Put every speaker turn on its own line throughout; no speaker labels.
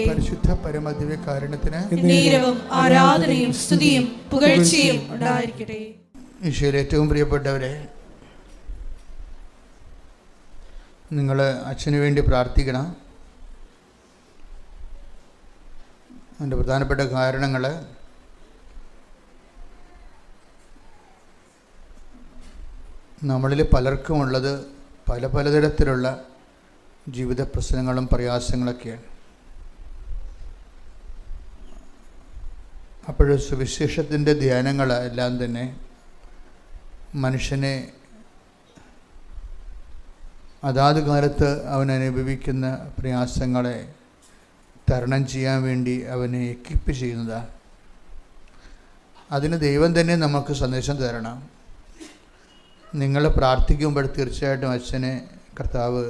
പരിശുദ്ധ പരമദിവ്യകാരുണ്യത്തിന്
നേരവും ആരാധനയും സ്തുതിയും പുകഴ്ചയും ഉണ്ടായിരിക്കട്ടെ.
ഈശോയിൽ ഏറ്റവും പ്രിയപ്പെട്ടവരെ, നിങ്ങൾ അച്ഛന് വേണ്ടി പ്രാർത്ഥിക്കണം. അതിൻ്റെ പ്രധാനപ്പെട്ട കാരണങ്ങൾ നമ്മളിൽ പലർക്കുമുള്ളത് പലതരത്തിലുള്ള ജീവിത പ്രശ്നങ്ങളും പ്രയാസങ്ങളൊക്കെയാണ്. അപ്പോൾ സുവിശേഷത്തിൻ്റെ ധ്യാനങ്ങൾ എല്ലാം തന്നെ മനുഷ്യനെ അതാത് കാലത്ത് അവൻ അനുഭവിക്കുന്ന പ്രയാസങ്ങളെ തരണം ചെയ്യാൻ വേണ്ടി അവനെ എക്വിപ്പ് ചെയ്യുന്നതാണ്. അതിന് ദൈവം തന്നെ നമുക്ക് സന്ദേശം തരണം. നിങ്ങൾ പ്രാർത്ഥിക്കുമ്പോൾ തീർച്ചയായിട്ടും അച്ഛനെ കർത്താവ്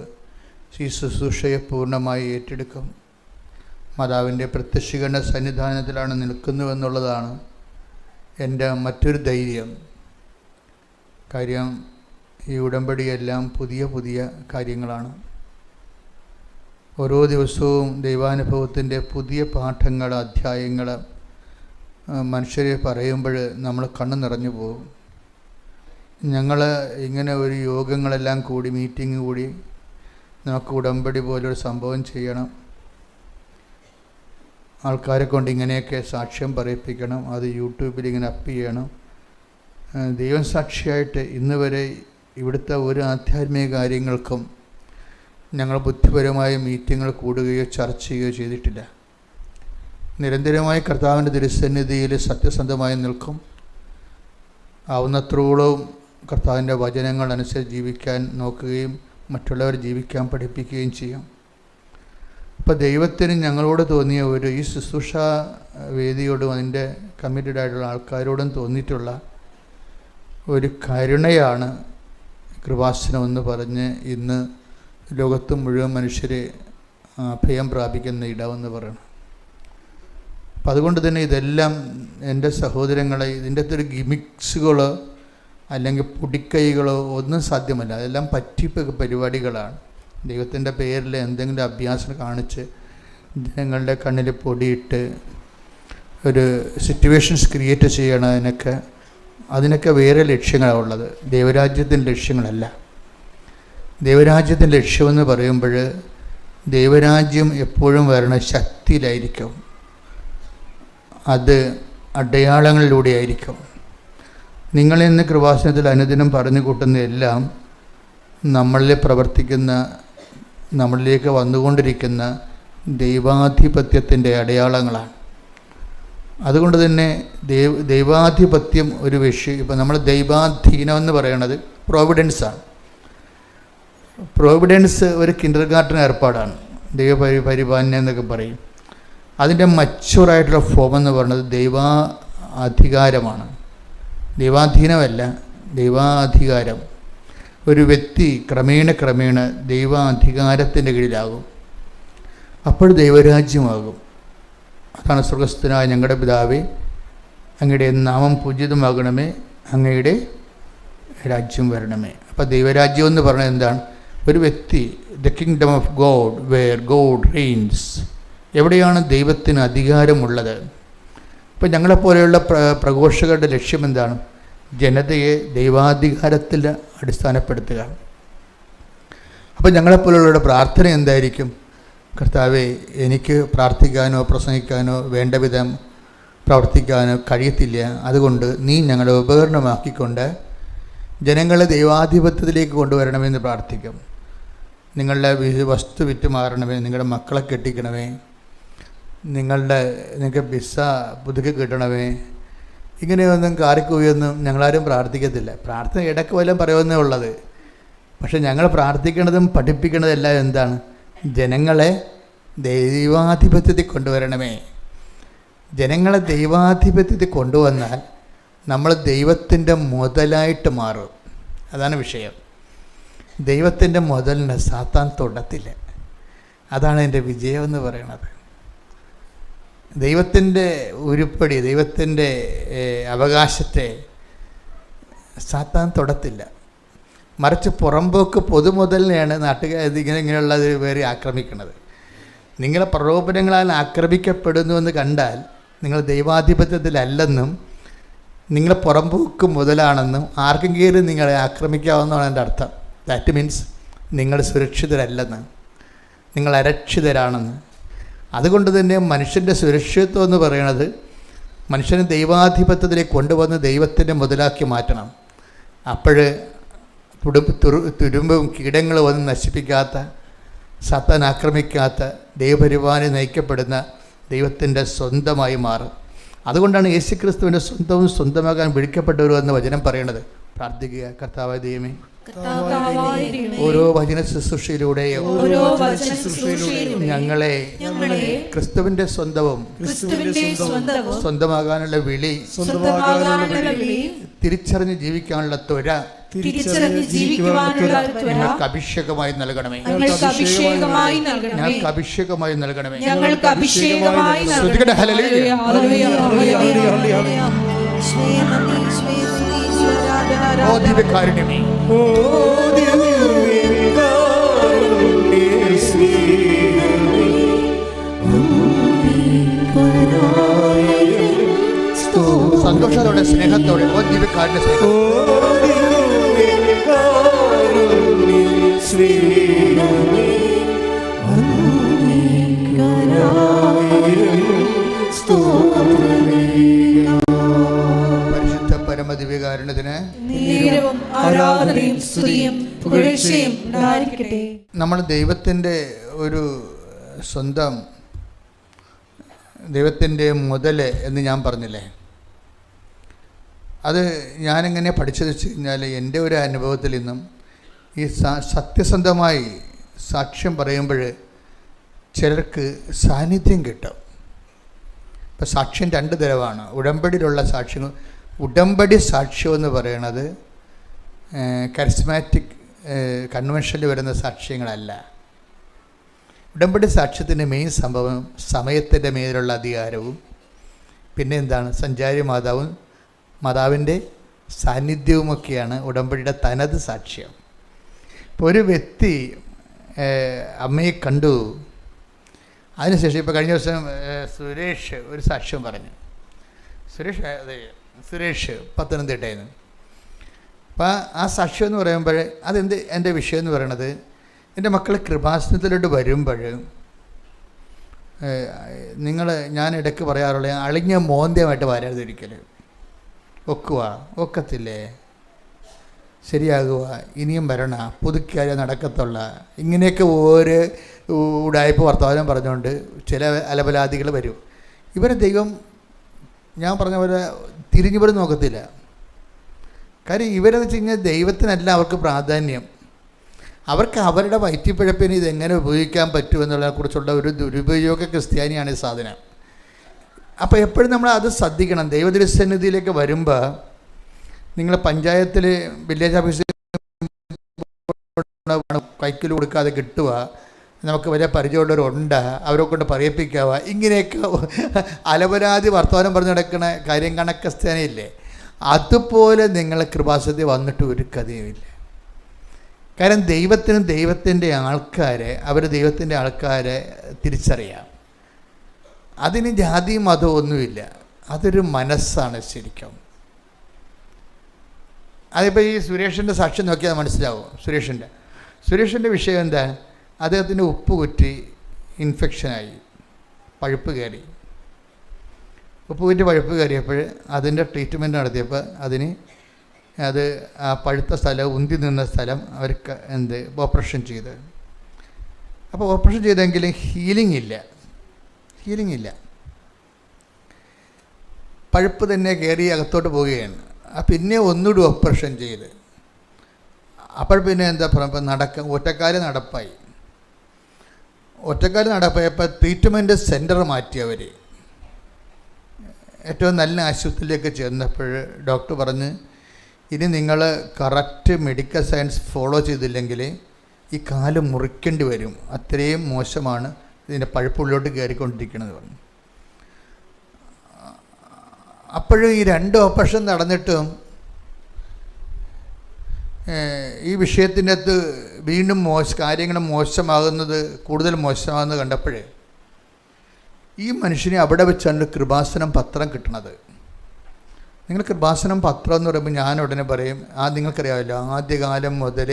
ഈ ശുശ്രൂഷയെ പൂർണ്ണമായി ഏറ്റെടുക്കും. മാതാവിൻ്റെ പ്രത്യക്ഷീകരണ സന്നിധാനത്തിലാണ് നിൽക്കുന്നുവെന്നുള്ളതാണ് എൻ്റെ മറ്റൊരു ധൈര്യം. കാര്യം ഈ ഉടമ്പടിയെല്ലാം പുതിയ കാര്യങ്ങളാണ്. ഓരോ ദിവസവും ദൈവാനുഭവത്തിൻ്റെ പുതിയ പാഠങ്ങൾ, അധ്യായങ്ങൾ മനുഷ്യരെ പറയുമ്പോൾ നമ്മൾ കണ്ണ് നിറഞ്ഞു പോകും. ഞങ്ങൾ ഇങ്ങനെ ഒരു യോഗങ്ങളെല്ലാം കൂടി, മീറ്റിംഗ് കൂടി, നമുക്ക് ഉടമ്പടി പോലൊരു സംഭവം ചെയ്യണം, ആൾക്കാരെ കൊണ്ട് ഇങ്ങനെയൊക്കെ സാക്ഷ്യം പറയിപ്പിക്കണം, അത് യൂട്യൂബിൽ ഇങ്ങനെ അപ്പ് ചെയ്യണം. ദൈവം സാക്ഷിയായിട്ട് ഇന്ന് വരെ ഇവിടുത്തെ ഒരു ആധ്യാത്മിക കാര്യങ്ങൾക്കും ഞങ്ങൾ ബുദ്ധിപരമായ മീറ്റിങ്ങുകൾ കൂടുകയോ ചർച്ച ചെയ്യുകയോ ചെയ്തിട്ടില്ല. നിരന്തരമായി കർത്താവിൻ്റെ തിരുസന്നിധിയിൽ സത്യസന്ധമായി നിൽക്കും. ആവുന്നത്രോളം കർത്താവിൻ്റെ വചനങ്ങൾ അനുസരിച്ച് ജീവിക്കാൻ നോക്കുകയും മറ്റുള്ളവർ ജീവിക്കാൻ പഠിപ്പിക്കുകയും ചെയ്യും. അപ്പോൾ ദൈവത്തിന് ഞങ്ങളോട് തോന്നിയ ഈ ശുശ്രൂഷ വേദിയോടും അതിൻ്റെ കമ്മിറ്റഡ് ആയിട്ടുള്ള ആൾക്കാരോടും തോന്നിയിട്ടുള്ള ഒരു കരുണയാണ് കൃപാസനം എന്ന് പറഞ്ഞ് ഇന്ന് ലോകത്ത് മുഴുവൻ മനുഷ്യരെ അഭയം പ്രാപിക്കുന്ന ഇടമെന്ന് പറയണം. അപ്പം അതുകൊണ്ട് തന്നെ ഇതെല്ലാം എൻ്റെ സഹോദരങ്ങളെ, ഇതിൻ്റെ അകത്തൊരു ഗിമിക്സുകളോ അല്ലെങ്കിൽ പൊടിക്കൈകളോ ഒന്നും സാധ്യമല്ല. അതെല്ലാം പറ്റിപ്പ് പരിപാടികളാണ്. ദൈവത്തിൻ്റെ പേരിൽ എന്തെങ്കിലും അഭ്യാസം കാണിച്ച് ജനങ്ങളുടെ കണ്ണിൽ പൊടിയിട്ട് ഒരു സിറ്റുവേഷൻസ് ക്രിയേറ്റ് ചെയ്യണം. അതിനൊക്കെ വേറെ ലക്ഷ്യങ്ങളാണ് ഉള്ളത്. ദൈവരാജ്യത്തിൻ്റെ ലക്ഷ്യങ്ങളല്ല. ദൈവരാജ്യത്തിൻ്റെ ലക്ഷ്യമെന്ന് പറയുമ്പോൾ ദൈവരാജ്യം എപ്പോഴും വരണ ശക്തിയിലായിരിക്കും, അത് അടയാളങ്ങളിലൂടെ ആയിരിക്കും. നിങ്ങളിന്ന് കൃപാസനത്തിൽ അനുദിനം പറഞ്ഞു കൂട്ടുന്നതെല്ലാം നമ്മളിൽ പ്രവർത്തിക്കുന്ന, നമ്മളിലേക്ക് വന്നുകൊണ്ടിരിക്കുന്ന ദൈവാധിപത്യത്തിൻ്റെ അടയാളങ്ങളാണ്. അതുകൊണ്ട് തന്നെ ദൈവാധിപത്യം ഒരു വിഷയം. ഇപ്പം നമ്മൾ ദൈവാധീനം എന്ന് പറയണത് പ്രോവിഡൻസാണ്. പ്രോവിഡൻസ് ഒരു കിൻഡർ ഗാർട്ടൻ ഏർപ്പാടാണ്, ദൈവപരിപാലനം എന്നൊക്കെ പറയും. അതിൻ്റെ മച്ചുവറായിട്ടുള്ള ഫോം എന്ന് പറയുന്നത് ദൈവാധികാരമാണ്. ദൈവാധീനമല്ല, ദൈവാധികാരം. ഒരു വ്യക്തി ക്രമേണ ദൈവാധികാരത്തിൻ്റെ കീഴിലാകും. അപ്പോൾ ദൈവരാജ്യമാകും. അതാണ് സ്വർഗസ്ഥനായ ഞങ്ങളുടെ പിതാവേ, അങ്ങയുടെ നാമം പൂജിതമാകണമേ, അങ്ങയുടെ രാജ്യം വരണമേ. അപ്പോൾ ദൈവരാജ്യം എന്ന് പറഞ്ഞാൽ എന്താണ്? ഒരു വ്യക്തി, the kingdom of God where God reigns. എവിടെയാണ് ദൈവത്തിന് അധികാരമുള്ളത്? ഇപ്പം ഞങ്ങളെപ്പോലെയുള്ള പ്രഘോഷകരുടെ ലക്ഷ്യം എന്താണ്? ജനതയെ ദൈവാധികാരത്തിൽ അടിസ്ഥാനപ്പെടുത്തുക. അപ്പം ഞങ്ങളെപ്പോലെയുള്ള പ്രാർത്ഥന എന്തായിരിക്കും? കർത്താവേ, എനിക്ക് പ്രാർത്ഥിക്കാനോ പ്രസംഗിക്കാനോ വേണ്ട വിധം പ്രവർത്തിക്കാനോ കഴിയത്തില്ല. അതുകൊണ്ട് നീ ഞങ്ങളെ ഉപകരണമാക്കിക്കൊണ്ട് ജനങ്ങളെ ദൈവാധിപത്യത്തിലേക്ക് കൊണ്ടുവരണമെന്ന് പ്രാർത്ഥിക്കും. നിങ്ങളുടെ വസ്തു വിറ്റ് മാറണമേ, നിങ്ങളുടെ മക്കളെ കെട്ടിക്കണമേ, നിങ്ങൾക്ക് വിസ പുതുക്കി കിട്ടണമേ. ഇങ്ങനെയൊന്നും കാറിക്കൂയൊന്നും ഞങ്ങളാരും പ്രാർത്ഥിക്കത്തില്ല. പ്രാർത്ഥന ഇടയ്ക്ക് വല്ലതും പറയുമെന്നേ ഉള്ളത്. പക്ഷെ ഞങ്ങൾ പ്രാർത്ഥിക്കുന്നതും പഠിപ്പിക്കുന്നതെല്ലാം എന്താണ്? ജനങ്ങളെ ദൈവാധിപത്യത്തിൽ കൊണ്ടുവരണമേ. ജനങ്ങളെ ദൈവാധിപത്യത്തിൽ കൊണ്ടുവന്നാൽ നമ്മൾ ദൈവത്തിൻ്റെ മുതലായിട്ട് മാറും. അതാണ് വിഷയം. ദൈവത്തിൻ്റെ മുതലിനെ സാത്താൻ തൊടത്തില്ല. അതാണ് എൻ്റെ വിജയം എന്ന് പറയുന്നത്. ദൈവത്തിൻ്റെ ഉരുപ്പടി, ദൈവത്തിൻ്റെ അവകാശത്തെ സാത്താൻ തൊടത്തില്ല. മറിച്ച് പുറമ്പോക്ക് പൊതുമുതലിനെയാണ് ഇങ്ങനെയുള്ളത് പേര് ആക്രമിക്കുന്നത്. നിങ്ങളെ പ്രലോഭനങ്ങളാൽ ആക്രമിക്കപ്പെടുന്നുവെന്ന് കണ്ടാൽ നിങ്ങൾ ദൈവാധിപത്യത്തിലല്ലെന്നും നിങ്ങൾ പുറംപോക്ക് മുതലാണെന്നും ആർക്കും കയറി നിങ്ങളെ ആക്രമിക്കാവുന്നതാണ് എൻ്റെ അർത്ഥം. ദാറ്റ് മീൻസ് നിങ്ങൾ സുരക്ഷിതരല്ലെന്ന്, നിങ്ങൾ അരക്ഷിതരാണെന്ന്. അതുകൊണ്ട് തന്നെ മനുഷ്യൻ്റെ സുരക്ഷിതത്വം എന്ന് പറയുന്നത് മനുഷ്യനെ ദൈവാധിപത്യത്തിലേക്ക് കൊണ്ടുവന്ന് ദൈവത്തിൻ്റെ മുതലാക്കി മാറ്റണം. അപ്പോൾ തുരുമ്പും കീടങ്ങളും ഒന്നും നശിപ്പിക്കാത്ത, സത്താൻ ആക്രമിക്കാത്ത, ദൈവപരിപാലന നയിക്കപ്പെടുന്ന ദൈവത്തിൻ്റെ സ്വന്തമായി മാറും. അതുകൊണ്ടാണ് യേശുക്രിസ്തുവിൻ്റെ സ്വന്തവും സ്വന്തമാകാൻ വിളിക്കപ്പെട്ടവരും എന്ന വചനം പറയണത്. പ്രാർത്ഥിക്കുക. കർത്താവായ ദൈവമേ, ഓരോ വചന ശുശ്രൂഷയിലൂടെയും ഞങ്ങളെ ക്രിസ്തുവിന്റെ സ്വന്തവും സ്വന്തമാകാനുള്ള വിളി തിരിച്ചറിഞ്ഞ് ജീവിക്കാനുള്ള ത്വര ഞങ്ങൾക്ക് അഭിഷേകമായി നൽകണമേ. ഞങ്ങൾക്ക് അഭിഷേകമായി നൽകണമേ. ഓ ദിവ്യകാരുണ്യമേ, സന്തോഷത്തോടെ സ്നേഹത്തോടെ ഓ ദിവ്യകാരുണ്യ പരിശുദ്ധ പരമദിവ്യകാരുണ്യത്തിന് നമ്മൾ ദൈവത്തിൻ്റെ ഒരു സ്വന്തം, ദൈവത്തിൻ്റെ മുതൽ എന്ന് ഞാൻ പറഞ്ഞില്ലേ, അത് ഞാനെങ്ങനെ പഠിച്ചത് വെച്ച് കഴിഞ്ഞാൽ എൻ്റെ ഒരു അനുഭവത്തിൽ നിന്നും ഈ സത്യസന്ധമായി സാക്ഷ്യം പറയുമ്പോൾ ചിലർക്ക് സാന്നിധ്യം കിട്ടും. ഇപ്പം സാക്ഷ്യം രണ്ട് തരമാണ്. ഉടമ്പടിയിലുള്ള സാക്ഷ്യം, ഉടമ്പടി സാക്ഷ്യം എന്ന് പറയുന്നത് കരിസ്മാറ്റിക് കൺവെൻഷനിൽ വരുന്ന സാക്ഷ്യങ്ങളല്ല. ഉടമ്പടി സാക്ഷ്യത്തിൻ്റെ മെയിൻ സംഭവം സമയത്തിൻ്റെ മേലുള്ള അധികാരവും പിന്നെ എന്താണ് സഞ്ചാരി മാതാവിൻ്റെ സാന്നിധ്യവുമൊക്കെയാണ് ഉടമ്പടിയുടെ തനത് സാക്ഷ്യം. ഇപ്പോൾ ഒരു വ്യക്തി അമ്മയെ കണ്ടു, അതിനുശേഷം ഇപ്പോൾ കഴിഞ്ഞ ദിവസം സുരേഷ് ഒരു സാക്ഷ്യം പറഞ്ഞു. സുരേഷ് പത്തനംതിട്ടയിൽ നിന്ന്. അപ്പോൾ ആ സാക്ഷ്യം എന്ന് പറയുമ്പോൾ എൻ്റെ വിഷയം എന്ന് പറയുന്നത്, എൻ്റെ മക്കൾ കൃപാസനത്തിലോട്ട് വരുമ്പോൾ ഞാൻ ഇടയ്ക്ക് പറയാറുള്ള അളിഞ്ഞ മോന്ത്യമായിട്ട് വരാതിരിക്കൽ. ഒക്കത്തില്ലേ, ശരിയാകുക, ഇനിയും വരണ, പുതുക്കിയാലേ നടക്കത്തുള്ള, ഇങ്ങനെയൊക്കെ ഓരോ ഉടായ്പ വർത്തമാനം പറഞ്ഞുകൊണ്ട് ചില അലപലാദികൾ വരും. ഇവരെ ദൈവം ഞാൻ പറഞ്ഞ പോലെ തിരിഞ്ഞു പോലും നോക്കത്തില്ല. കാര്യം ഇവരെന്ന് വെച്ച് കഴിഞ്ഞാൽ ദൈവത്തിനല്ല അവർക്ക് പ്രാധാന്യം. അവർക്ക് അവരുടെ വയറ്റിപ്പിഴപ്പിന് ഇതെങ്ങനെ ഉപയോഗിക്കാൻ പറ്റുമെന്നുള്ളതിനെക്കുറിച്ചുള്ള ഒരു ദുരുപയോഗ ക്രിസ്ത്യാനിയാണ് ഈ സാധനം. അപ്പോൾ എപ്പോഴും നമ്മൾ അത് ശ്രദ്ധിക്കണം. ദൈവതിരുസന്നിധിയിലേക്ക് വരുമ്പോൾ നിങ്ങൾ പഞ്ചായത്തിൽ വില്ലേജ് ഓഫീസിൽ കൈക്കിൽ കൊടുക്കാതെ കിട്ടുക, നമുക്ക് വലിയ പരിചയമുള്ളവരുണ്ട്, അവരെ കൊണ്ട് പറയിപ്പിക്കാവുക, ഇങ്ങനെയൊക്കെ അലപരാതി വർത്തമാനം പറഞ്ഞ് നടക്കുന്ന കാര്യം കണക്കസ്ഥാനയില്ലേ. അതുപോലെ നിങ്ങൾ കൃപാസനത്തിൽ വന്നിട്ട് ഒരു കഥയുമില്ല. കാരണം ദൈവത്തിനും ദൈവത്തിൻ്റെ ആൾക്കാരെ തിരിച്ചറിയാം. അതിന് ജാതി മതം ഒന്നുമില്ല, അതൊരു മനസ്സാണ് ശരിക്കും. അതിപ്പോൾ ഈ സുരേഷിൻ്റെ സാക്ഷ്യം നോക്കിയാൽ മനസ്സിലാവും. സുരേഷിൻ്റെ വിഷയം എന്താ, അദ്ദേഹത്തിൻ്റെ ഉപ്പ് കുറ്റി ഇൻഫെക്ഷനായി, പഴുപ്പ് കയറി. ഉപ്പ് കുറ്റി പഴുപ്പ് കയറിയപ്പോൾ അതിൻ്റെ ട്രീറ്റ്മെൻറ്റ് നടത്തിയപ്പോൾ അത് ആ പഴുത്ത സ്ഥലം, ഉന്തി നിന്ന സ്ഥലം അവർക്ക് ഓപ്പറേഷൻ ചെയ്ത്. അപ്പോൾ ഓപ്പറേഷൻ ചെയ്തെങ്കിലും ഹീലിംഗ് ഇല്ല. പഴുപ്പ് തന്നെ കയറി അകത്തോട്ട് പോവുകയാണ്. പിന്നെ ഒന്നുകൂടി ഓപ്പറേഷൻ ചെയ്ത്, അപ്പോൾ പിന്നെ എന്താ പറയുക, ഒറ്റക്കാല് നടപ്പായപ്പോൾ ട്രീറ്റ്മെൻറ്റ് സെൻറ്റർ മാറ്റിയവർ ഏറ്റവും നല്ല ആശുപത്രിയിലേക്ക് ചെന്നപ്പോൾ ഡോക്ടർ പറഞ്ഞ്, ഇനി നിങ്ങൾ കറക്റ്റ് മെഡിക്കൽ സയൻസ് ഫോളോ ചെയ്തില്ലെങ്കിൽ ഈ കാല് മുറിക്കേണ്ടി വരും, അത്രയും മോശമാണ് ഇതിൻ്റെ പഴുപ്പുള്ളിലോട്ട് കയറിക്കൊണ്ടിരിക്കണമെന്ന് പറഞ്ഞു. അപ്പോഴും ഈ 2 ഓപ്പറേഷൻ നടന്നിട്ടും ഈ വിഷയത്തിൻ്റെ അകത്ത് വീണ്ടും കാര്യങ്ങൾ കൂടുതൽ മോശമാകുന്നത് കണ്ടപ്പോഴേ ഈ മനുഷ്യനെ അവിടെ വെച്ചാണ് കൃപാസനം പത്രം കിട്ടണത്. നിങ്ങൾ കൃപാസനം പത്രം എന്ന് പറയുമ്പോൾ ഞാൻ ഉടനെ പറയും, നിങ്ങൾക്കറിയാമല്ലോ, ആദ്യകാലം മുതൽ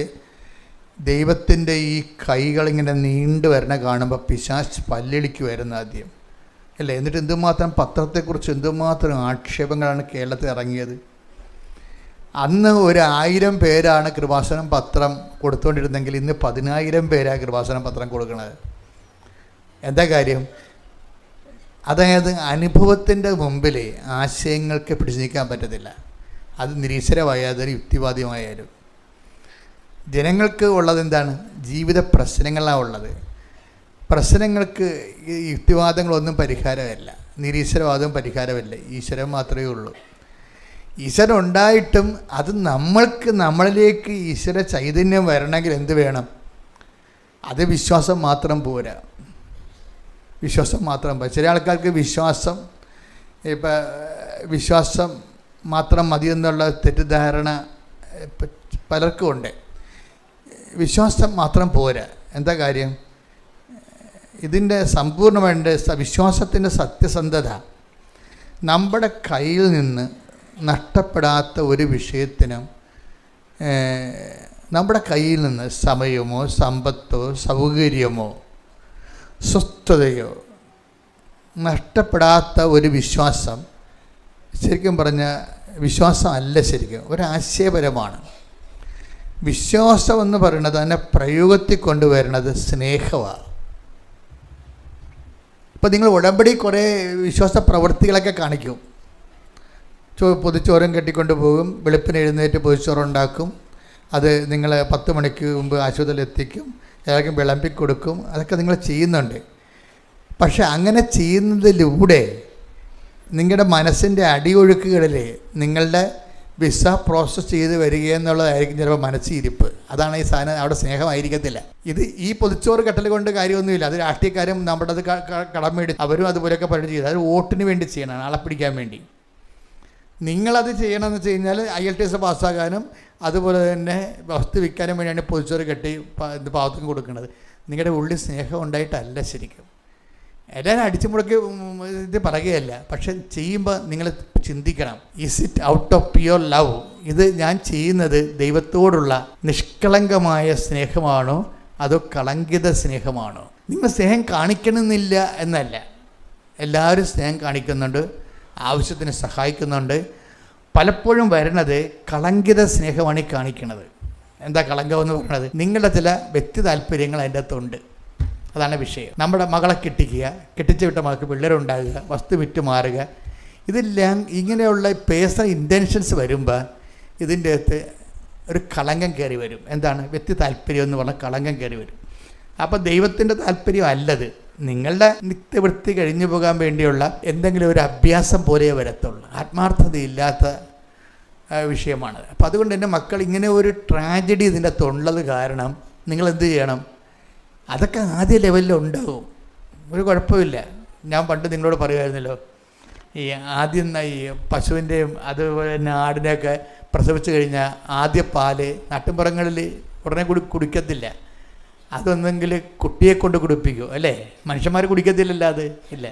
ദൈവത്തിൻ്റെ ഈ കൈകളിങ്ങനെ നീണ്ടു വരണ കാണുമ്പോൾ പിശാച് പല്ലിളിക്കുമായിരുന്നു ആദ്യം, അല്ലേ? എന്നിട്ട് എന്തുമാത്രം പത്രത്തെക്കുറിച്ച് എന്തുമാത്രം ആക്ഷേപങ്ങളാണ് കേരളത്തിൽ ഇറങ്ങിയത്. അന്ന് 1000 പേരാണ് കൃപാസനം പത്രം കൊടുത്തുകൊണ്ടിരുന്നെങ്കിൽ ഇന്ന് 10,000 പേരാണ് കൃപാസനം പത്രം കൊടുക്കുന്നത്. എന്താ കാര്യം? അതായത് അനുഭവത്തിൻ്റെ മുമ്പിൽ ആശയങ്ങൾക്ക് പിടിച്ചു നിൽക്കാൻ പറ്റത്തില്ല. അത് നിരീശ്വരമായാലും യുക്തിവാദിയുമായാലും ജനങ്ങൾക്ക് ഉള്ളത് എന്താണ്? ജീവിത പ്രശ്നങ്ങളാണ് ഉള്ളത്. പ്രശ്നങ്ങൾക്ക് യുക്തിവാദങ്ങളൊന്നും പരിഹാരമല്ല, നിരീശ്വരവാദവും പരിഹാരമല്ല. ഈശ്വരൻ മാത്രമേ ഉള്ളൂ. ഈശ്വരൻ ഉണ്ടായിട്ടും അത് നമ്മളിലേക്ക് ഈശ്വര ചൈതന്യം വരണമെങ്കിൽ എന്ത് വേണം? അത് വിശ്വാസം മാത്രം പോരാ. വിശ്വാസം മാത്രം പോരാ. ചില ആൾക്കാർക്ക് വിശ്വാസം മാത്രം മതി എന്നുള്ള തെറ്റിദ്ധാരണ പലർക്കും ഉണ്ട്. വിശ്വാസം മാത്രം പോരാ. എന്താ കാര്യം? ഇതിൻ്റെ സമ്പൂർണ്ണമായിട്ട് വിശ്വാസത്തിൻ്റെ സത്യസന്ധത നമ്മുടെ കയ്യിൽ നിന്ന് നഷ്ടപ്പെടാത്ത ഒരു വിഷയത്തിനും നമ്മുടെ കയ്യിൽ നിന്ന് സമയമോ സമ്പത്തോ സൗകര്യമോ സ്വസ്ഥതയോ നഷ്ടപ്പെടാത്ത ഒരു വിശ്വാസം ശരിക്കും പറഞ്ഞാൽ വിശ്വാസം അല്ല, ശരിക്കും ഒരാശയപരമാണ്. വിശ്വാസം എന്ന് പറയുന്നത് അതിനെ പ്രയോഗത്തിൽ കൊണ്ടുവരുന്നത് സ്നേഹമാണ്. ഇപ്പോൾ നിങ്ങൾ ഉടമ്പടി കുറേ വിശ്വാസ പ്രവൃത്തികളൊക്കെ കാണിക്കും. പൊതിച്ചോറും കെട്ടിക്കൊണ്ട് പോകും, വെളുപ്പിന് എഴുന്നേറ്റ് പൊതിച്ചോറുണ്ടാക്കും, അത് നിങ്ങൾ 10 മണിക്ക് മുമ്പ് ആശുപത്രിയിൽ എത്തിക്കും, എല്ലാവർക്കും വിളമ്പിക്കൊടുക്കും. അതൊക്കെ നിങ്ങൾ ചെയ്യുന്നുണ്ട്. പക്ഷെ അങ്ങനെ ചെയ്യുന്നതിലൂടെ നിങ്ങളുടെ മനസ്സിൻ്റെ അടിയൊഴുക്കുകളിൽ നിങ്ങളുടെ വിസ പ്രോസസ്സ് ചെയ്ത് വരിക എന്നുള്ളതായിരിക്കും ചിലപ്പോൾ മനസ്സിരിപ്പ്. അതാണ് ഈ സാധനം. അവിടെ സ്നേഹമായിരിക്കത്തില്ല. ഈ പൊതിച്ചോറ് കെട്ടൽ കൊണ്ട് കാര്യമൊന്നുമില്ല. അത് രാഷ്ട്രീയക്കാരും നമ്മുടെ അത് കടമെടുത്ത് അവരും അതുപോലെയൊക്കെ പലരും ചെയ്ത് അത് വോട്ടിന് വേണ്ടി ചെയ്യണം, ആളെ പിടിക്കാൻ വേണ്ടി. നിങ്ങളത് ചെയ്യണമെന്ന് വെച്ച് കഴിഞ്ഞാൽ IELTS പാസ്സാകാനും അതുപോലെ തന്നെ വസ്തു വിൽക്കാനും വേണ്ടിയാണ് പൊതിച്ചോറ് കെട്ടി പാവത്തിന് കൊടുക്കുന്നത്. നിങ്ങളുടെ ഉള്ളിൽ സ്നേഹം ഉണ്ടായിട്ടല്ല ശരിക്കും. എല്ലാവരും അടിച്ചു മുടക്കി ഇത് പറയുകയല്ല, പക്ഷെ ചെയ്യുമ്പോൾ നിങ്ങൾ ചിന്തിക്കണം, is it out of pure love? ഇത് ഞാൻ ചെയ്യുന്നത് ദൈവത്തോടുള്ള നിഷ്കളങ്കമായ സ്നേഹമാണോ അതോ കളങ്കിത സ്നേഹമാണോ? നിങ്ങൾ സ്നേഹം കാണിക്കണമെന്നില്ല എന്നല്ല, എല്ലാവരും സ്നേഹം കാണിക്കുന്നുണ്ട്, ആവശ്യത്തിന് സഹായിക്കുന്നുണ്ട്. പലപ്പോഴും വരുന്നത് കളങ്കിത സ്നേഹമാണ് ഈ കാണിക്കുന്നത്. എന്താ കളങ്കം എന്ന് പറയുന്നത്? നിങ്ങളുടെ ചില വ്യക്തി താല്പര്യങ്ങൾ അതിൻ്റെ അകത്തുണ്ട്. അതാണ് വിഷയം. നമ്മുടെ മകളെ കെട്ടിച്ച് വിട്ട മകൾക്ക് പിള്ളേരുണ്ടാകുക, വസ്തു വിറ്റ് മാറുക, ഇതെല്ലാം ഇങ്ങനെയുള്ള പേഴ്സണൽ ഇൻറ്റൻഷൻസ് വരുമ്പോൾ ഇതിൻ്റെ അകത്ത് ഒരു കളങ്കം കയറി വരും. എന്താണ്? വ്യക്തി താല്പര്യം എന്ന് പറഞ്ഞാൽ കളങ്കം കയറി വരും. അപ്പോൾ ദൈവത്തിൻ്റെ താല്പര്യം അല്ലത്. നിങ്ങളുടെ നിത്യവൃത്തി കഴിഞ്ഞു പോകാൻ വേണ്ടിയുള്ള എന്തെങ്കിലും ഒരു അഭ്യാസം പോലെ വരത്തുള്ളൂ. ആത്മാർത്ഥതയില്ലാത്ത വിഷയമാണ്. അപ്പോൾ അതുകൊണ്ട് എൻ്റെ മക്കൾ ഇങ്ങനെ ഒരു ട്രാജഡി ഇതിൻ്റെ അകത്തുള്ളത് കാരണം നിങ്ങൾ എന്ത് ചെയ്യണം? അതൊക്കെ ആദ്യ ലെവലിൽ ഉണ്ടാവും, ഒരു കുഴപ്പമില്ല. ഞാൻ പണ്ട് നിങ്ങളോട് പറയുമായിരുന്നല്ലോ, ഈ ആദ്യം ഈ പശുവിൻ്റെയും അതുപോലെ തന്നെ ആടിനെയൊക്കെ പ്രസവിച്ച് കഴിഞ്ഞാൽ ആദ്യ പാല് നാട്ടിൻപുറങ്ങളിൽ ഉടനെ കുടിക്കത്തില്ല. അതൊന്നെങ്കിൽ കുട്ടിയെ കൊണ്ട് കുടിപ്പിക്കും, അല്ലേ? മനുഷ്യന്മാർ കുടിക്കത്തില്ലല്ലോ, അത് ഇല്ല.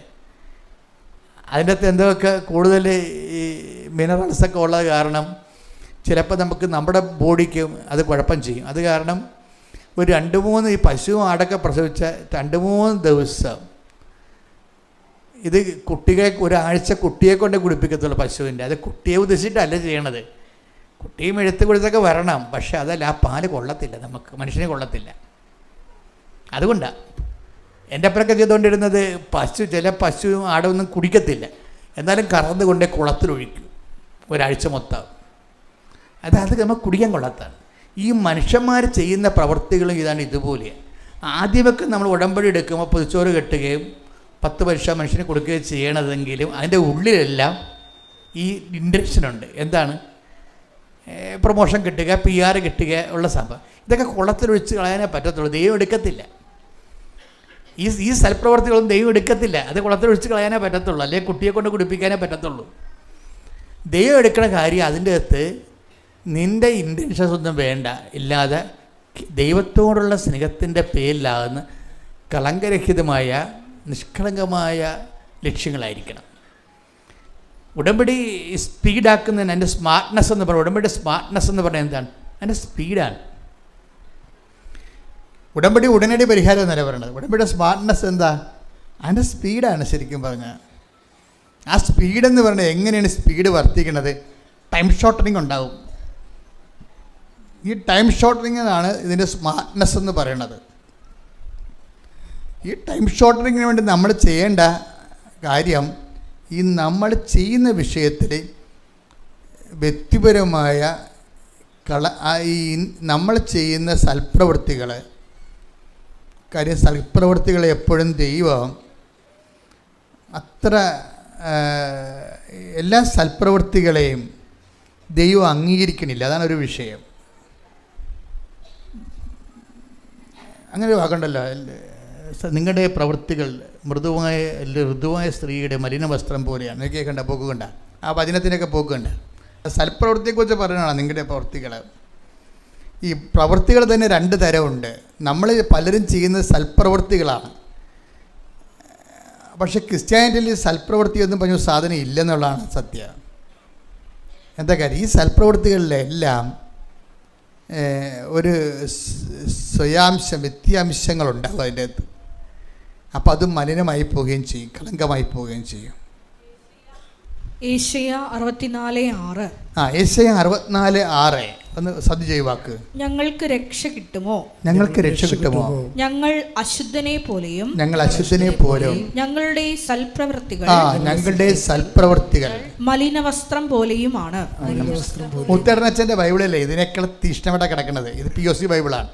അതിൻ്റെ അകത്ത് എന്തൊക്കെ കൂടുതൽ ഈ മിനറൽസൊക്കെ ഉള്ളത് കാരണം ചിലപ്പോൾ നമ്മുടെ ബോഡിക്ക് അത് കുഴപ്പം ചെയ്യും. അത് കാരണം ഒരു 2-3 ഈ പശുവും ആടൊക്കെ പ്രസവിച്ച 2-3 ദിവസം ഇത് ഒരാഴ്ച കുട്ടിയെ കൊണ്ട് കുടിപ്പിക്കത്തുള്ളൂ പശുവിൻ്റെ. അത് കുട്ടിയെ ഉദ്ദേശിച്ചിട്ടല്ല ചെയ്യണത്. കുട്ടിയും എഴുത്ത് കൊടുത്തൊക്കെ വരണം, പക്ഷെ അതല്ല, ആ പാല് കൊള്ളത്തില്ല, നമുക്ക് മനുഷ്യനെ കൊള്ളത്തില്ല. അതുകൊണ്ടാണ് എൻ്റെ അപ്പുറമൊക്കെ ചെയ്തുകൊണ്ടിരുന്നത്. ചില പശുവും ആടൊന്നും കുടിക്കത്തില്ല, എന്നാലും കറന്ന് കൊണ്ടേ കുളത്തിലൊഴിക്കും ഒരാഴ്ച മൊത്തം. അത് നമുക്ക് കുടിക്കാൻ കൊള്ളത്താണ്. ഈ മനുഷ്യന്മാർ ചെയ്യുന്ന പ്രവൃത്തികളും ഇതാണ് ഇതുപോലെയാണ്. ആദ്യമൊക്കെ നമ്മൾ ഉടമ്പടി എടുക്കുമ്പോൾ പൊതിച്ചോറ് കെട്ടുകയും 10 പൈസ മനുഷ്യന് കൊടുക്കുകയും ചെയ്യണതെങ്കിലും അതിൻ്റെ ഉള്ളിലെല്ലാം ഈ ഇൻറ്റൻഷനുണ്ട്. എന്താണ്? പ്രൊമോഷൻ കിട്ടുക, PR കിട്ടുക ഉള്ള സംഭവം. ഇതൊക്കെ കുളത്തിലൊഴിച്ച് കളയാനേ പറ്റത്തുള്ളൂ, ദൈവം എടുക്കത്തില്ല. ഈ സൽപ്രവർത്തികളൊന്നും ദൈവം എടുക്കത്തില്ല, അത് കുളത്തിലൊഴിച്ച് കളയാനേ പറ്റത്തുള്ളൂ, അല്ലെങ്കിൽ കുട്ടിയെ കൊണ്ട് കുടിപ്പിക്കാനേ പറ്റത്തുള്ളൂ. ദൈവം എടുക്കുന്ന കാര്യം അതിൻ്റെ അകത്ത് നിൻ്റെ ഇൻറ്റൻഷൻസ് ഒന്നും വേണ്ട, ഇല്ലാതെ ദൈവത്തോടുള്ള സ്നേഹത്തിൻ്റെ പേരിലാകുന്ന കളങ്കരഹിതമായ നിഷ്കളങ്കമായ ലക്ഷ്യങ്ങളായിരിക്കണം. ഉടമ്പടി സ്പീഡാക്കുന്നതിന് അതിൻ്റെ സ്മാർട്ട്നെസ് എന്ന് പറയുന്നത്, ഉടമ്പടി സ്മാർട്ട്നെസ് എന്ന് പറയുന്നത് എന്താണ്? അതിൻ്റെ സ്പീഡാണ്. ഉടമ്പടി ഉടനടി പരിഹാരം എന്നല്ല പറയുന്നത്. ഉടമ്പടിയുടെ സ്മാർട്ട്നെസ് എന്താ? അതിൻ്റെ സ്പീഡാണ്. ശരിക്കും പറഞ്ഞാൽ ആ സ്പീഡെന്ന് പറയുന്നത് എങ്ങനെയാണ് സ്പീഡ് വർദ്ധിക്കുന്നത്? ടൈം ഷോർട്ടനിങ് ഉണ്ടാവും. ഈ ടൈം ഷോർട്ടനിങ്ങിനാണ് ഇതിൻ്റെ സ്മാർട്ട്നെസ് എന്ന് പറയുന്നത്. ഈ ടൈം ഷോർട്ടനിങ്ങിന് വേണ്ടി നമ്മൾ ചെയ്യേണ്ട കാര്യം, ഈ നമ്മൾ ചെയ്യുന്ന വിഷയത്തിൽ വ്യക്തിപരമായ ഈ നമ്മൾ ചെയ്യുന്ന സൽപ്രവൃത്തികൾ, കാര്യം സൽപ്രവൃത്തികളെ എപ്പോഴും ദൈവം അത്ര എല്ലാ സൽപ്രവൃത്തികളെയും ദൈവം അംഗീകരിക്കണില്ല. അതാണ് ഒരു വിഷയം. അങ്ങനെ ഒരു വാക്കുണ്ടല്ലോ, നിങ്ങളുടെ പ്രവൃത്തികൾ ഋതുവായ സ്ത്രീയുടെ മലിന വസ്ത്രം പോലെയാണ്. എനിക്ക് കണ്ട പോക്ക് കണ്ട, ആ വചനത്തിനൊക്കെ പോക്ക് കണ്ട. സൽപ്രവൃത്തിയെക്കുറിച്ച് പറയുന്നതാണ് നിങ്ങളുടെ പ്രവൃത്തികൾ. ഈ പ്രവൃത്തികൾ തന്നെ രണ്ട് തരമുണ്ട്. നമ്മൾ പലരും ചെയ്യുന്നത് സൽപ്രവൃത്തികളാണ്. പക്ഷെ ക്രിസ്ത്യാനിറ്റിയിൽ സൽപ്രവൃത്തി ഒന്നും പറഞ്ഞ സാധനം ഇല്ലെന്നുള്ളതാണ് സത്യം. എന്താ കാര്യം? ഈ സൽപ്രവൃത്തികളിലെല്ലാം ഒരു വ്യത്യാംശങ്ങളുണ്ടാകും അതിൻ്റെ അകത്ത്. അപ്പം അത് മലിനമായി പോവുകയും ചെയ്യും, കളങ്കമായി പോവുകയും ചെയ്യും.
യേശയ്യാ 64:6.
യേശയ്യാ 64:6 ഒന്ന് ശ്രദ്ധിച്ച വാക്ക്.
ഞങ്ങൾക്ക് രക്ഷ കിട്ടുമോ?
ഞങ്ങൾക്ക് രക്ഷ കിട്ടുമോ?
ഞങ്ങൾ അശുദ്ധനെ പോലെയും
ഞങ്ങളുടെ
സൽപ്രവൃത്തികൾ മലിനവസ്ത്രം പോലെയുമാണ്.
മുത്തടനച്ഛൻ്റെ ബൈബിളല്ലേ ഇതിനേക്കാൾ തീഷ്ണമായിട്ട് കിടക്കുന്നത്. ഇത് POC ബൈബിളാണ്.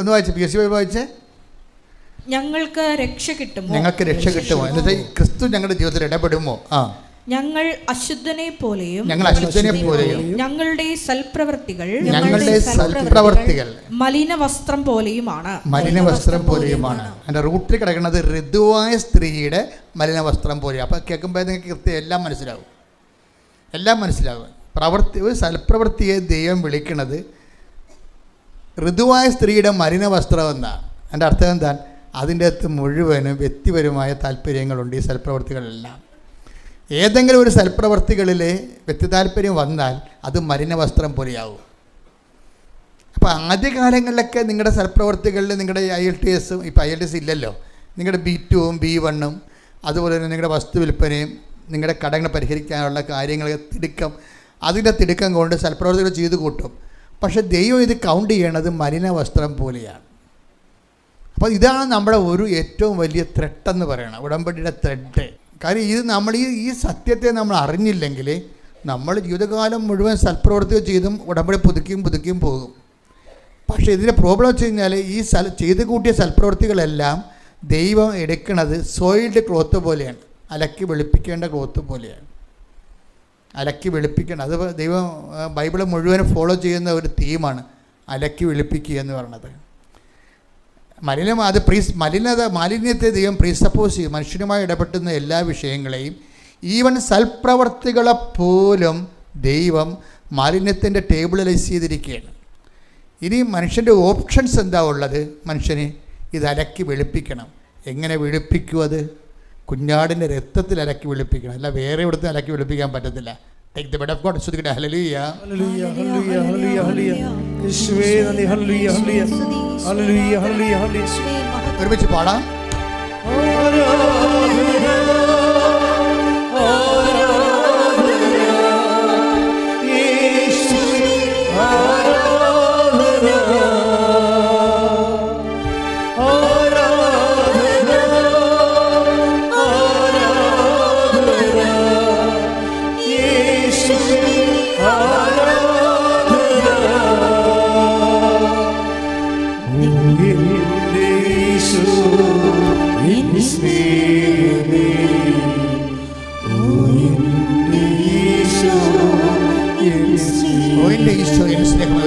ഒന്ന് വായിച്ചേ, POC ബൈബിൾ വായിച്ചേ.
ഞങ്ങൾക്ക് രക്ഷ കിട്ടുമോ?
എന്നിട്ട് ക്രിസ്തു ഞങ്ങളുടെ ജീവിതത്തിൽ ഇടപെടുമോ?
ഞങ്ങൾ അശുദ്ധനെ പോലെയും ഞങ്ങളുടെ സൽപ്രവൃത്തികൾ മലിനവസ്ത്രം പോലെയുമാണ്.
അതിൻ്റെ റൂട്ടിൽ കിടക്കുന്നത് ഋതുവായ സ്ത്രീയുടെ മലിനവസ്ത്രം പോലെ. അപ്പോൾ കേൾക്കുമ്പോൾ നിങ്ങൾക്ക് കൃത്യം എല്ലാം മനസ്സിലാവും. ഒരു സൽപ്രവൃത്തിയെ ദൈവം വിളിക്കുന്നത് ഋതുവായ സ്ത്രീയുടെ മലിനവസ്ത്രം എന്നാണ്. അതിൻ്റെ അർത്ഥം എന്താണ്? അതിൻ്റെ അകത്ത് മുഴുവനും വ്യക്തിപരമായ താല്പര്യങ്ങളുണ്ട്. ഈ സൽപ്രവൃത്തികളെല്ലാം ഏതെങ്കിലും ഒരു സൽപ്രവർത്തികളിൽ വ്യക്തി താല്പര്യം വന്നാൽ അത് മലിനവസ്ത്രം പോലെയാവും. അപ്പോൾ ആദ്യകാലങ്ങളിലൊക്കെ നിങ്ങളുടെ സൽപ്രവർത്തികളിൽ നിങ്ങളുടെ IELTS, ഇപ്പോൾ IELTS ഇല്ലല്ലോ, നിങ്ങളുടെ B2ഉം B1ഉം അതുപോലെ തന്നെ നിങ്ങളുടെ വസ്തു വിൽപ്പനയും നിങ്ങളുടെ കടങ്ങൾ പരിഹരിക്കാനുള്ള കാര്യങ്ങൾ അതിൻ്റെ തിടുക്കം കൊണ്ട് സൽപ്രവർത്തികൾ ചെയ്തു കൂട്ടും. പക്ഷേ ദൈവം ഇത് കൗണ്ട് ചെയ്യണത് മലിനവസ്ത്രം പോലെയാണ്. അപ്പോൾ ഇതാണ് നമ്മുടെ ഒരു ഏറ്റവും വലിയ ത്രെട്ടെന്ന് പറയണം, ഉടമ്പടിയുടെ ത്രെഡ്. കാര്യം ഇത് നമ്മൾ ഈ സത്യത്തെ നമ്മൾ അറിഞ്ഞില്ലെങ്കിൽ നമ്മൾ ജീവിതകാലം മുഴുവൻ സൽപ്രവൃത്തികൾ ചെയ്തും ഉടമ്പടി പുതുക്കിയും പോകും. പക്ഷേ ഇതിൻ്റെ പ്രോബ്ലം വെച്ച് കഴിഞ്ഞാൽ ഈ ചെയ്ത് കൂട്ടിയ സൽപ്രവൃത്തികളെല്ലാം ദൈവം എടുക്കുന്നത് സോയിൽഡ് ക്ലോത്ത് പോലെയാണ്, അലക്കി വെളുപ്പിക്കേണ്ട ക്ലോത്ത് പോലെയാണ്. അത് ദൈവം ബൈബിൾ മുഴുവൻ ഫോളോ ചെയ്യുന്ന ഒരു തീമാണ് അലക്കി വെളുപ്പിക്കുക എന്ന് പറയുന്നത്. മാലിന്യത്തെ ദൈവം പ്രീസപ്പോസ് ചെയ്യും. മനുഷ്യനുമായി ഇടപെട്ടുന്ന എല്ലാ വിഷയങ്ങളെയും, ഈവൻ സൽപ്രവർത്തികളെപ്പോലും ദൈവം മാലിന്യത്തിൻ്റെ ടേബിളൈസ് ചെയ്തിരിക്കുകയാണ്. ഇനി മനുഷ്യൻ്റെ ഓപ്ഷൻസ് എന്താ ഉള്ളത്? മനുഷ്യന് ഇത് അലക്കി വെളുപ്പിക്കണം. എങ്ങനെ വെളുപ്പിക്കും? അത് കുഞ്ഞാടിൻ്റെ രക്തത്തിൽ അലക്കി വെളുപ്പിക്കണം, അല്ല വേറെ ഇവിടുത്തെ അലക്കി വെളുപ്പിക്കാൻ പറ്റത്തില്ല. Take the word of God. ശ്രദ്ധിക്കട്ടെ. ഹല്ലേലൂയ, ഹല്ലേലൂയ, ഹല്ലേലൂയ, ഹല്ലേലൂയ, ഹല്ലേലൂയ. യേശുവേ നന്ദി. ഹല്ലേലൂയ, ഹല്ലേലൂയ, ഹല്ലേലൂയ, ഹല്ലേലൂയ, ഹല്ലേലൂയ. ഒരുമിച്ച് പാടാം.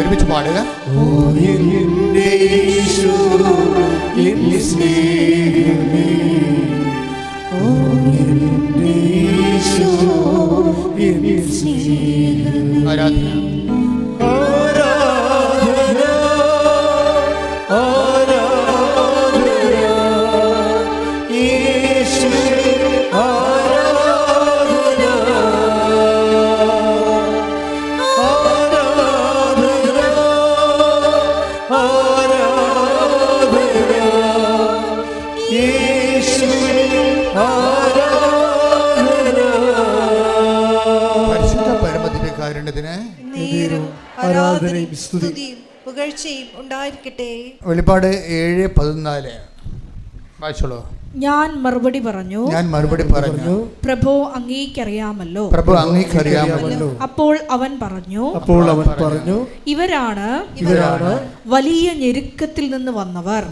ഒരുമിച്ച് പാടുക. ആരാധന, ആരാധന, യേശുവേ. തിരുനാമത്തിന്
ആരാധനയും സ്തുതിയും പുകഴ്ചയും ഉണ്ടായിരിക്കട്ടെ.
വെളിപ്പാട് 7:14 വായിച്ചോളൂ.
ഞാൻ മറുപടി പറഞ്ഞു,
പ്രഭു
അങ്ങേക്കറിയാമല്ലോ. അപ്പോൾ അവൻ പറഞ്ഞു, ഇവരാണ് വലിയ ഞെരുക്കത്തിൽ നിന്ന് വന്നവർ.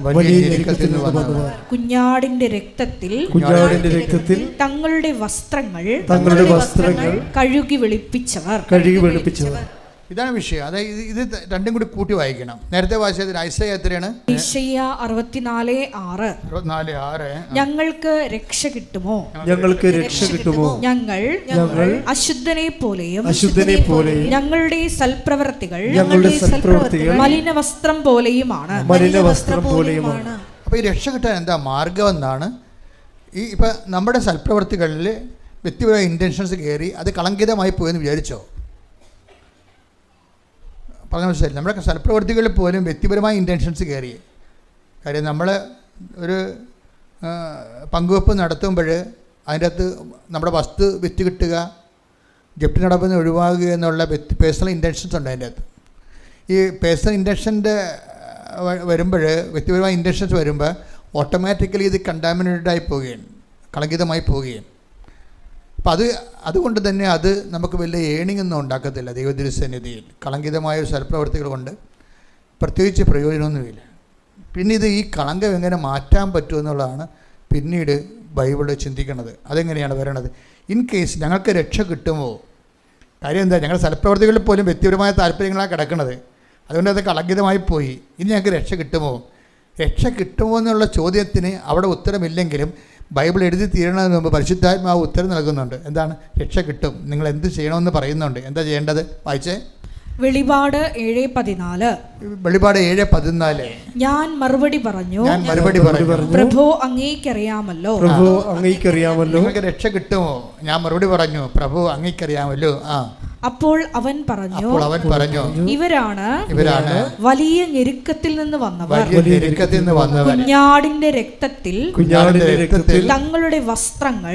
കുഞ്ഞാടിന്റെ രക്തത്തിൽ തങ്ങളുടെ വസ്ത്രങ്ങൾ കഴുകി വെളുപ്പിച്ചവർ.
ഇതാണ് വിഷയം. അതായത് ഇത് രണ്ടും കൂടി കൂട്ടി വായിക്കണം. നേരത്തെ വായിച്ചത് ഐസയ്യ എത്രയാണ്?
ഐസയ്യ 64:6. ഞങ്ങൾക്ക് രക്ഷ കിട്ടുമോ, ഞങ്ങൾ അശുദ്ധനെ പോലെയും ഞങ്ങളുടെ സൽപ്രവർത്തികൾ മലിന വസ്ത്രം പോലെയുമാണ്.
അപ്പോൾ ഈ രക്ഷ കിട്ടാൻ എന്താ മാർഗം എന്നാണ്. ഇപ്പം നമ്മുടെ സൽപ്രവർത്തികളിൽ വ്യക്തിപരമായ ഇൻറ്റൻഷൻസ് കയറി അത് കളങ്കിതമായി പോയെന്ന് വിചാരിച്ചോ? പറഞ്ഞ മനസ്സിലായി. നമ്മുടെ സൽപ്രവർത്തികളിൽ പോലും വ്യക്തിപരമായ ഇൻറ്റൻഷൻസ് കയറി. കാര്യം നമ്മൾ ഒരു പങ്കുവെപ്പ് നടത്തുമ്പോൾ അതിൻ്റെ അകത്ത് നമ്മുടെ വസ്തു വിറ്റ് കിട്ടുക, ജപ്തി നടപടി ഒഴിവാക്കുക എന്നുള്ള പേഴ്സണൽ ഇൻറ്റൻഷൻസ് ഉണ്ട് അതിൻ്റെ അകത്ത്. ഈ പേഴ്സണൽ ഇൻറ്റൻഷൻ്റെ വരുമ്പോൾ, വ്യക്തിപരമായ ഇൻറ്റൻഷൻസ് വരുമ്പോൾ ഓട്ടോമാറ്റിക്കലി ഇത് കണ്ടാമിനേറ്റഡായി പോവുകയാണ്, കളങ്കിതമായി പോവുകയാണ്. അപ്പം അതുകൊണ്ട് തന്നെ അത് നമുക്ക് വലിയ ഏണിംഗ് ഒന്നും ഉണ്ടാക്കത്തില്ല. ദൈവതിരുസന്നിധിയിൽ കളങ്കിതമായ ഒരു സൽപ്രവർത്തികൾ കൊണ്ട് പ്രത്യേകിച്ച് പ്രയോജനമൊന്നുമില്ല. പിന്നെ ഈ കളങ്കം എങ്ങനെ മാറ്റാൻ പറ്റുമെന്നുള്ളതാണ് പിന്നീട് ബൈബിളിൽ ചിന്തിക്കുന്നത്. അതെങ്ങനെയാണ് വരണത്? ഇൻ കേസ് ഞങ്ങൾക്ക് രക്ഷ കിട്ടുമോ? കാര്യം എന്താ, ഞങ്ങളുടെ സൽപ്രവർത്തികളിൽ പോലും വ്യക്തിപരമായ താല്പര്യങ്ങളാണ് കിടക്കുന്നത്. അതുകൊണ്ട് അത് കളങ്കിതമായി പോയി. ഇനി ഞങ്ങൾക്ക് രക്ഷ കിട്ടുമോ? രക്ഷ കിട്ടുമോ എന്നുള്ള ചോദ്യത്തിന് അവിടെ ഉത്തരമില്ലെങ്കിലും ബൈബിൾ എഴുതി തീരണതിന് മുമ്പ് പരിശുദ്ധാത്മാവ് ഉത്തരം നൽകുന്നുണ്ട്. എന്താണ്? രക്ഷ കിട്ടും. നിങ്ങൾ എന്ത് ചെയ്യണമെന്ന് പറയുന്നുണ്ട്. എന്താ ചെയ്യേണ്ടത്? വായിച്ചേ.
വെളിപാട് 7:14.
വെളിപാട് 7:14.
ഞാൻ മറുപടി പറഞ്ഞു, പ്രഭു അങ്ങേക്കറിയാമല്ലോ.
നിങ്ങൾക്ക് രക്ഷ കിട്ടുമോ? ഞാൻ മറുപടി പറഞ്ഞു, പ്രഭു അങ്ങേക്കറിയാമല്ലോ.
അപ്പോൾ അവൻ പറഞ്ഞു, ഇവരാണ് വലിയ ഞെരുക്കത്തിൽ നിന്ന് വന്നവർ. കുഞ്ഞാടിന്റെ രക്തത്തിൽ തങ്ങളുടെ വസ്ത്രങ്ങൾ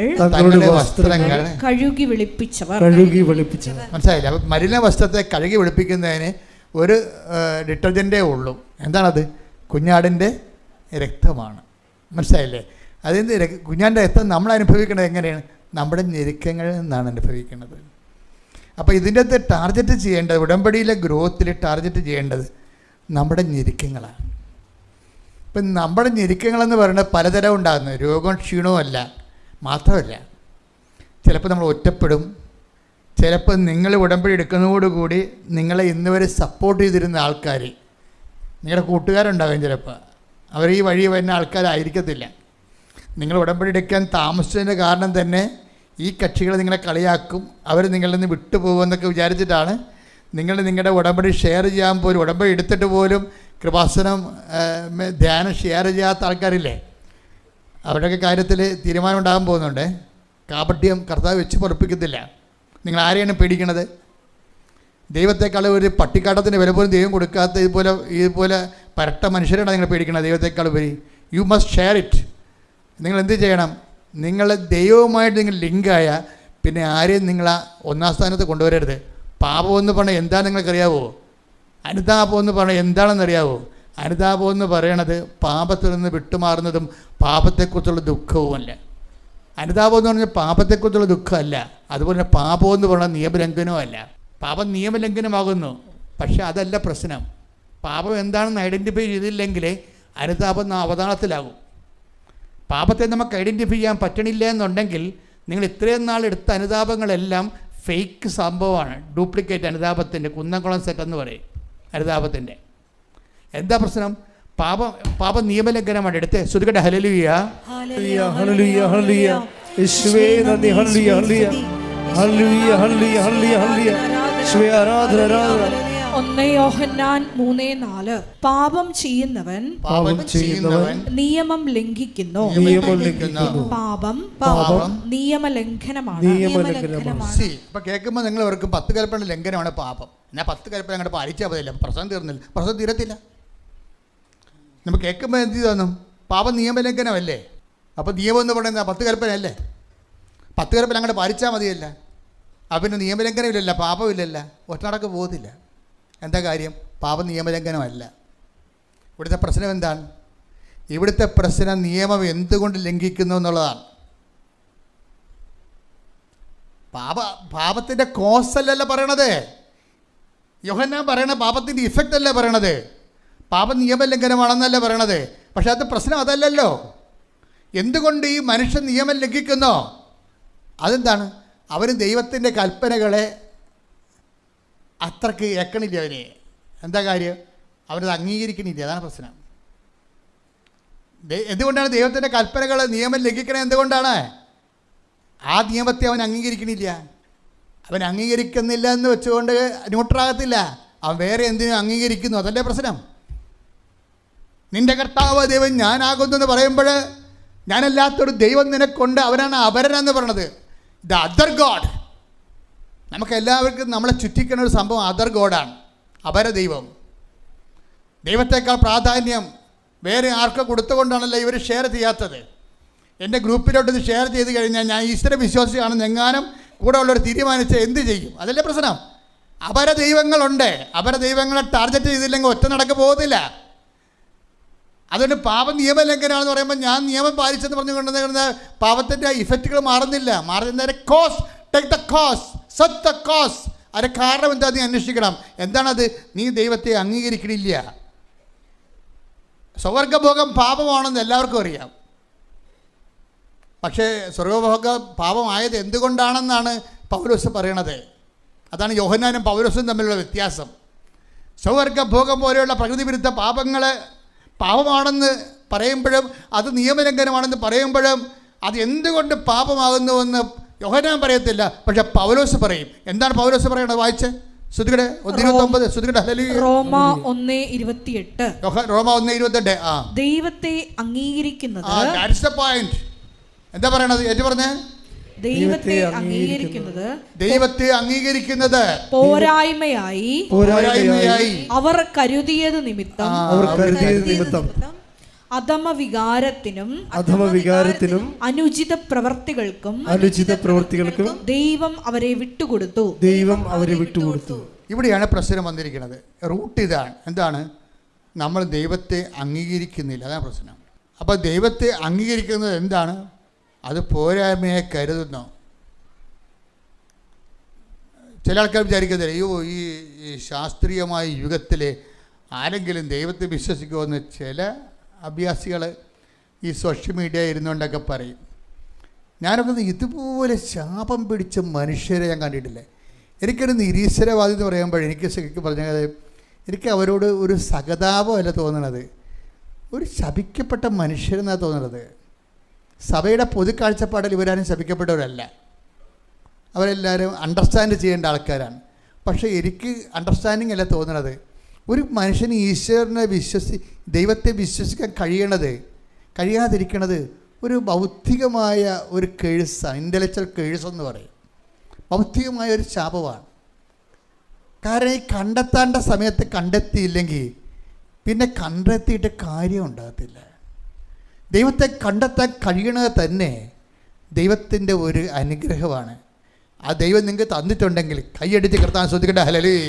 കഴുകി വെളുപ്പിച്ചവർ.
മനസ്സിലായില്ല? അപ്പം മലിന വസ്ത്രത്തെ കഴുകി വെളുപ്പിക്കുന്നതിന് ഒരു ഡിറ്റർജൻറ്റേ ഉള്ളൂ. എന്താണത്? കുഞ്ഞാടിൻ്റെ രക്തമാണ്. മനസ്സിലായില്ലേ? അതിൻ്റെ കുഞ്ഞാടിൻ്റെ രക്തം നമ്മൾ അനുഭവിക്കുന്നത് എങ്ങനെയാണ്? നമ്മുടെ ഞെരുക്കങ്ങളിൽ നിന്നാണ് അനുഭവിക്കുന്നത്. അപ്പോൾ ഇതിൻ്റെ അകത്ത് ടാർഗറ്റ് ചെയ്യേണ്ടത്, ഉടമ്പടിയിലെ ഗ്രോത്തിൽ ടാർഗറ്റ് ചെയ്യേണ്ടത് നമ്മുടെ ഞെരുക്കങ്ങളാണ്. ഇപ്പം നമ്മുടെ ഞെരുക്കങ്ങളെന്ന് പറയുന്നത് പലതരം ഉണ്ടാകുന്നത്. രോഗവും ക്ഷീണവും അല്ല മാത്രമല്ല, ചിലപ്പോൾ നമ്മൾ ഒറ്റപ്പെടും. ചിലപ്പോൾ നിങ്ങൾ ഉടമ്പടി എടുക്കുന്നതോടുകൂടി നിങ്ങളെ ഇന്ന് വരെ സപ്പോർട്ട് ചെയ്തിരുന്ന ആൾക്കാർ, നിങ്ങളുടെ കൂട്ടുകാരുണ്ടാകും. ചിലപ്പോൾ അവർ ഈ വഴി വരുന്ന ആൾക്കാരായിരിക്കത്തില്ല. നിങ്ങൾ ഉടമ്പടി എടുക്കാൻ താമസിച്ചതിൻ്റെ കാരണം തന്നെ ഈ കക്ഷികൾ നിങ്ങളെ കളിയാക്കും, അവർ നിങ്ങളിൽ നിന്ന് വിട്ടുപോകുമെന്നൊക്കെ വിചാരിച്ചിട്ടാണ് നിങ്ങൾ നിങ്ങളുടെ ഉടമ്പടി ഷെയർ ചെയ്യാൻ പോലും, ഉടമ്പടി എടുത്തിട്ട് പോലും കൃപാസനം ധ്യാനം ഷെയർ ചെയ്യാത്ത ആൾക്കാരില്ലേ? അവരുടെയൊക്കെ കാര്യത്തിൽ തീരുമാനം ഉണ്ടാകാൻ പോകുന്നുണ്ട്. കാപട്യം കർത്താവ് വെച്ച് പൊറപ്പിക്കത്തില്ല. നിങ്ങൾ ആരെയാണ് പേടിക്കണത്? ദൈവത്തെക്കാൾ ഒരു പട്ടിക്കാട്ടത്തിൻ്റെ വില പോലും ദൈവം കൊടുക്കാത്ത ഇതുപോലെ പരട്ട മനുഷ്യരാണ് നിങ്ങൾ പേടിക്കണത്. ദൈവത്തെക്കാൾ ഉപരി യു മസ്റ്റ് ഷെയർ ഇറ്റ്. നിങ്ങൾ എന്ത് ചെയ്യണം? നിങ്ങൾ ദൈവവുമായിട്ട് നിങ്ങൾ ലിങ്കായ പിന്നെ ആരെയും നിങ്ങൾ ഒന്നാം സ്ഥാനത്ത് കൊണ്ടുവരരുത്. പാപം എന്ന് പറഞ്ഞാൽ എന്താണെന്ന് നിങ്ങൾക്കറിയാവോ? അനുതാപം എന്ന് പറഞ്ഞാൽ എന്താണെന്നറിയാവോ? അനുതാപം എന്ന് പറയണത് പാപത്തിൽ നിന്ന് വിട്ടുമാറുന്നതും പാപത്തെക്കുറിച്ചുള്ള ദുഃഖവുമല്ല. അനുതാപം എന്ന് പറഞ്ഞാൽ പാപത്തെക്കുറിച്ചുള്ള ദുഃഖമല്ല. അതുപോലെ പാപം എന്ന് പറഞ്ഞാൽ നിയമലംഘനവും അല്ല. പാപം നിയമലംഘനമാകുന്നു, പക്ഷെ അതല്ല പ്രശ്നം. പാപം എന്താണെന്ന് ഐഡൻറ്റിഫൈ ചെയ്തില്ലെങ്കിൽ അനുതാപം അവതാളത്തിലാകും. പാപത്തെ നമുക്ക് ഐഡൻറ്റിഫൈ ചെയ്യാൻ പറ്റണില്ല എന്നുണ്ടെങ്കിൽ നിങ്ങൾ ഇത്രയും നാൾ എടുത്ത അനുതാപങ്ങളെല്ലാം ഫേക്ക് സംഭവമാണ്, ഡ്യൂപ്ലിക്കേറ്റ് അനുതാപത്തിൻ്റെ കുന്നംകുളം സെറ്റ് എന്ന് പറയും. അനുതാപത്തിൻ്റെ എന്താ പ്രശ്നം? പാപം നിയമലംഘനമാണ്. എടുത്ത് ശ്രുതികട്ടെ ഹല്ലേലൂയ ഹല്ലേലൂയ ഹല്ലേലൂയ ഹല്ലേലൂയ യേശുവേ നന്ദി ഹല്ലേലൂയ ഹല്ലേലൂയ ഹല്ലേലൂയ ഹല്ലേലൂയ ഹല്ലേലൂയ യേശുവേ ആരാധന ആരാധന.
1 യോഹന്നാൻ 3:4. പാപം ചെയ്യുന്നവൻ നിയമം ലംഘിക്കുന്നു. പാപം നിയമലംഘനമാണ്.
ഇപ്പൊ കേൾക്കുമ്പോൾ നിങ്ങൾ ഓർക്കും 10 കൽപ്പന ലംഘനമാണ് പാപം. ഞാൻ 10 കൽപ്പന അങ്ങോട്ട് പാലിച്ചാൽ മതിയല്ല, പ്രശ്നം തീർന്നില്ല. പ്രശ്നം തീരത്തില്ല. നമ്മൾ കേൾക്കുമ്പോൾ എന്ത് തോന്നും? പാപം നിയമലംഘനമല്ലേ? അപ്പോൾ നിയമം എന്ന് പറയുന്നത് 10 കൽപ്പന അല്ലേ? 10 കൽപ്പന അങ്ങോട്ട് പാലിച്ചാൽ മതിയല്ല. പിന്നെ നിയമലംഘനമില്ലല്ല, പാപമില്ലല്ല, ഒറ്റനടക്ക് പോകുന്നില്ല. എന്താ കാര്യം? പാപം നിയമലംഘനമല്ല. ഇവിടുത്തെ പ്രശ്നം എന്താണ്? ഇവിടുത്തെ പ്രശ്നം നിയമം എന്തുകൊണ്ട് ലംഘിക്കുന്നു എന്നുള്ളതാണ്. പാപത്തിൻ്റെ കോസ് അല്ലല്ലോ പറയണത്. യോഹന്നാൻ പറയണ പാപത്തിൻ്റെ ഇഫക്റ്റ് അല്ലേ പറയണത്. പാപം നിയമലംഘനമാണെന്നല്ല പറയണത്. പക്ഷെ അത് പ്രശ്നം അതല്ലല്ലോ. എന്തുകൊണ്ട് ഈ മനുഷ്യൻ നിയമം ലംഘിക്കുന്നോ? അതെന്താണ്? അവന് ദൈവത്തിൻ്റെ കൽപ്പനകളെ അത്രയ്ക്ക് ഏക്കണില്ല. അവന് എന്താ കാര്യം? അവനത് അംഗീകരിക്കണില്ല. അതാണ് പ്രശ്നം. എന്തുകൊണ്ടാണ് ദൈവത്തിൻ്റെ കൽപ്പനകൾ നിയമം ലംഘിക്കണത്? എന്തുകൊണ്ടാണ്? ആ നിയമത്തെ അവൻ അംഗീകരിക്കണില്ല. അവൻ അംഗീകരിക്കുന്നില്ല എന്ന് വെച്ചുകൊണ്ട് ന്യൂട്രാകത്തില്ല. അവൻ വേറെ എന്തിനും അംഗീകരിക്കുന്നു. അതല്ലേ പ്രശ്നം. നിന്റെ കർത്താവ് ദൈവം ഞാനാകുന്നു എന്ന് പറയുമ്പോൾ ഞാനല്ലാത്തൊരു ദൈവം നിനക്കൊണ്ട്, അവനാണ് അപരനെന്ന് പറയണത്. The other God. നമുക്കെല്ലാവർക്കും നമ്മളെ ചുറ്റിക്കുന്ന ഒരു സംഭവം അതർ ഗോഡാണ്, അപര ദൈവം. ദൈവത്തെക്കാൾ പ്രാധാന്യം വേറെ ആർക്ക് കൊടുത്തുകൊണ്ടാണല്ലോ ഇവർ ഷെയർ ചെയ്യാത്തത്. എൻ്റെ ഗ്രൂപ്പിലോട്ട് ഇത് ഷെയർ ചെയ്ത് കഴിഞ്ഞാൽ ഞാൻ ഈശ്വര വിശ്വാസിയാണെന്ന് എങ്ങാനും കൂടെ ഉള്ളവർ തീരുമാനിച്ച് എന്ത് ചെയ്യും? അതല്ലേ പ്രശ്നം. അപര ദൈവങ്ങളുണ്ട്. അപര ദൈവങ്ങളെ ടാർഗറ്റ് ചെയ്തില്ലെങ്കിൽ ഒറ്റ നടക്ക് പോകത്തില്ല. അതുകൊണ്ട് പാപം നിയമലംഘനമാണെന്ന് പറയുമ്പോൾ ഞാൻ നിയമം പാലിച്ചെന്ന് പറഞ്ഞു കൊണ്ടുവന്ന പാപത്തിൻ്റെ ഇഫക്റ്റുകൾ മാറുന്നില്ല. മാറുന്നതിൻ്റെ cause, take the cause, set the cause. അതിൻ്റെ കാരണം എന്താ നീ അന്വേഷിക്കണം. എന്താണത്? നീ ദൈവത്തെ അംഗീകരിക്കണില്ല. സ്വർഗഭോഗം പാപമാണെന്ന് എല്ലാവർക്കും അറിയാം. പക്ഷേ സ്വർഗഭോഗം പാപമായത് എന്തുകൊണ്ടാണെന്നാണ് പൗലോസ് പറയണത്. അതാണ് യോഹന്നാനും പൗലോസും തമ്മിലുള്ള വ്യത്യാസം. സ്വർഗഭോഗം പോലെയുള്ള പ്രകൃതി വിരുദ്ധ പാപങ്ങൾ പാപമാണെന്ന് പറയുമ്പോഴും അത് നിയമലംഘനമാണെന്ന് പറയുമ്പോഴും അത് എന്തുകൊണ്ട് പാപമാകുന്നുവെന്ന് യോഹന്നാൻ പറയത്തില്ല, പക്ഷെ പൗലോസ് പറയും. എന്താണ് പൗലോസ് പറയണത്? വായിച്ച് ശ്രുതികടെ 1:29. ശ്രുതികടെ
റോമ 1:28.
റോമ 1:28.
ദൈവത്തെ അംഗീകരിക്കുന്നത്.
That's the point. എന്താ പറയണത്? ഏറ്റു പറഞ്ഞേ.
ദൈവത്തെ അംഗീകരിക്കുന്നത്,
ദൈവത്തെ അംഗീകരിക്കുന്നത്
പോരായ്മയായി അവർ കരുതിയത് നിമിത്തം അധമവികാരത്തിനും അനുചിത പ്രവർത്തികൾക്കും ദൈവം അവരെ വിട്ടുകൊടുത്തു.
ഇവിടെയാണ് പ്രശ്നം വന്നിരിക്കുന്നത്. റൂട്ട് ഇതാണ്. എന്താണ്? നമ്മൾ ദൈവത്തെ അംഗീകരിക്കുന്നില്ല. അതാണ് പ്രശ്നം. അപ്പോൾ ദൈവത്തെ അംഗീകരിക്കുന്നത് എന്താണ്? അത് പോരായ്മയെ കരുതുന്നു. ചില ആൾക്കാർ വിചാരിക്കുന്നത്, അയ്യോ ഈ ശാസ്ത്രീയമായ യുഗത്തിൽ ആരെങ്കിലും ദൈവത്തെ വിശ്വസിക്കുമെന്ന് ചില അഭ്യാസികൾ ഈ സോഷ്യൽ മീഡിയ ഇരുന്നുകൊണ്ടൊക്കെ പറയും. ഞാനൊക്കെ ഇതുപോലെ ശാപം പിടിച്ച മനുഷ്യരെ ഞാൻ കണ്ടിട്ടില്ല. എനിക്കൊരു നിരീശ്വരവാദി എന്ന് പറയുമ്പോൾ എനിക്ക് ശരിക്കും പറഞ്ഞാൽ എനിക്ക് അവരോട് ഒരു സഹതാപമല്ല തോന്നണത്, ഒരു ശപിക്കപ്പെട്ട മനുഷ്യരെന്നാണ് തോന്നുന്നത്. സഭയുടെ പൊതുക്കാഴ്ചപ്പാടിൽ ഇവരാരും ശപിക്കപ്പെട്ടവരല്ല. അവരെല്ലാവരും അണ്ടർസ്റ്റാൻഡ് ചെയ്യേണ്ട ആൾക്കാരാണ്. പക്ഷേ എനിക്ക് അണ്ടർസ്റ്റാൻഡിങ് അല്ല തോന്നുന്നത്. ഒരു മനുഷ്യന് ഈശ്വരനെ ദൈവത്തെ വിശ്വസിക്കാൻ കഴിയാതിരിക്കണത് ഒരു ഭൗതികമായ ഒരു കേഴ്സാണ്. ഇൻ്റലക്ച്വൽ കേഴ്സ് എന്ന് പറയും. ഭൗതികമായ ഒരു ശാപമാണ്. കാരണം ഈ കണ്ടെത്തേണ്ട സമയത്ത് കണ്ടെത്തിയില്ലെങ്കിൽ പിന്നെ കണ്ടെത്തിയിട്ട് കാര്യം ഉണ്ടാകത്തില്ല. ദൈവത്തെ കണ്ടെത്താൻ കഴിയണത് തന്നെ ദൈവത്തിൻ്റെ ഒരു അനുഗ്രഹമാണ്. ആ ദൈവം നിങ്ങൾക്ക് തന്നിട്ടുണ്ടെങ്കിൽ കൈയടിച്ച് കർത്താൻ ശ്രദ്ധിക്കട്ടെ. ഹല്ലേലൂയ.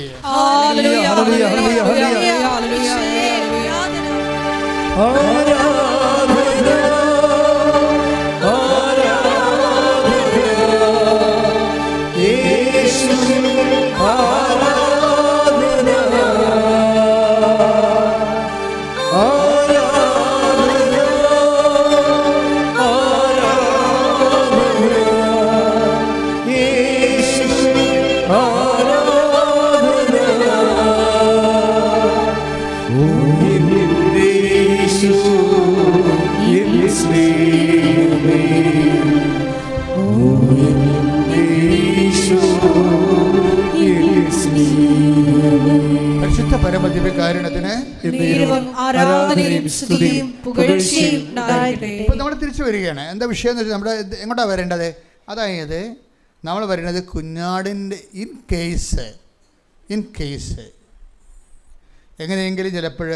പരിശുദ്ധ പരമദിവ്യകാരുണ്യത്തിന് ഇപ്പം നമ്മൾ തിരിച്ചു വരികയാണ്. എന്താ വിഷയം എന്ന് വെച്ചാൽ നമ്മൾ എങ്ങോട്ടാണ് വരേണ്ടത്? അതായത് നമ്മൾ പറയുന്നത് കുഞ്ഞാടിൻ്റെ ഇൻ കേസ് എങ്ങനെയെങ്കിലും ചിലപ്പോൾ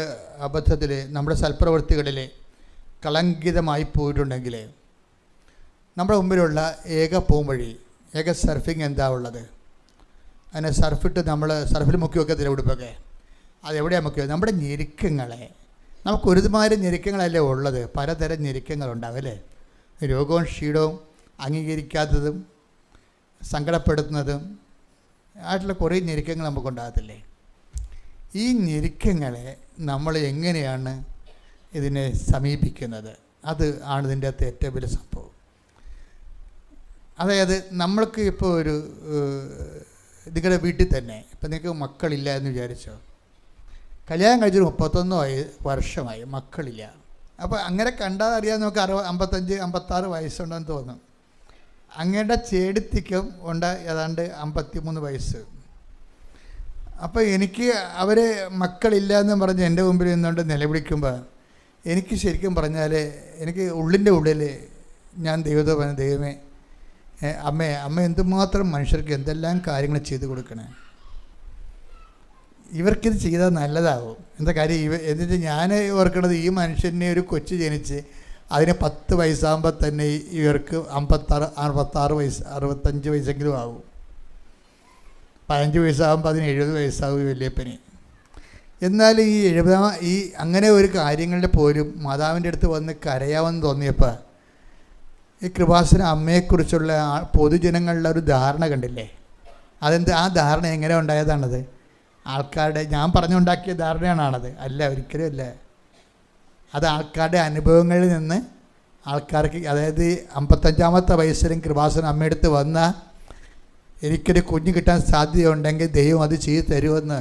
അബദ്ധത്തിൽ നമ്മുടെ സൽപ്രവൃത്തികളിൽ കളങ്കിതമായി പോയിട്ടുണ്ടെങ്കിൽ നമ്മുടെ മുമ്പിലുള്ള ഏക പോംവഴി, ഏക സർഫിങ് എന്താ ഉള്ളത്? അതിനെ സർഫിട്ട് നമ്മൾ സർഫിൽ മുക്കി വെക്കത്തില്ല ഉടുപ്പൊക്കെ. അതെവിടെയാണ് മുക്കി വെക്കുക? നമ്മുടെ ഞെരുക്കങ്ങളെ. നമുക്ക് ഒരുമാതിരി ഞെരുക്കങ്ങളല്ലേ ഉള്ളത്, പലതരം ഞെരുക്കങ്ങളുണ്ടാവും അല്ലേ? രോഗവും ക്ഷീണവും അംഗീകരിക്കാത്തതും സങ്കടപ്പെടുത്തുന്നതും ആയിട്ടുള്ള കുറേ ഞെരുക്കങ്ങൾ നമുക്കുണ്ടാകത്തില്ലേ? ഈ ഞെരുക്കങ്ങളെ നമ്മൾ എങ്ങനെയാണ് ഇതിനെ സമീപിക്കുന്നത്? അത് ആണ് ഇതിൻ്റെ അകത്ത് ഏറ്റവും വലിയ സംഭവം. അതായത് നമ്മൾക്ക് ഇപ്പോൾ ഒരു നിങ്ങളുടെ വീട്ടിൽ തന്നെ ഇപ്പം നിങ്ങൾക്ക് മക്കളില്ല എന്ന് വിചാരിച്ചോ, കല്യാണം കഴിച്ചൊരു 31 വർഷമായി, മക്കളില്ല. അപ്പോൾ അങ്ങനെ കണ്ടാൽ അറിയാൻ നമുക്ക് 55-56 വയസ്സുണ്ടെന്ന് തോന്നും. അങ്ങയുടെ ചേടത്തിക്കും ഉണ്ട് ഏതാണ്ട് 53 വയസ്സ്. അപ്പോൾ എനിക്ക് അവർ മക്കളില്ല എന്ന് പറഞ്ഞ് എൻ്റെ മുമ്പിൽ നിന്നുകൊണ്ട് നിലവിളിക്കുമ്പോൾ എനിക്ക് ശരിക്കും പറഞ്ഞാൽ എനിക്ക് ഉള്ളിൻ്റെ ഉള്ളിൽ ഞാൻ ദൈവത്തെ പറഞ്ഞ ദൈവമേ, അമ്മ എന്തുമാത്രം മനുഷ്യർക്ക് എന്തെല്ലാം കാര്യങ്ങൾ ചെയ്തു കൊടുക്കണേ, ഇവർക്കിത് ചെയ്താൽ നല്ലതാവും. എന്താ കാര്യം? എന്നിട്ട് ഞാൻ ഓർക്കണത് ഈ മനുഷ്യനെ ഒരു കൊച്ചു ജനിച്ച് അതിന് 10 വയസ്സാകുമ്പോൾ തന്നെ ഇവർക്ക് 56 വയസ്സ് 65 വയസ്സെങ്കിലും ആവും. 15 വയസ്സാകുമ്പോൾ അതിന് 70 വയസ്സാവും വലിയപ്പന്. എന്നാൽ ഈ അങ്ങനെ ഒരു കാര്യങ്ങളുടെ പോലും മാതാവിൻ്റെ അടുത്ത് വന്ന് കരയാമെന്ന് തോന്നിയപ്പോൾ ഈ കൃപാസന അമ്മയെക്കുറിച്ചുള്ള പൊതുജനങ്ങളുടെ ഒരു ധാരണ കണ്ടില്ലേ? അതെന്ത്? ആ ധാരണ എങ്ങനെ ഉണ്ടായതാണത്? ആൾക്കാരുടെ ഞാൻ പറഞ്ഞുണ്ടാക്കിയ ധാരണയാണത്? അല്ല, ഒരിക്കലും അല്ല. അത് ആൾക്കാരുടെ അനുഭവങ്ങളിൽ നിന്ന് ആൾക്കാർക്ക്, അതായത് 55-ാമത്തെ വയസ്സിലും കൃപാസന അമ്മയെടുത്ത് വന്ന എനിക്കൊരു കുഞ്ഞ് കിട്ടാൻ സാധ്യതയുണ്ടെങ്കിൽ ദൈവം അത് ചെയ്തു തരുമെന്ന്.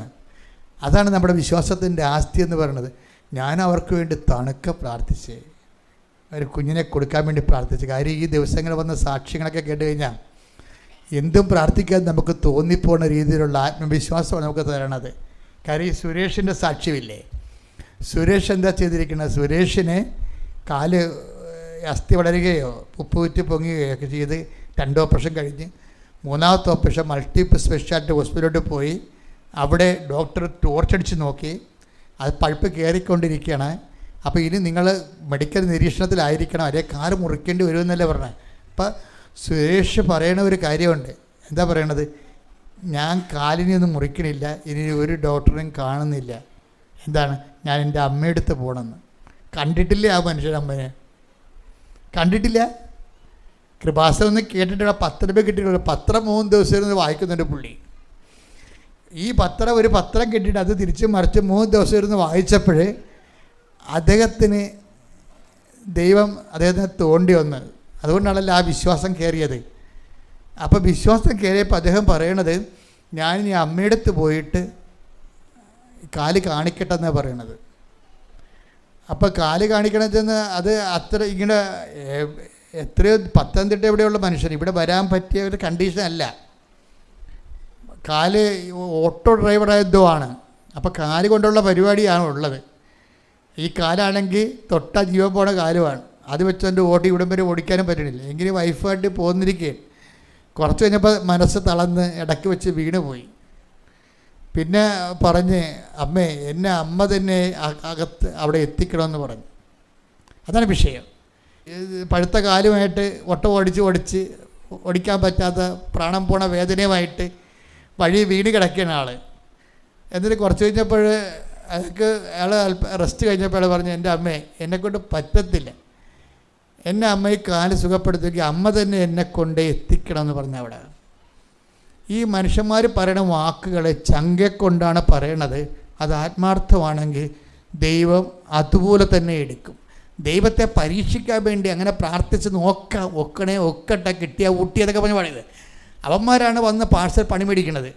അതാണ് നമ്മുടെ വിശ്വാസത്തിൻ്റെ ആസ്തി എന്ന് പറയുന്നത്. ഞാൻ അവർക്ക് വേണ്ടി തണുക്ക പ്രാർത്ഥിച്ച് ഒരു കുഞ്ഞിനെ കൊടുക്കാൻ വേണ്ടി പ്രാർത്ഥിച്ചു. കാര്യം ഈ ദിവസങ്ങൾ വന്ന സാക്ഷ്യങ്ങളൊക്കെ കേട്ട് കഴിഞ്ഞാൽ എന്തും പ്രാർത്ഥിക്കാൻ നമുക്ക് തോന്നിപ്പോകുന്ന രീതിയിലുള്ള ആത്മവിശ്വാസമാണ് നമുക്ക് തരണത്. കാര്യം ഈ സുരേഷിൻ്റെ സാക്ഷ്യമില്ലേ? സുരേഷ് എന്താ ചെയ്തിരിക്കുന്നത്? സുരേഷിന് കാല് അസ്ഥി വളരുകയോ ഉപ്പുകുറ്റി പൊങ്ങുകയോ ഒക്കെ ചെയ്ത് 2 ഓപ്പറേഷൻ കഴിഞ്ഞ് 3ാമത്തെ ഓപ്പറേഷൻ മൾട്ടിപ്പിൾ സ്പെഷ്യാലിറ്റി ഹോസ്പിറ്റലിലോട്ട് പോയി. അവിടെ ഡോക്ടർ ടോർച്ചടിച്ച് നോക്കി, അത് പഴുപ്പ് കയറിക്കൊണ്ടിരിക്കുകയാണ്. അപ്പോൾ ഇനി നിങ്ങൾ മെഡിക്കൽ നിരീക്ഷണത്തിലായിരിക്കണം, അതേ കാറ് മുറിക്കേണ്ടി വരുമെന്നല്ലേ പറഞ്ഞത്. അപ്പം സുരേഷ് പറയണ ഒരു കാര്യമുണ്ട്. എന്താ പറയണത്? ഞാൻ കാലിനെയൊന്നും മുറിക്കണില്ല, ഇനി ഒരു ഡോക്ടറെയും കാണുന്നില്ല. എന്താണ്? ഞാൻ എൻ്റെ അമ്മയെടുത്ത് പോകണമെന്ന്. കണ്ടിട്ടില്ല ആ മനുഷ്യനമ്മനെ, കണ്ടിട്ടില്ല. കൃപാസനം ഒന്ന് കേട്ടിട്ടുള്ള 10 രൂപ കിട്ടിയിട്ടുള്ള പത്രം 3 ദിവസം ഇരുന്ന് വായിക്കുന്നുണ്ട് പുള്ളി. ഈ ഒരു പത്രം കിട്ടിയിട്ട് അത് തിരിച്ച് മറിച്ച് 3 ദിവസം ഇരുന്ന് വായിച്ചപ്പോൾ അദ്ദേഹത്തിന് ദൈവം അദ്ദേഹത്തിന് തോണ്ടി വന്ന്. അതുകൊണ്ടാണല്ലോ ആ വിശ്വാസം കയറിയത്. അപ്പോൾ വിശ്വാസം കയറിയപ്പോൾ അദ്ദേഹം പറയണത്, ഞാൻ ഇനി അമ്മയെടുത്ത് പോയിട്ട് കാല് കാണിക്കട്ടെ എന്നാണ് പറയണത്. അപ്പോൾ കാല് കാണിക്കണമെന്ന് അത് അത്ര ഇങ്ങനെ എത്രയോ പത്തനംതിട്ട എവിടെയുള്ള മനുഷ്യർ ഇവിടെ വരാൻ പറ്റിയ ഒരു കണ്ടീഷൻ അല്ല. കാല് ഓട്ടോ ഡ്രൈവറായതോ ആണ്. അപ്പോൾ കാല് കൊണ്ടുള്ള പരിപാടിയാണ് ഉള്ളത്. ഈ കാലാണെങ്കിൽ തൊട്ട ജീവൻ പോണ കാലുമാണ്. അത് വെച്ചെൻ്റെ ഇവിടം വരെ ഓടിക്കാനും പറ്റണില്ല. എങ്കിലും വൈഫായിട്ട് പോന്നിരിക്കുകയും കുറച്ച് കഴിഞ്ഞപ്പോൾ മനസ്സ് തളർന്ന് ഇടയ്ക്ക് വെച്ച് വീണ് പോയി. പിന്നെ പറഞ്ഞ്, അമ്മേ എന്നെ അമ്മ തന്നെ അകത്ത് അവിടെ എത്തിക്കണമെന്ന് പറഞ്ഞു. അതാണ് വിഷയം. പഴുത്ത കാലുമായിട്ട് ഓടിച്ച് ഓടിക്കാൻ പറ്റാത്ത പ്രാണം പോണ വേദനയുമായിട്ട് വഴി വീണ് കിടക്കുകയാണ് ആൾ. എന്നിട്ട് കുറച്ച് കഴിഞ്ഞപ്പോൾ അയാൾ റെസ്റ്റ് കഴിഞ്ഞപ്പോൾ പറഞ്ഞു, എൻ്റെ അമ്മേ എന്നെക്കൊണ്ട് പറ്റത്തില്ല, എന്നെ അമ്മയെ കാല് സുഖപ്പെടുത്തിയെങ്കിൽ അമ്മ തന്നെ എന്നെ കൊണ്ട് എത്തിക്കണം എന്ന് പറഞ്ഞ അവിടെ. ഈ മനുഷ്യന്മാർ പറയുന്ന വാക്കുകളെ ചങ്കെക്കൊണ്ടാണ് പറയണത്. അത് ആത്മാർത്ഥമാണെങ്കിൽ ദൈവം അതുപോലെ തന്നെ എടുക്കും. ദൈവത്തെ പരീക്ഷിക്കാൻ വേണ്ടി അങ്ങനെ പ്രാർത്ഥിച്ച് ഒക്കട്ടെ കിട്ടിയ ഊട്ടിയതൊക്കെ പറഞ്ഞ് പറയുന്നത് അവന്മാരാണ് വന്ന് പാഴ്സൽ പണി മേടിക്കണത്.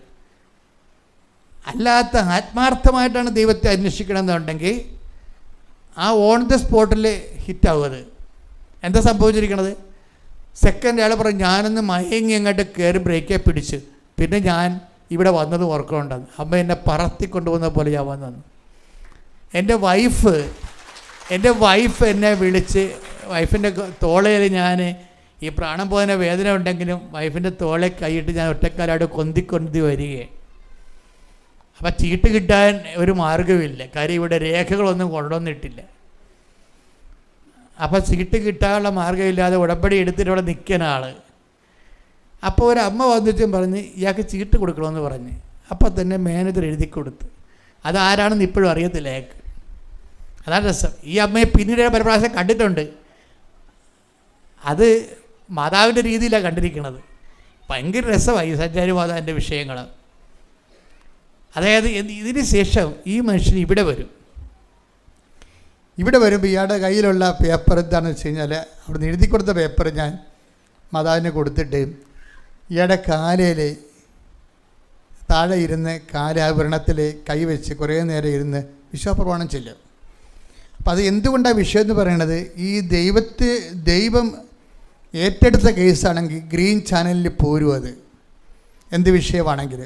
അല്ലാത്ത ആത്മാർത്ഥമായിട്ടാണ് ദൈവത്തെ അന്വേഷിക്കണമെന്നുണ്ടെങ്കിൽ ആ ഓൺ ദ സ്പോട്ടിൽ ഹിറ്റാവുന്നത്. എന്താ സംഭവിച്ചിരിക്കണത്? സെക്കൻഡ് അയാൾ പറഞ്ഞു, ഞാനൊന്ന് മയങ്ങി അങ്ങോട്ട് കയറി ബ്രേക്കെ പിടിച്ച് പിന്നെ ഞാൻ ഇവിടെ വന്നത് ഓർക്കുന്നുണ്ടെന്ന്. അമ്മ എന്നെ പറത്തിക്കൊണ്ടുപോകുന്ന പോലെ ഞാൻ വന്നു. എൻ്റെ വൈഫ് എന്നെ വിളിച്ച് വൈഫിൻ്റെ തോളയിൽ ഞാൻ ഈ പ്രാണം പോകുന്ന വേദന ഉണ്ടെങ്കിലും വൈഫിൻ്റെ തോളെ കൈയിട്ട് ഞാൻ ഒറ്റക്കാലവിടെ കൊന്തി വരികയെ. അപ്പം ചീട്ട് കിട്ടാൻ ഒരു മാർഗ്ഗമില്ല. കാര്യം ഇവിടെ രേഖകളൊന്നും കൊണ്ടുവന്നിട്ടില്ല. അപ്പം ചീട്ട് കിട്ടാനുള്ള മാർഗ്ഗമില്ലാതെ ഉടമ്പടി എടുത്തിട്ട് ഇവിടെ നിൽക്കുന്ന ആൾ.
അപ്പോൾ ഒരു അമ്മ വന്നിട്ടും പറഞ്ഞ് ഇയാൾക്ക് ചീട്ട് കൊടുക്കണമെന്ന് പറഞ്ഞ്. അപ്പോൾ തന്നെ മാനേജർ എഴുതി കൊടുത്ത്. അതാരാണെന്ന് ഇപ്പോഴും അറിയത്തില്ല അയാൾക്ക്. അതാണ് രസം. ഈ അമ്മയെ പിന്നീട് പല പ്രാവശ്യം കണ്ടിട്ടുണ്ട്. അത് മാതാവിൻ്റെ രീതിയിലാണ് കണ്ടിരിക്കുന്നത്. ഭയങ്കര രസമായി ഈ സഞ്ചാരി മാതാവിൻ്റെ വിഷയങ്ങൾ. അതായത് ഇതിന് ശേഷം ഈ മനുഷ്യൻ ഇവിടെ വരും.
ഇവിടെ വരുമ്പോൾ ഇയാളുടെ കയ്യിലുള്ള പേപ്പർ എന്താണെന്ന് വെച്ച് കഴിഞ്ഞാൽ, അവിടെ നിന്ന് എഴുതി കൊടുത്ത പേപ്പർ ഞാൻ മാതാവിന് കൊടുത്തിട്ട് ഇയാളുടെ കാലയിൽ താഴെ ഇരുന്ന് കാലാഭരണത്തിൽ കൈവച്ച് കുറേ നേരം ഇരുന്ന് വിശ്വാസപ്രമാണം ചെല്ലും. അപ്പം അത് എന്തുകൊണ്ടാണ് വിഷയം എന്ന് പറയണത്, ഈ ദൈവം ഏറ്റെടുത്ത കേസാണെങ്കിൽ ഗ്രീൻ ചാനലിൽ പോരും. അത് എന്ത് വിഷയമാണെങ്കിൽ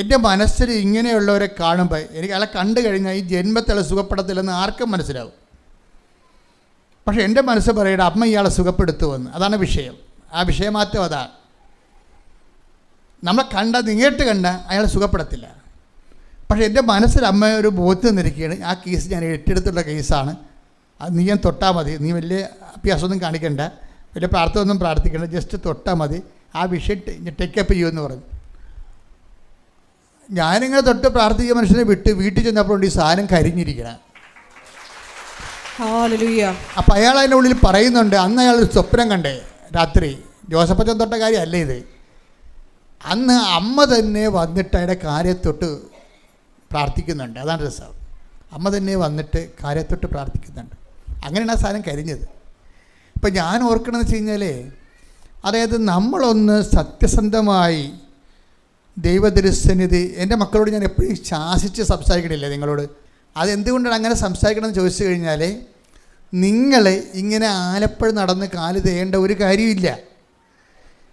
എൻ്റെ മനസ്സിൽ ഇങ്ങനെയുള്ളവരെ കാണുമ്പോൾ എനിക്ക് അയാളെ കണ്ടു കഴിഞ്ഞാൽ ഈ ജന്മത്തിലെ സുഖപ്പെടത്തില്ലെന്ന് ആർക്കും മനസ്സിലാവും. പക്ഷേ എൻ്റെ മനസ്സ് പറയട്ടെ, അമ്മ ഇയാളെ സുഖപ്പെടുത്തുമെന്ന്. അതാണ് വിഷയം. ആ വിഷയമാറ്റം അതാണ്. നമ്മളെ നേരിട്ട് കണ്ട അയാളെ സുഖപ്പെടത്തില്ല. പക്ഷേ എൻ്റെ മനസ്സിൽ അമ്മ ഒരു ബോധ്യം നിന്നിരിക്കുകയാണ്, ആ കേസ് ഞാൻ ഏറ്റെടുത്തുള്ള കേസാണ്, അത് നീ ഞാൻ തൊട്ടാൽ മതി, നീ വലിയ അഭ്യാസമൊന്നും കാണിക്കണ്ട, വലിയ പ്രാർത്ഥന ഒന്നും പ്രാർത്ഥിക്കേണ്ട, ജസ്റ്റ് തൊട്ടാൽ മതി, ആ വിഷയം ടേക്കപ്പ് ചെയ്യുമെന്ന് പറഞ്ഞു. ഞാനിങ്ങനെ തൊട്ട് പ്രാർത്ഥിക്കുക മനുഷ്യനെ വിട്ട് വീട്ടിൽ ചെന്നപ്പോൾ ഈ സാധനം കരിഞ്ഞിരിക്കണം. അപ്പം അയാൾ അതിൻ്റെ ഉള്ളിൽ പറയുന്നുണ്ട്, അന്ന് അയാൾ ഒരു സ്വപ്നം കണ്ടേ രാത്രി. ജോസഫച്ചൻ തൊട്ട കാര്യമല്ല ഇത്. അന്ന് അമ്മ തന്നെ വന്നിട്ട് അയാളുടെ കാര്യത്തൊട്ട് പ്രാർത്ഥിക്കുന്നുണ്ട്. അതാണ് രസം. അമ്മ തന്നെ വന്നിട്ട് കാര്യത്തൊട്ട് പ്രാർത്ഥിക്കുന്നുണ്ട്. അങ്ങനെയാണ് ആ സാധനം കരിഞ്ഞത്. ഇപ്പം ഞാൻ ഓർക്കണമെന്ന് വെച്ച് കഴിഞ്ഞാൽ, അതായത് നമ്മളൊന്ന് സത്യസന്ധമായി ദൈവദൃശ്യനിധി, എൻ്റെ മക്കളോട് ഞാൻ എപ്പോഴും ശാസിച്ച് സംസാരിക്കണില്ല നിങ്ങളോട്. അതെന്തുകൊണ്ടാണ് അങ്ങനെ സംസാരിക്കണമെന്ന് ചോദിച്ചു കഴിഞ്ഞാൽ, നിങ്ങൾ ഇങ്ങനെ ആലപ്പുഴ നടന്ന് കാല് തേയേണ്ട ഒരു കാര്യമില്ല.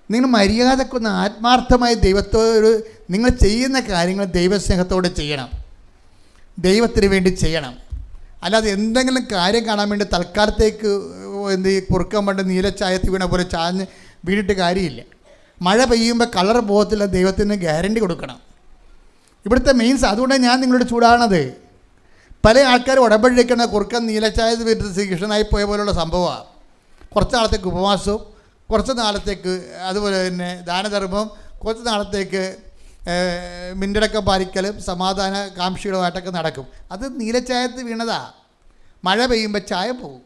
നിങ്ങൾ മര്യാദക്കൊന്ന് ആത്മാർത്ഥമായി ദൈവത്തോട് നിങ്ങൾ ചെയ്യുന്ന കാര്യങ്ങൾ ദൈവസ്നേഹത്തോടെ ചെയ്യണം, ദൈവത്തിന് വേണ്ടി ചെയ്യണം. അല്ലാതെ എന്തെങ്കിലും കാര്യം കാണാൻ വേണ്ടി തൽക്കാലത്തേക്ക് കുറുക്കാൻ വേണ്ടി നീലച്ചായത്തിൽ വീണ പോലെ ചാഞ്ഞ് വീണിട്ട് കാര്യമില്ല. മഴ പെയ്യുമ്പോൾ കളർ പോകത്തില്ല, ദൈവത്തിന് ഗ്യാരണ്ടി കൊടുക്കണം. ഇവിടുത്തെ മെയിൻസ്. അതുകൊണ്ടാണ് ഞാൻ നിങ്ങളോട് ചൂടാണത്. പല ആൾക്കാരും ഉടമ്പടിക്കുന്ന കുറുക്കൻ നീലച്ചായ വീട്ടിൽ ശ്രീകൃഷ്ണനായി പോയ പോലുള്ള സംഭവമാണ്. കുറച്ച് നാളത്തേക്ക് ഉപവാസവും, കുറച്ച് നാളത്തേക്ക് അതുപോലെ തന്നെ ദാനധർമ്മവും, കുറച്ച് നാളത്തേക്ക് മിന്നടക്കം പാലിക്കലും സമാധാന കാംക്ഷികളുമായിട്ടൊക്കെ നടക്കും. അത് നീലച്ചായത്ത് വീണതാ. മഴ പെയ്യുമ്പോൾ ചായ പോകും.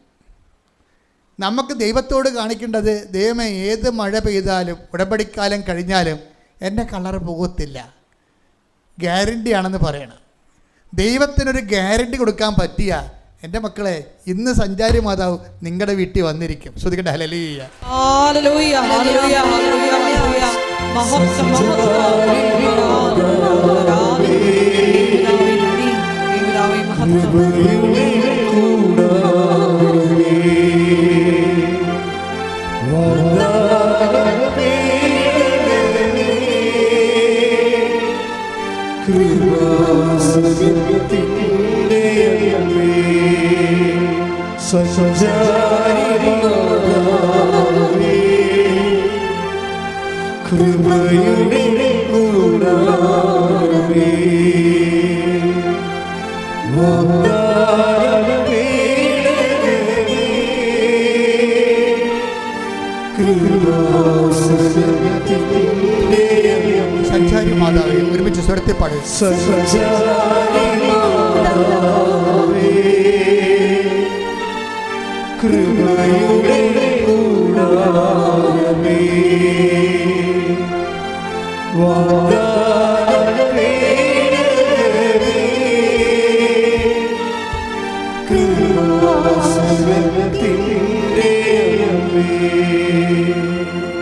നമുക്ക് ദൈവത്തോട് കാണിക്കേണ്ടത്, ദൈവമേ ഏത് മഴ പെയ്താലും ഉടമ്പടിക്കാലം കഴിഞ്ഞാലും എൻ്റെ കളർ പോകത്തില്ല, ഗ്യാരണ്ടിയാണെന്ന് പറയണം. ദൈവത്തിനൊരു ഗ്യാരണ്ടി കൊടുക്കാൻ പറ്റിയ എൻ്റെ മക്കളെ, ഇന്ന് സഞ്ചാരി മാതാവ് നിങ്ങളുടെ വീട്ടിൽ വന്നിരിക്കും. ശ്രദ്ധിക്കട്ടെ. ഹല്ലേലൂയ.
കൃപയുടെ കൂടാരമേ,
സഞ്ചാരി മാതാവേ, ഒരുമിച്ച് സ്വരത്തിൽ പാടും.
കൃപയുടെ കൂടാരമേ,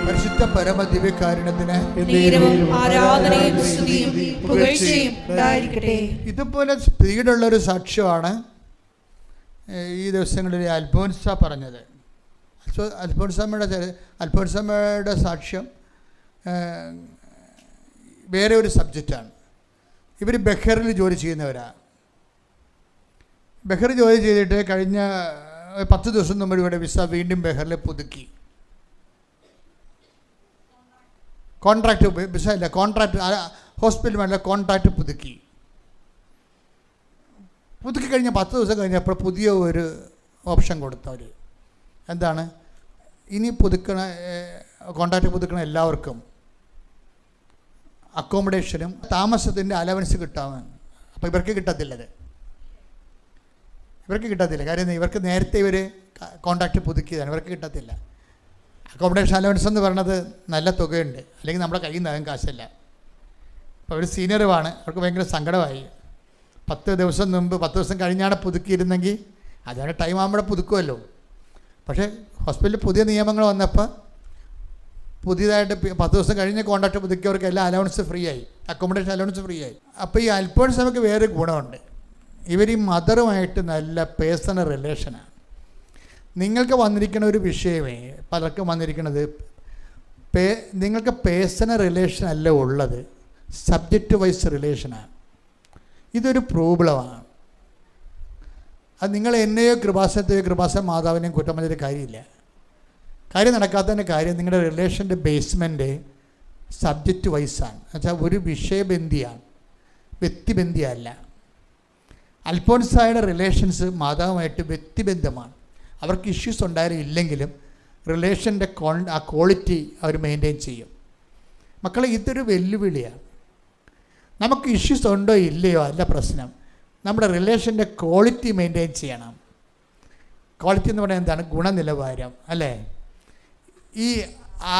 പരിശുദ്ധ പരമദിവ്യകാരുണ്യത്തിന് ഇതുപോലെ സ്പീഡുള്ളൊരു സാക്ഷ്യമാണ് ഈ ദിവസങ്ങളിൽ അൽഫോൻസ പറഞ്ഞത്. അൽഫോൻസമ്മയുടെ സാക്ഷ്യം വേറെ ഒരു സബ്ജക്റ്റാണ്. ഇവർ ബഹ്റിൽ ജോലി ചെയ്യുന്നവരാണ്. ബഹ്റിൽ ജോലി ചെയ്തിട്ട് കഴിഞ്ഞ 10 ദിവസം മുമ്പ് ഇവിടെ വിസ വീണ്ടും ബഹ്റിൽ പുതുക്കി. കോൺട്രാക്റ്റ് വിസ ഇല്ല, കോൺട്രാക്റ്റ് ഹോസ്പിറ്റൽ വേണ്ട കോൺട്രാക്റ്റ് പുതുക്കി കഴിഞ്ഞ 10 ദിവസം കഴിഞ്ഞപ്പോൾ പുതിയ ഒരു ഓപ്ഷൻ കൊടുത്തവർ. എന്താണ്? ഇനി പുതുക്കണ കോൺട്രാക്റ്റ് പുതുക്കുന്ന എല്ലാവർക്കും അക്കോമഡേഷനും താമസത്തിൻ്റെ അലവൻസ് കിട്ടാമെന്ന്. അപ്പോൾ ഇവർക്ക് കിട്ടത്തില്ലത്, ഇവർക്ക് കിട്ടത്തില്ല. കാര്യം ഇവർക്ക് നേരത്തെ ഇവർ കോൺട്രാക്റ്റ് പുതുക്കിയതാണ്, ഇവർക്ക് കിട്ടത്തില്ല. അക്കോമഡേഷൻ അലവൻസ് എന്ന് പറയുന്നത് നല്ല തുകയുണ്ട്, അല്ലെങ്കിൽ നമ്മുടെ കയ്യിൽ നിന്നാകും കാശല്ല. അപ്പോൾ അവർ സീനിയറുമാണ്, അവർക്ക് ഭയങ്കര സങ്കടമായി. 10 ദിവസം മുമ്പ് 10 ദിവസം കഴിഞ്ഞാണ് പുതുക്കിയിരുന്നെങ്കിൽ അതാണ് ടൈം ആകുമ്പോൾ പുതുക്കുമല്ലോ. പക്ഷേ ഹോസ്പിറ്റലിൽ പുതിയ നിയമങ്ങൾ വന്നപ്പോൾ പുതിയതായിട്ട് 10 ദിവസം കഴിഞ്ഞ് കോൺട്രാക്റ്റ് പുതുക്കിയവർക്ക് എല്ലാ അലവൻസ് ഫ്രീ ആയി, അക്കോമഡേഷൻ അലവൻസ് ഫ്രീ ആയി. അപ്പോൾ ഈ അൽഫോൺസ് നമുക്ക് വേറെ ഗുണമുണ്ട്, ഇവർ ഈ മദറുമായിട്ട് നല്ല പേഴ്സണൽ റിലേഷനാണ്. നിങ്ങൾക്ക് വന്നിരിക്കുന്ന ഒരു വിഷയമേ പലർക്കും വന്നിരിക്കുന്നത് നിങ്ങൾക്ക് പേഴ്സണൽ റിലേഷൻ അല്ല ഉള്ളത്, സബ്ജക്റ്റ് വൈസ് റിലേഷനാണ്. ഇതൊരു പ്രോബ്ലമാണ്. അത് നിങ്ങൾ എന്നെയോ കൃപാസന മാതാവിനെയും കുറ്റം പറഞ്ഞൊരു കാര്യമില്ല. കാര്യം നടക്കാത്തതിൻ്റെ കാര്യം നിങ്ങളുടെ റിലേഷൻ്റെ ബേസ്മെൻറ്റ് സബ്ജക്റ്റ് വൈസാണ്. എന്നുവെച്ചാൽ ഒരു വിഷയബന്ധിയാണ്, വ്യക്തിബന്ധിയല്ല. അൽഫോൻസായുടെ റിലേഷൻസ് മാതാവുമായിട്ട് വ്യക്തിബന്ധമാണ്. അവർക്ക് ഇഷ്യൂസ് ഉണ്ടായാലും ഇല്ലെങ്കിലും റിലേഷൻ്റെ ആ ക്വാളിറ്റി അവർ മെയിൻറ്റെയിൻ ചെയ്യും. മക്കളെ, ഇതൊരു വെല്ലുവിളിയാണ്. നമുക്ക് ഇഷ്യൂസ് ഉണ്ടോ ഇല്ലയോ അല്ല പ്രശ്നം, നമ്മുടെ റിലേഷൻ്റെ ക്വാളിറ്റി മെയിൻറ്റെയിൻ ചെയ്യണം. ക്വാളിറ്റി എന്ന് പറയുന്നത് എന്താണ്? ഗുണനിലവാരം അല്ലേ? ഈ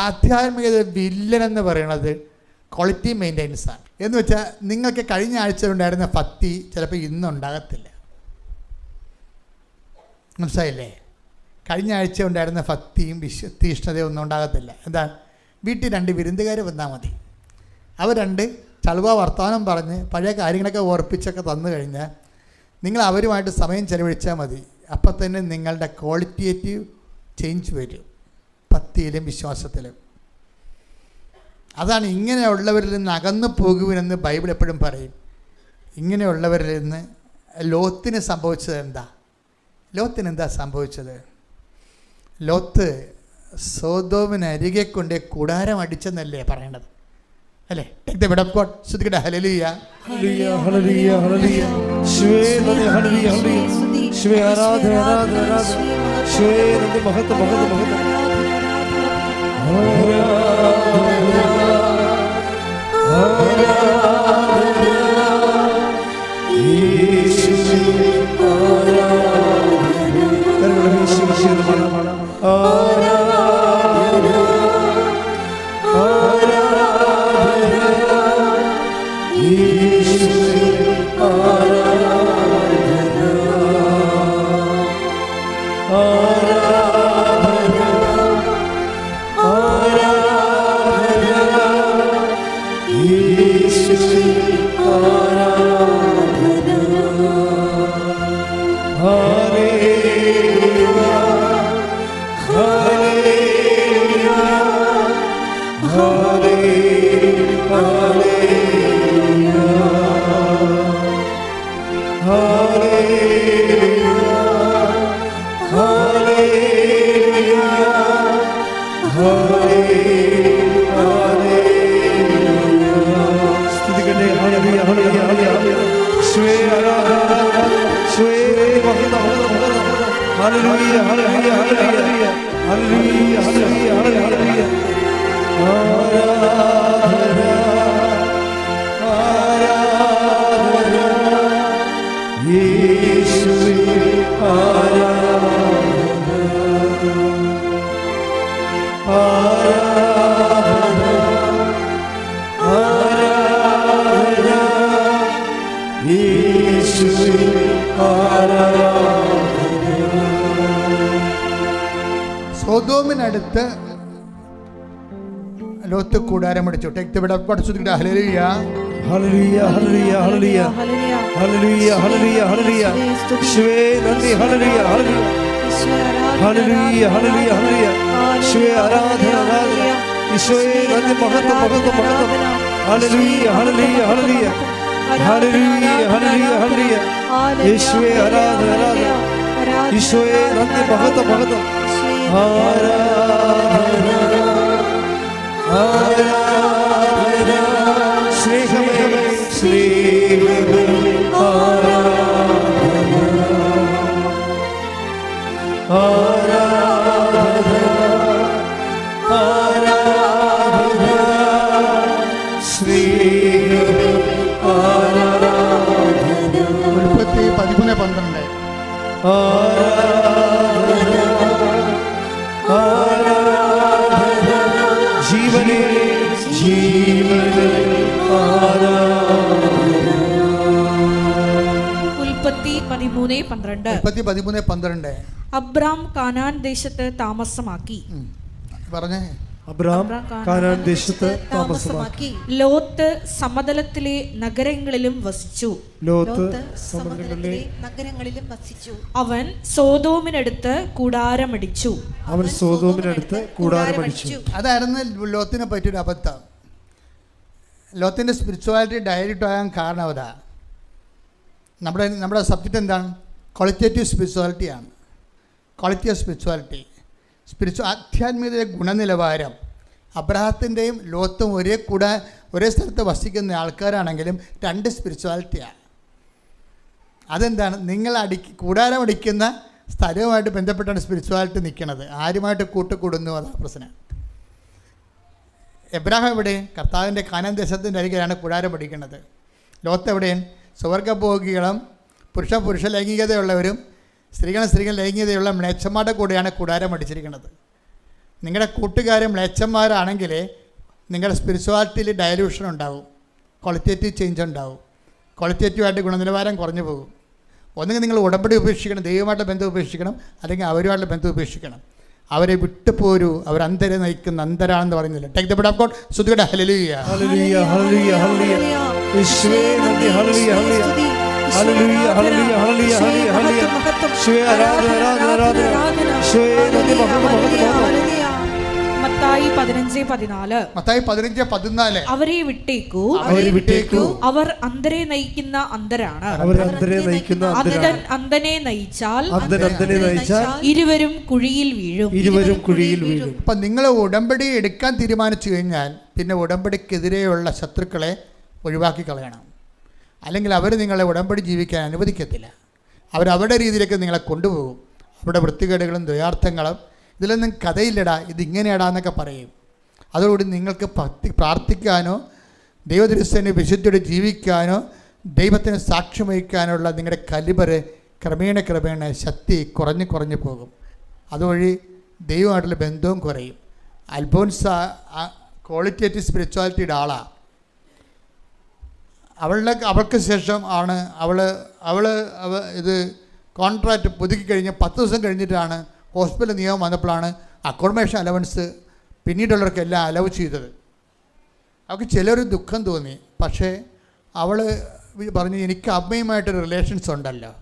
ആധ്യാത്മികത വില്ലൻ എന്ന് പറയുന്നത് ക്വാളിറ്റി മെയിൻ്റെനൻസാണ്. എന്ന് വെച്ചാൽ നിങ്ങൾക്ക് കഴിഞ്ഞ ആഴ്ച ഉണ്ടായിരുന്ന ഭക്തി ചിലപ്പോൾ ഇന്നുണ്ടാകത്തില്ല. മനസ്സിലായില്ലേ? കഴിഞ്ഞ ആഴ്ച ഉണ്ടായിരുന്ന ഭക്തിയും തീഷ്ണതയും ഒന്നും ഉണ്ടാകത്തില്ല. എന്താ? വീട്ടിൽ 2 വിരുന്നുകാർ വന്നാൽ മതി, അവർ 2 ചളുവ വർത്തമാനം പറഞ്ഞ് പഴയ കാര്യങ്ങളൊക്കെ ഓർപ്പിച്ചൊക്കെ തന്നു കഴിഞ്ഞാൽ നിങ്ങൾ അവരുമായിട്ട് സമയം ചെലവഴിച്ചാൽ മതി. അപ്പം തന്നെ നിങ്ങളുടെ ക്വാളിറ്റേറ്റീവ് ചേഞ്ച് വരും ഭക്തിയിലും വിശ്വാസത്തിലും. അതാണ് ഇങ്ങനെയുള്ളവരിൽ നിന്ന് അകന്നു പോകുവിനെന്ന് ബൈബിൾ എപ്പോഴും പറയും. ഇങ്ങനെയുള്ളവരിൽ നിന്ന് ലോത്തിന് സംഭവിച്ചത് എന്താ? ലോത്തിന് എന്താ സംഭവിച്ചത്? ലോത്ത് സോദോമിനരികെ കൊണ്ട് കൂടാരം അടിച്ചെന്നല്ലേ പറയേണ്ടത് അല്ലേ? Take the word of God. ശ്രദ്ധിക്കട്ടെ. ഹല്ലേലൂയ,
ഹല്ലേലൂയ, ഹല്ലേലൂയ, ഹല്ലേലൂയ. യേശുവേ നന്ദി, ഹല്ലേലൂയ, ഹല്ലേലൂയ. യേശുവേ ആരാധന, ആരാധന, ആരാധന. യേശുവേ നന്ദി, മഹത്വം, മഹത്വം, മഹത്വം.
സോദോമിനടുത്ത് ലോത്ത് കൂടാരമടിച്ചു. Take the word of God. ശ്രദ്ധിക്കട്ടെ. ഹല്ലേലൂയ, ഹല്ലേലൂയ, ഹല്ലേലൂയ, ഹല്ലേലൂയ, ഹല്ലേലൂയ, ഹല്ലേലൂയ, ഹല്ലേലൂയ. യേശുവേ നന്ദി, ഹല്ലേലൂയ, ഹല്ലേലൂയ, ഹല്ലേലൂയ, ഹല്ലേലൂയ, ഹല്ലേലൂയ. യേശുവേ ആരാധന, ആരാധന. യേശുവേ നന്ദി, മഹത്വം, മഹത്വം, മഹത്വം. ഹല്ലേലൂയ, ഹല്ലേലൂയ, ഹല്ലേലൂയ, ഹല്ലേലൂയ, ഹല്ലേലൂയ, ഹല്ലേലൂയ. യേശുവേ ആരാധന, ആരാധന. യേശുവേ നന്ദി, മഹത്വം, മഹത്വം. ആരാധന, ആരാധന. സ്നേഹമേ, സ്നേഹമേ, ആരാധന, ആരാധന, ആരാധന.
ജീവനെ ജീവനെ
ഉൽപ്പത്തി 13:12. അബ്രാം കാനാൻ ദേശത്ത് താമസമാക്കി.
പറഞ്ഞേ.
അബ്രാം കാനാൻ ദേശത്ത് താമസമാക്കി.
ലോത്ത് സമതലത്തിലെ നഗരങ്ങളിലും വസിച്ചു.
ലോത്ത് സമതലത്തിലെ നഗരങ്ങളിലും വസിച്ചു.
അവൻ സോതോമിനടുത്ത് കൂടാരമടിച്ചു.
അതായിരുന്നു ലോത്തിനെ പറ്റിയൊരു അബദ്ധം. ലോത്തിൻ്റെ സ്പിരിച്വാലിറ്റി ഡയറക്റ്റ് ആകാൻ കാരണം അതാ. നമ്മുടെ സബ്ജക്റ്റ് എന്താണ്? ക്വാളിറ്റേറ്റീവ് സ്പിരിച്വാലിറ്റിയാണ്. ക്വാളിറ്റി ഓഫ് സ്പിരിച്വാലിറ്റി, ആധ്യാത്മികതയുടെ ഗുണനിലവാരം. അബ്രഹാത്തിൻ്റെയും ലോത്തും ഒരേ സ്ഥലത്ത് വസിക്കുന്ന ആൾക്കാരാണെങ്കിലും രണ്ട് സ്പിരിച്വാലിറ്റിയാണ്. അതെന്താണ്? നിങ്ങൾ കൂടാരം അടിക്കുന്ന സ്ഥലവുമായിട്ട് ബന്ധപ്പെട്ടാണ് സ്പിരിച്വാലിറ്റി നിൽക്കുന്നത്. ആരുമായിട്ട് കൂട്ടുകൂടുന്നു, അതാണ് പ്രശ്നം. എബ്രാഹാം എവിടെ? കർത്താവിൻ്റെ കാനാൻ ദേശത്തിൻ്റെ അരികിലാണ് കൂടാരം അടിക്കുന്നത്. ലോത്ത് എവിടെയും? സ്വർഗഭോഗികളും പുരുഷ ലൈംഗികതയുള്ളവരും സ്ത്രീകൾ ലൈംഗികതയുള്ള മ്ലേച്ഛന്മാരുടെ കൂടെയാണ് കൂടാരം അടിച്ചിരിക്കുന്നത്. നിങ്ങളുടെ കൂട്ടുകാരും മ്ലേച്ഛന്മാരാണെങ്കിൽ നിങ്ങളുടെ സ്പിരിച്വാലിറ്റിയിൽ ഡയലൂഷൻ ഉണ്ടാവും, ക്വാളിറ്റേറ്റീവ് ചേഞ്ച് ഉണ്ടാവും, ക്വാളിറ്റേറ്റീവായിട്ട് ഗുണനിലവാരം കുറഞ്ഞു പോകും. ഒന്നുകിൽ നിങ്ങൾ ഉടമ്പടി ഉപേക്ഷിക്കണം, ദൈവമായിട്ടുള്ള ബന്ധം ഉപേക്ഷിക്കണം, അല്ലെങ്കിൽ അവരുമായിട്ടുള്ള ബന്ധം ഉപേക്ഷിക്കണം. അവരെ വിട്ടുപോരൂ, അവർ അന്തരെ നയിക്കുന്ന അന്തരാണെന്ന് പറയുന്നില്ല. Take the blood of God. സ്തുതിയുടെ ഹല്ലേലൂയ
ഹല്ലേലൂയ ഹല്ലേലൂയ ഹല്ലേലൂയ. യേശുവേ നന്ദി. ഹല്ലേലൂയ ഹല്ലേലൂയ ഹല്ലേലൂയ ഹല്ലേലൂയ ഹല്ലേലൂയ ഹല്ലേലൂയ. യേശുവേ ആരാധന ആരാധന ആരാധന. യേശുവേ നന്ദി. മഹത്വം.
മത്തായി 15:14. അവരെ വിട്ടേക്കൂ, അവർ അന്തരെ നയിക്കുന്ന അന്തരാണ്. അന്തനെ നയിച്ചാൽ ഇരുവരും കുഴിയിൽ വീഴും.
അപ്പം നിങ്ങൾ ഉടമ്പടി എടുക്കാൻ തീരുമാനിച്ചു കഴിഞ്ഞാൽ പിന്നെ ഉടമ്പടിക്കെതിരെയുള്ള ശത്രുക്കളെ ഒഴിവാക്കി കളയണം. അല്ലെങ്കിൽ അവർ നിങ്ങളെ ഉടമ്പടി ജീവിക്കാൻ അനുവദിക്കത്തില്ല. അവരവരുടെ രീതിയിലേക്ക് നിങ്ങളെ കൊണ്ടുപോകും. അവിടെ വൃത്തികേടുകളും ദ്വയാർത്ഥങ്ങളും ഇതിലൊന്നും കഥയില്ലടാ, ഇതിങ്ങനെയാടാ എന്നൊക്കെ പറയും. അതോടുകൂടി നിങ്ങൾക്ക് പ്രാർത്ഥിക്കാനോ ദൈവദൃശ്യനെ വിശുദ്ധിയോടെ ജീവിക്കാനോ ദൈവത്തിന് സാക്ഷ്യം വഹിക്കാനുള്ള നിങ്ങളുടെ കലിബറ് ക്രമേണ ശക്തി കുറഞ്ഞു പോകും. അതുവഴി ദൈവമായിട്ടുള്ള ബന്ധവും കുറയും. അൽഫോൻസ ക്വാളിറ്റേറ്റീവ് സ്പിരിച്വാലിറ്റിയുടെ ആളാണ്. അവൾക്ക് ശേഷം ആണ് അവൾ ഇത് കോൺട്രാക്റ്റ് പുതുക്കി കഴിഞ്ഞ് 10 ദിവസം കഴിഞ്ഞിട്ടാണ് ഹോസ്പിറ്റൽ നിയമം വന്നപ്പോഴാണ് അക്കോമഡേഷൻ അലവൻസ് പിന്നീടുള്ളവർക്കെല്ലാം അലവ് ചെയ്തത്. അവൾക്ക് ചിലർ ദുഃഖം തോന്നി. പക്ഷേ അവൾ പറഞ്ഞു, എനിക്ക് അമ്മയുമായിട്ടൊരു റിലേഷൻസ് ഉണ്ടല്ലോ.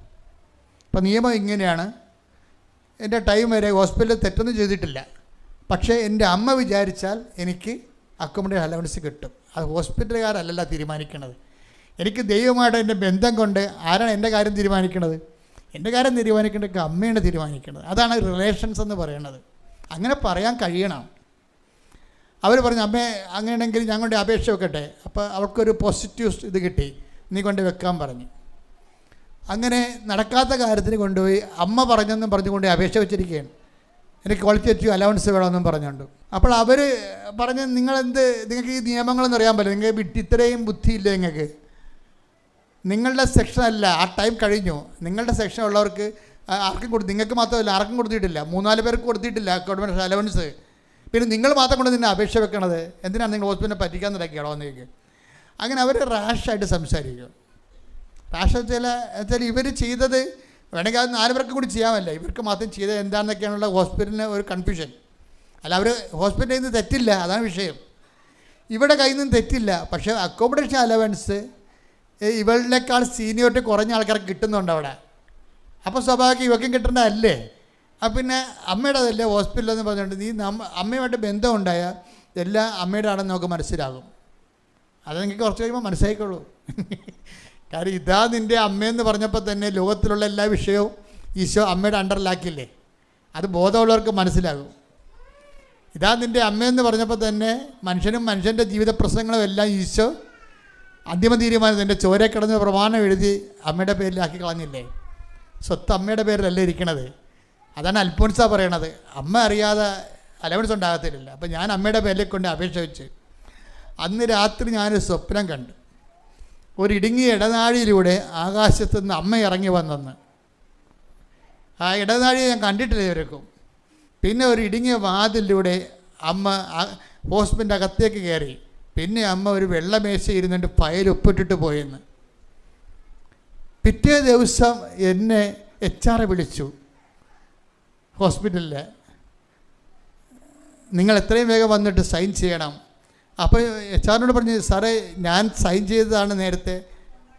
അപ്പോൾ നിയമം ഇങ്ങനെയാണ്, എൻ്റെ ടൈം വരെ ഹോസ്പിറ്റലിൽ തെറ്റൊന്നും ചെയ്തിട്ടില്ല, പക്ഷേ എൻ്റെ അമ്മ വിചാരിച്ചാൽ എനിക്ക് അക്കോമഡേഷൻ അലവൻസ് കിട്ടും. അത് ഹോസ്പിറ്റലുകാരല്ല തീരുമാനിക്കണത്. എനിക്ക് ദൈവമായിട്ട് എൻ്റെ ബന്ധം കൊണ്ട് ആരാണ് എൻ്റെ കാര്യം തീരുമാനിക്കണത്? എൻ്റെ കാര്യം തീരുമാനിക്കേണ്ടത് അമ്മയാണ് തീരുമാനിക്കുന്നത്. അതാണ് റിലേഷൻസ് എന്ന് പറയുന്നത്. അങ്ങനെ പറയാൻ കഴിയണം. അവർ പറഞ്ഞു, അമ്മേ അങ്ങനെയാണെങ്കിൽ ഞാൻ കൊണ്ട് അപേക്ഷ വെക്കട്ടെ. അപ്പോൾ അവൾക്കൊരു പോസിറ്റീവ് ഇത് കിട്ടി, നീ കൊണ്ട് വെക്കാൻ പറഞ്ഞു. അങ്ങനെ നടക്കാത്ത കാര്യത്തിന് കൊണ്ടുപോയി അമ്മ പറഞ്ഞെന്നും പറഞ്ഞുകൊണ്ട് അപേക്ഷ വെച്ചിരിക്കുകയാണ്. എനിക്ക് ക്വാളിറ്റേറ്റീവ് അലവൻസ് വേണമെന്നും പറഞ്ഞുകൊണ്ട്. അപ്പോൾ അവർ പറഞ്ഞ്, നിങ്ങൾക്ക് ഈ നിയമങ്ങളൊന്നും അറിയാൻ പറ്റില്ല, നിങ്ങൾക്ക് ഇത്രയും ബുദ്ധിയില്ല, നിങ്ങളുടെ സെക്ഷനല്ല, ആ ടൈം കഴിഞ്ഞു. നിങ്ങളുടെ സെക്ഷൻ ഉള്ളവർക്ക് ആർക്കും നിങ്ങൾക്ക് മാത്രമല്ല, ആർക്കും കൊടുത്തിട്ടില്ല, 3-4 പേർക്ക് കൊടുത്തിട്ടില്ല അക്കോമഡേഷൻ അലവൻസ്. പിന്നെ നിങ്ങൾ മാത്രം കൊണ്ട് നിന്നെ അപേക്ഷ വെക്കണത് എന്തിനാണ്? നിങ്ങൾ ഹോസ്പിറ്റലിനെ പറ്റിക്കാൻ നടക്കുകയാണോ എന്ന് ചോദിക്കും. അങ്ങനെ അവർ റാഷായിട്ട് സംസാരിക്കും. റാഷ് വെച്ചാൽ ഇവർ ചെയ്തത് വേണമെങ്കിൽ അത് 4 പേർക്ക് കൂടി ചെയ്യാമല്ല, ഇവർക്ക് മാത്രം ചെയ്തത് എന്താണെന്നൊക്കെയാണുള്ള ഹോസ്പിറ്റലിന് ഒരു കൺഫ്യൂഷൻ. അല്ല, അവർ ഹോസ്പിറ്റലിൽ നിന്ന് തെറ്റില്ല, അതാണ് വിഷയം. ഇവിടെ കയ്യിൽ നിന്ന് തെറ്റില്ല, പക്ഷേ അക്കോമഡേഷൻ അലവൻസ് ഇവളിനേക്കാൾ സീനിയോറിറ്റി കുറഞ്ഞ ആൾക്കാർക്ക് കിട്ടുന്നുണ്ട് അവിടെ. അപ്പോൾ സ്വാഭാവികം ഇവക്കും കിട്ടേണ്ടതല്ലേ? അപ്പം പിന്നെ അമ്മയുടെ അതല്ലേ ഹോസ്പിറ്റലെന്ന് പറഞ്ഞുകൊണ്ട് നീ അമ്മയുമായിട്ട് ബന്ധം ഉണ്ടായാൽ എല്ലാം അമ്മയുടെ ആണെന്ന് നമുക്ക് മനസ്സിലാകും. അത് നിങ്ങൾക്ക് കുറച്ച് കഴിയുമ്പോൾ മനസ്സിലായിക്കോളൂ. കാര്യം ഇതാ നിൻ്റെ അമ്മയെന്ന് പറഞ്ഞപ്പോൾ തന്നെ ലോകത്തിലുള്ള എല്ലാ വിഷയവും ഈശോ അമ്മയുടെ അണ്ടറിലാക്കില്ലേ? അത് ബോധമുള്ളവർക്ക് മനസ്സിലാകും. ഇതാ നിൻ്റെ അമ്മയെന്ന് പറഞ്ഞപ്പോൾ തന്നെ മനുഷ്യൻ്റെ ജീവിത പ്രശ്നങ്ങളും എല്ലാം ഈശോ അന്തിമ തീരുമാനം എൻ്റെ ചോരെ കിടന്ന് പ്രമാണം എഴുതി അമ്മയുടെ പേരിലാക്കി കളഞ്ഞില്ലേ? സ്വത്ത് അമ്മയുടെ പേരിലല്ലേ ഇരിക്കണത്. അതാണ് അൽഫോൻസ പറയണത്, അമ്മ അറിയാതെ അലവൻസ് ഉണ്ടാകത്തില്ല. അപ്പം ഞാൻ അമ്മയുടെ പേരിലേക്ക് കൊണ്ട് അപേക്ഷ വെച്ച് അന്ന് രാത്രി ഞാനൊരു സ്വപ്നം കണ്ടു. ഒരു ഇടുങ്ങിയ ഇടനാഴിയിലൂടെ ആകാശത്തു നിന്ന് അമ്മ ഇറങ്ങി വന്നെന്ന്.
ആ ഇടനാഴി ഞാൻ കണ്ടിട്ടില്ല ഇവർക്കും. പിന്നെ ഒരു ഇടുങ്ങിയ വാതിലൂടെ അമ്മ ഹോസ്പിറ്റലിൻ്റെ അകത്തേക്ക് കയറി. പിന്നെ അമ്മ ഒരു വെള്ളമേശ ഇരുന്നിട്ട് ഫയൽ ഒപ്പിട്ടിട്ട് പോയെന്ന്. പിറ്റേ ദിവസം എന്നെ HR വിളിച്ചു ഹോസ്പിറ്റലിൽ, നിങ്ങൾ എത്രയും വേഗം വന്നിട്ട് സൈൻ ചെയ്യണം. അപ്പോൾ HR പറഞ്ഞു, സാറേ ഞാൻ സൈൻ ചെയ്തതാണ്, നേരത്തെ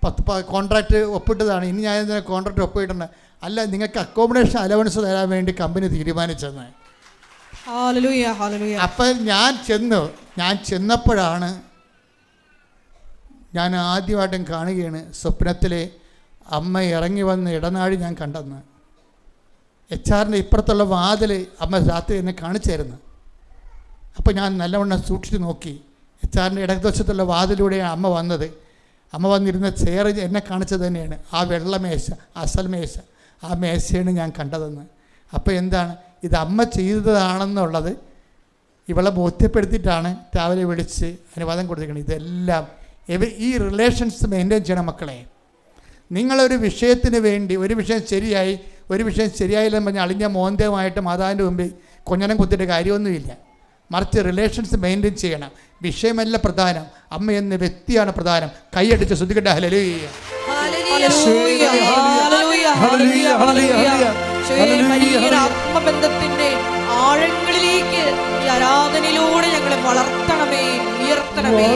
10 കോൺട്രാക്റ്റ് ഒപ്പിട്ടതാണ്, ഇനി ഞാൻ ഇതിനെ കോൺട്രാക്റ്റ് ഒപ്പിട്ടുണ്ട്. അല്ല, നിങ്ങൾക്ക് അക്കോമഡേഷൻ അലവൻസ് തരാൻ വേണ്ടി കമ്പനി തീരുമാനിച്ചെന്ന്. അപ്പം ഞാൻ ചെന്നപ്പോഴാണ് ഞാൻ ആദ്യമായിട്ടും കാണുകയാണ് സ്വപ്നത്തിലെ അമ്മ ഇറങ്ങി വന്ന് ഇടനാഴി ഞാൻ കണ്ടെന്ന്. HR-ൻ്റെ ഇപ്പുറത്തുള്ള വാതിൽ അമ്മ രാത്രി എന്നെ കാണിച്ചായിരുന്നു. അപ്പോൾ ഞാൻ നല്ലവണ്ണം സൂക്ഷിച്ച് നോക്കി. HR-ൻ്റെ ഇടതുവശത്തുള്ള വാതിലൂടെയാണ് അമ്മ വന്നത്. അമ്മ വന്നിരുന്ന ചെയർ എന്നെ കാണിച്ചത് തന്നെയാണ്. ആ വെള്ളമേശ, അസൽ മേശ, ആ മേശയാണ് ഞാൻ കണ്ടതെന്ന്. അപ്പോൾ എന്താണ് ഇത് അമ്മ ചെയ്തതാണെന്നുള്ളത് ഇവളെ ബോധ്യപ്പെടുത്തിയിട്ടാണ് രാവിലെ വിളിച്ച് അനുവാദം കൊടുത്തിരിക്കുന്നത്. ഇതെല്ലാം ഈ റിലേഷൻസ് മെയിൻറ്റെയിൻ ചെയ്യണം മക്കളെ. നിങ്ങളൊരു വിഷയത്തിന് വേണ്ടി, ഒരു വിഷയം ശരിയായി ഒരു വിഷയം ശരിയായില്ലെന്ന് പറഞ്ഞാൽ അളിഞ്ഞ മോന്തയുമായിട്ട് മാതാവിൻ്റെ മുമ്പിൽ കൊഞ്ഞനം കുത്തിയിട്ട് കാര്യമൊന്നുമില്ല. മറിച്ച് റിലേഷൻസ് മെയിൻറ്റെയിൻ ചെയ്യണം. വിഷയമല്ല പ്രധാനം, അമ്മ എന്ന വ്യക്തിയാണ് പ്രധാനം. കൈയടിച്ച് ശ്രദ്ധിക്കട്ടെ. ഹല്ലേലൂയ.
ആത്മബന്ധത്തിന്റെ ആഴങ്ങളിലേക്ക് ഈ ആരാധനയിലൂടെ ഞങ്ങളെ വളർത്തണമേ, ഉയർത്തണമേ.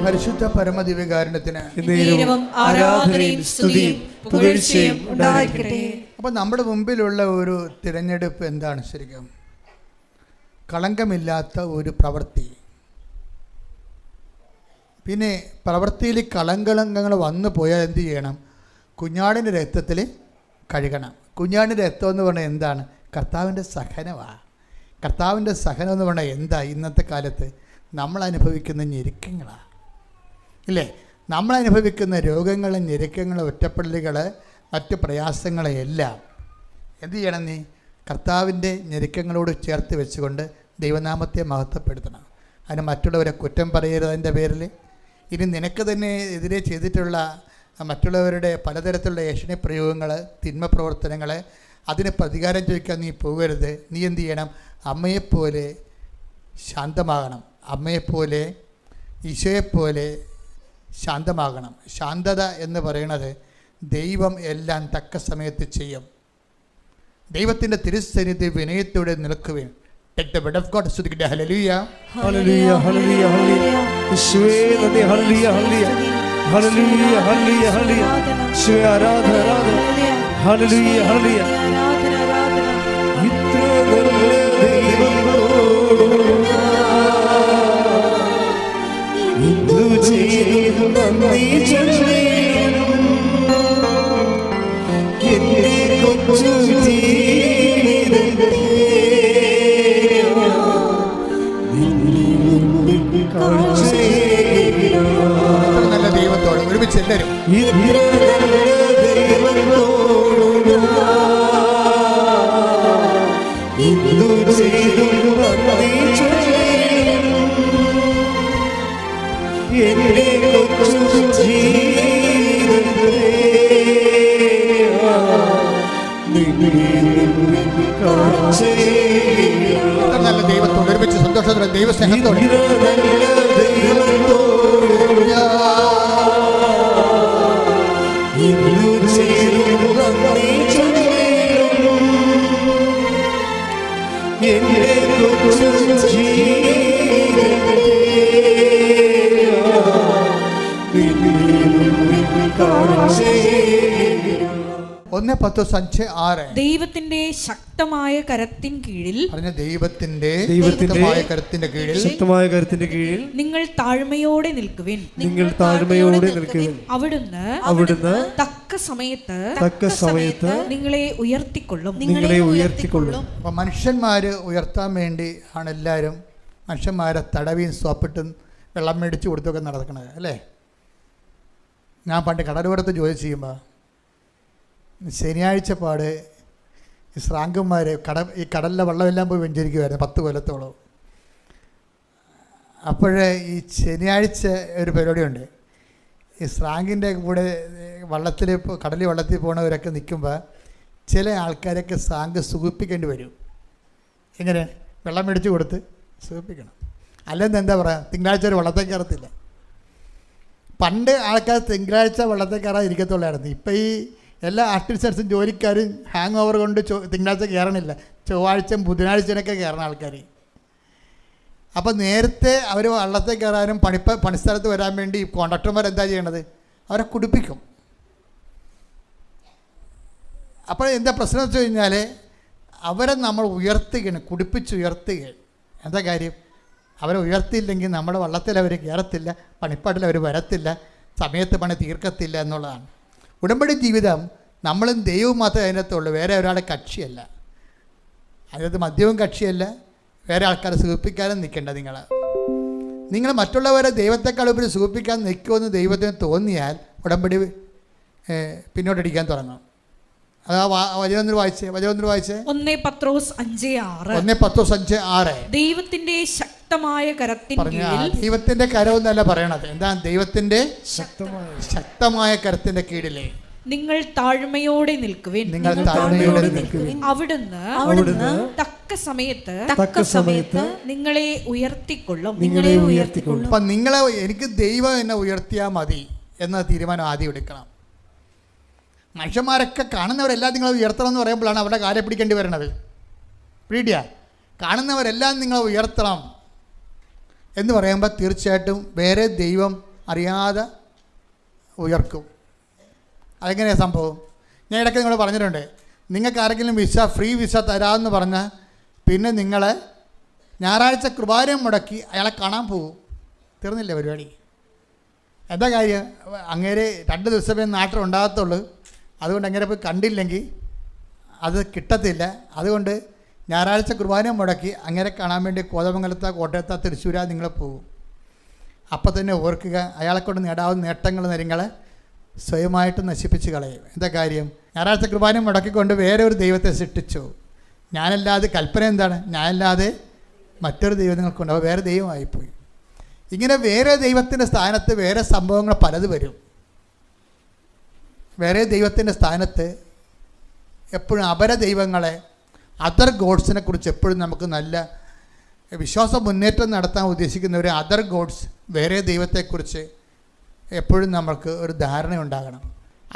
പരിശുദ്ധ പരമദിവ്യകാരുണ്യത്തിന്
ആരാധനയും സ്തുതിയും പുകഴ്ചയും ഉണ്ടായിരിക്കട്ടെ.
അപ്പോൾ നമ്മുടെ മുമ്പിലുള്ള ഒരു തിരഞ്ഞെടുപ്പ് എന്താണ്? ശരിക്കും കളങ്കമില്ലാത്ത ഒരു പ്രവൃത്തി. പിന്നെ പ്രവൃത്തിയിൽ കളങ്കങ്ങൾ വന്നു പോയാൽ എന്ത് ചെയ്യണം? കുഞ്ഞാടിൻ്റെ രക്തത്തിൽ കഴുകണം. കുഞ്ഞാടിൻ്റെ രക്തം എന്ന് പറഞ്ഞാൽ എന്താണ്? കർത്താവിൻ്റെ സഹനമാണ്. കർത്താവിൻ്റെ സഹനം എന്ന് പറഞ്ഞാൽ എന്താ? ഇന്നത്തെ കാലത്ത് നമ്മൾ അനുഭവിക്കുന്ന ഞെരുക്കങ്ങളാണ്, ഇല്ലേ? നമ്മൾ അനുഭവിക്കുന്ന രോഗങ്ങളും ഞെരുക്കങ്ങളും ഒറ്റപ്പെടലുകൾ മറ്റ് പ്രയാസങ്ങളെയെല്ലാം എന്ത് ചെയ്യണം? നീ കർത്താവിൻ്റെ ഞെരുക്കങ്ങളോട് ചേർത്ത് വെച്ചുകൊണ്ട് ദൈവനാമത്തെ മഹത്വപ്പെടുത്തണം. അതിന് മറ്റുള്ളവരെ കുറ്റം പറയരുത്. അതിൻ്റെ പേരിൽ ഇനി നിനക്ക് തന്നെ എതിരെ ചെയ്തിട്ടുള്ള മറ്റുള്ളവരുടെ പലതരത്തിലുള്ള ഏഷണി പ്രയോഗങ്ങൾ, തിന്മ പ്രവർത്തനങ്ങൾ, അതിന് പ്രതികാരം ചോദിക്കാൻ നീ പോകരുത്. നീ എന്ത് ചെയ്യണം? അമ്മയെപ്പോലെ ശാന്തമാകണം. അമ്മയെപ്പോലെ, ഈശോയെപ്പോലെ ശാന്തമാകണം. ശാന്തത എന്ന് പറയുന്നത് ദൈവം എല്ലാം തക്ക സമയത്ത് ചെയ്യും. ദൈവത്തിൻ്റെ തിരുസന്നിധി വിനയത്തോടെ നിൽക്കുവേൻ. Take the word of God. സ്തുതിക്കട്ടെ. ഹല്ലേലൂയ.
ഹല്ലേലൂയ. ഹല്ലേലൂയ. ഹല്ലേലൂയ. യേശുവേ നന്ദി. ഹല്ലേലൂയ. ഹല്ലേലൂയ. ഹല്ലേലൂയ. ഹല്ലേലൂയ. ഹല്ലേലൂയ. യേശുവേ ആരാധന. ആരാധന. ഹല്ലേലൂയ. ഹല്ലേലൂയ.
ആരാധന. ആരാധന.
ഇത്ര നല്ല ദൈവത്തോട് എന്തു ചെയ്തു നന്ദി ചൊല്ലേണം. എന്റെ കൊച്ചു ജീവിതത്തെ
നല്ല ദൈവത്തോട് ഒരുമിച്ച് എല്ലാവരും നല്ല ദൈവത്തോട് ഒരുമിച്ച് സന്തോഷത്തോടെ ദൈവസ്നേഹത്തോടെ
എന്റെ
1:10-5:6
ദൈവത്തിന്റെ ശക്തമായ കരത്തിൻ കീഴിൽ,
പറഞ്ഞ ദൈവത്തിന്റെ
ദൈവത്തിന്റെ
കരത്തിന്റെ കീഴിൽ,
ശക്തമായ കരത്തിന്റെ കീഴിൽ
നിങ്ങൾ താഴ്മയോടെ നിൽക്കുവിൻ.
നിങ്ങൾ താഴ്മയോടെ നിൽക്കുവിൻ.
അവിടുന്ന് തക്ക സമയത്ത് നിങ്ങളെ ഉയർത്തിക്കൊള്ളും.
അപ്പോൾ മനുഷ്യന്മാർ ഉയർത്താൻ വേണ്ടി ആണ് എല്ലാവരും മനുഷ്യന്മാരെ തടവിയും സോപ്പിട്ടും വെള്ളം മേടിച്ച് കൊടുത്തൊക്കെ നടക്കണത് അല്ലേ? ഞാൻ പണ്ട് കടലോരത്ത് ജോലി ചെയ്യുമ്പോൾ ശനിയാഴ്ച പാട് ഈ ശ്രാങ്കന്മാർ ഈ കടലിലെ വെള്ളമെല്ലാം പോയി വെഞ്ചരിക്കുമായിരുന്നു 10 കൊല്ലത്തോളം. അപ്പോഴേ ഈ ശനിയാഴ്ച ഒരു പരിപാടിയുണ്ട്. ഈ ശ്രാങ്കിൻ്റെ കൂടെ കടലിൽ വെള്ളത്തിൽ പോകുന്നവരൊക്കെ നിൽക്കുമ്പോൾ ചില ആൾക്കാരൊക്കെ ശ്രാങ്ക് സുഖിപ്പിക്കേണ്ടി വരും. എങ്ങനെ? വെള്ളം മേടിച്ച് കൊടുത്ത് സുഖിപ്പിക്കണം. അല്ലെങ്കിൽ എന്താ പറയുക, തിങ്കളാഴ്ച ഒരു വെള്ളത്തിൽ കയറത്തില്ല. പണ്ട് ആൾക്കാർ തിങ്കളാഴ്ച വെള്ളത്തിൽ കയറാൻ ഇരിക്കത്തുള്ളായിരുന്നു. ഇപ്പം ഈ എല്ലാ ആർട്ടിസ്റ്റൻസും ജോലിക്കാരും ഹാങ് ഓവർ കൊണ്ട് തിങ്കളാഴ്ച കയറണില്ല, ചൊവ്വാഴ്ച ബുധനാഴ്ചയൊക്കെ കയറണം ആൾക്കാർ. അപ്പോൾ നേരത്തെ അവർ വള്ളത്തിൽ കയറാനും പണിസ്ഥലത്ത് വരാൻ വേണ്ടി കോൺട്രാക്ടർമാർ എന്താ ചെയ്യണത്? അവരെ കുടിപ്പിക്കും. അപ്പോൾ എന്താ പ്രശ്നം വെച്ച് കഴിഞ്ഞാൽ അവരെ നമ്മൾ ഉയർത്തുകയാണ്, കുടിപ്പിച്ചുയർത്തുകയാണ്. എന്താ കാര്യം? അവരെ ഉയർത്തിയില്ലെങ്കിൽ നമ്മുടെ വള്ളത്തിൽ അവർ കയറത്തില്ല, പണിപ്പാട്ടിൽ അവർ വരത്തില്ല, സമയത്ത് പണി തീർക്കത്തില്ല എന്നുള്ളതാണ്. ഉടമ്പടി ജീവിതം നമ്മളും ദൈവവും മാത്രമേ അതിനകത്തുള്ളൂ, വേറെ ഒരാളുടെ കക്ഷിയല്ല. അതിനകത്ത് മദ്യവും കക്ഷിയല്ല, വേറെ ആൾക്കാരെ സുഖിപ്പിക്കാനും നിൽക്കേണ്ട. നിങ്ങൾ മറ്റുള്ളവരെ ദൈവത്തെക്കാൾ ഉപരി സുഖിപ്പിക്കാൻ നിൽക്കുമെന്ന് ദൈവത്തിന് തോന്നിയാൽ ഉടമ്പടി പിന്നോട്ടടിക്കാൻ തുടങ്ങും. അത് വചനം വായിച്ചേ.
1 പത്രോസ് 5:6.
1 പത്രോസ് 5:6.
ദൈവത്തിന്റെ ശക്തമായ കരത്തിൻ കീഴിൽ.
ദൈവത്തിന്റെ കരമെന്നല്ല പറയണത്. എന്താ? ദൈവത്തിന്റെ ശക്തമായ കരത്തിന്റെ കീഴിലെ
നിങ്ങൾ താഴ്മയോടെ നിൽക്കുവിൻ. അവിടുന്ന് തക്ക സമയത്ത് നിങ്ങളെ ഉയർത്തിക്കൊള്ളും.
അപ്പം നിങ്ങളെ എനിക്ക് ദൈവം എന്നെ ഉയർത്തിയാൽ മതി എന്ന തീരുമാനം ആദ്യം എടുക്കണം. മനുഷ്യന്മാരൊക്കെ കാണുന്നവരെല്ലാം നിങ്ങളെ ഉയർത്തണം എന്ന് പറയുമ്പോഴാണ് അവരുടെ കാലെ പിടിക്കേണ്ടി വരുന്നത്. പിടിയാ കാണുന്നവരെല്ലാം നിങ്ങളെ ഉയർത്തണം എന്ന് പറയുമ്പോൾ തീർച്ചയായിട്ടും വേറെ ദൈവം അറിയാതെ ഉയർക്കും. അതെങ്ങനെയാണ് സംഭവം? ഞാൻ ഇടയ്ക്ക് നിങ്ങൾ പറഞ്ഞിട്ടുണ്ട്, നിങ്ങൾക്ക് ആരെങ്കിലും ഫ്രീ വിസ തരാമെന്ന് പറഞ്ഞാൽ പിന്നെ നിങ്ങളെ ഞായറാഴ്ച കുർബാന മുടക്കി അയാളെ കാണാൻ പോകും. തീർന്നില്ലേ പരിപാടി? എന്താ കാര്യം? അങ്ങേരെ 2 ദിവസമേ നാട്ടിലുണ്ടാകത്തുള്ളൂ. അതുകൊണ്ട് അങ്ങനെ പോയി കണ്ടില്ലെങ്കിൽ അത് കിട്ടത്തില്ല. അതുകൊണ്ട് ഞായറാഴ്ച കുർബാന മുടക്കി അങ്ങനെ കാണാൻ വേണ്ടി കോതമംഗലത്താ, കോട്ടയത്താ, തൃശ്ശൂരാ നിങ്ങൾ പോകും. അപ്പം തന്നെ ഓർക്കുക, അയാളെ കൊണ്ട് നേടാവുന്ന നേട്ടങ്ങൾ നിങ്ങളെ സ്വയമായിട്ട് നശിപ്പിച്ച് കളയും. എന്താ കാര്യം? ഞായറാഴ്ച കുർബാന മുടക്കിക്കൊണ്ട് വേറെ ഒരു ദൈവത്തെ സൃഷ്ടിച്ചു. ഞാനല്ലാതെ കൽപ്പന എന്താണ്? ഞാനല്ലാതെ മറ്റൊരു ദൈവം നിങ്ങൾക്കുണ്ട്. അപ്പോൾ വേറെ ദൈവമായിപ്പോയി. ഇങ്ങനെ വേറെ ദൈവത്തിൻ്റെ സ്ഥാനത്ത് വേറെ സംഭവങ്ങൾ പലത് വരും. വേറെ ദൈവത്തിൻ്റെ സ്ഥാനത്ത് എപ്പോഴും അപര ദൈവങ്ങളെ, അതർ ഗോഡ്സിനെ കുറിച്ച് എപ്പോഴും നമുക്ക് നല്ല വിശ്വാസ മുന്നേറ്റം നടത്താൻ ഉദ്ദേശിക്കുന്നവർ അതർ ഗോഡ്സ്, വേറെ ദൈവത്തെക്കുറിച്ച് എപ്പോഴും നമ്മൾക്ക് ഒരു ധാരണ ഉണ്ടാകണം.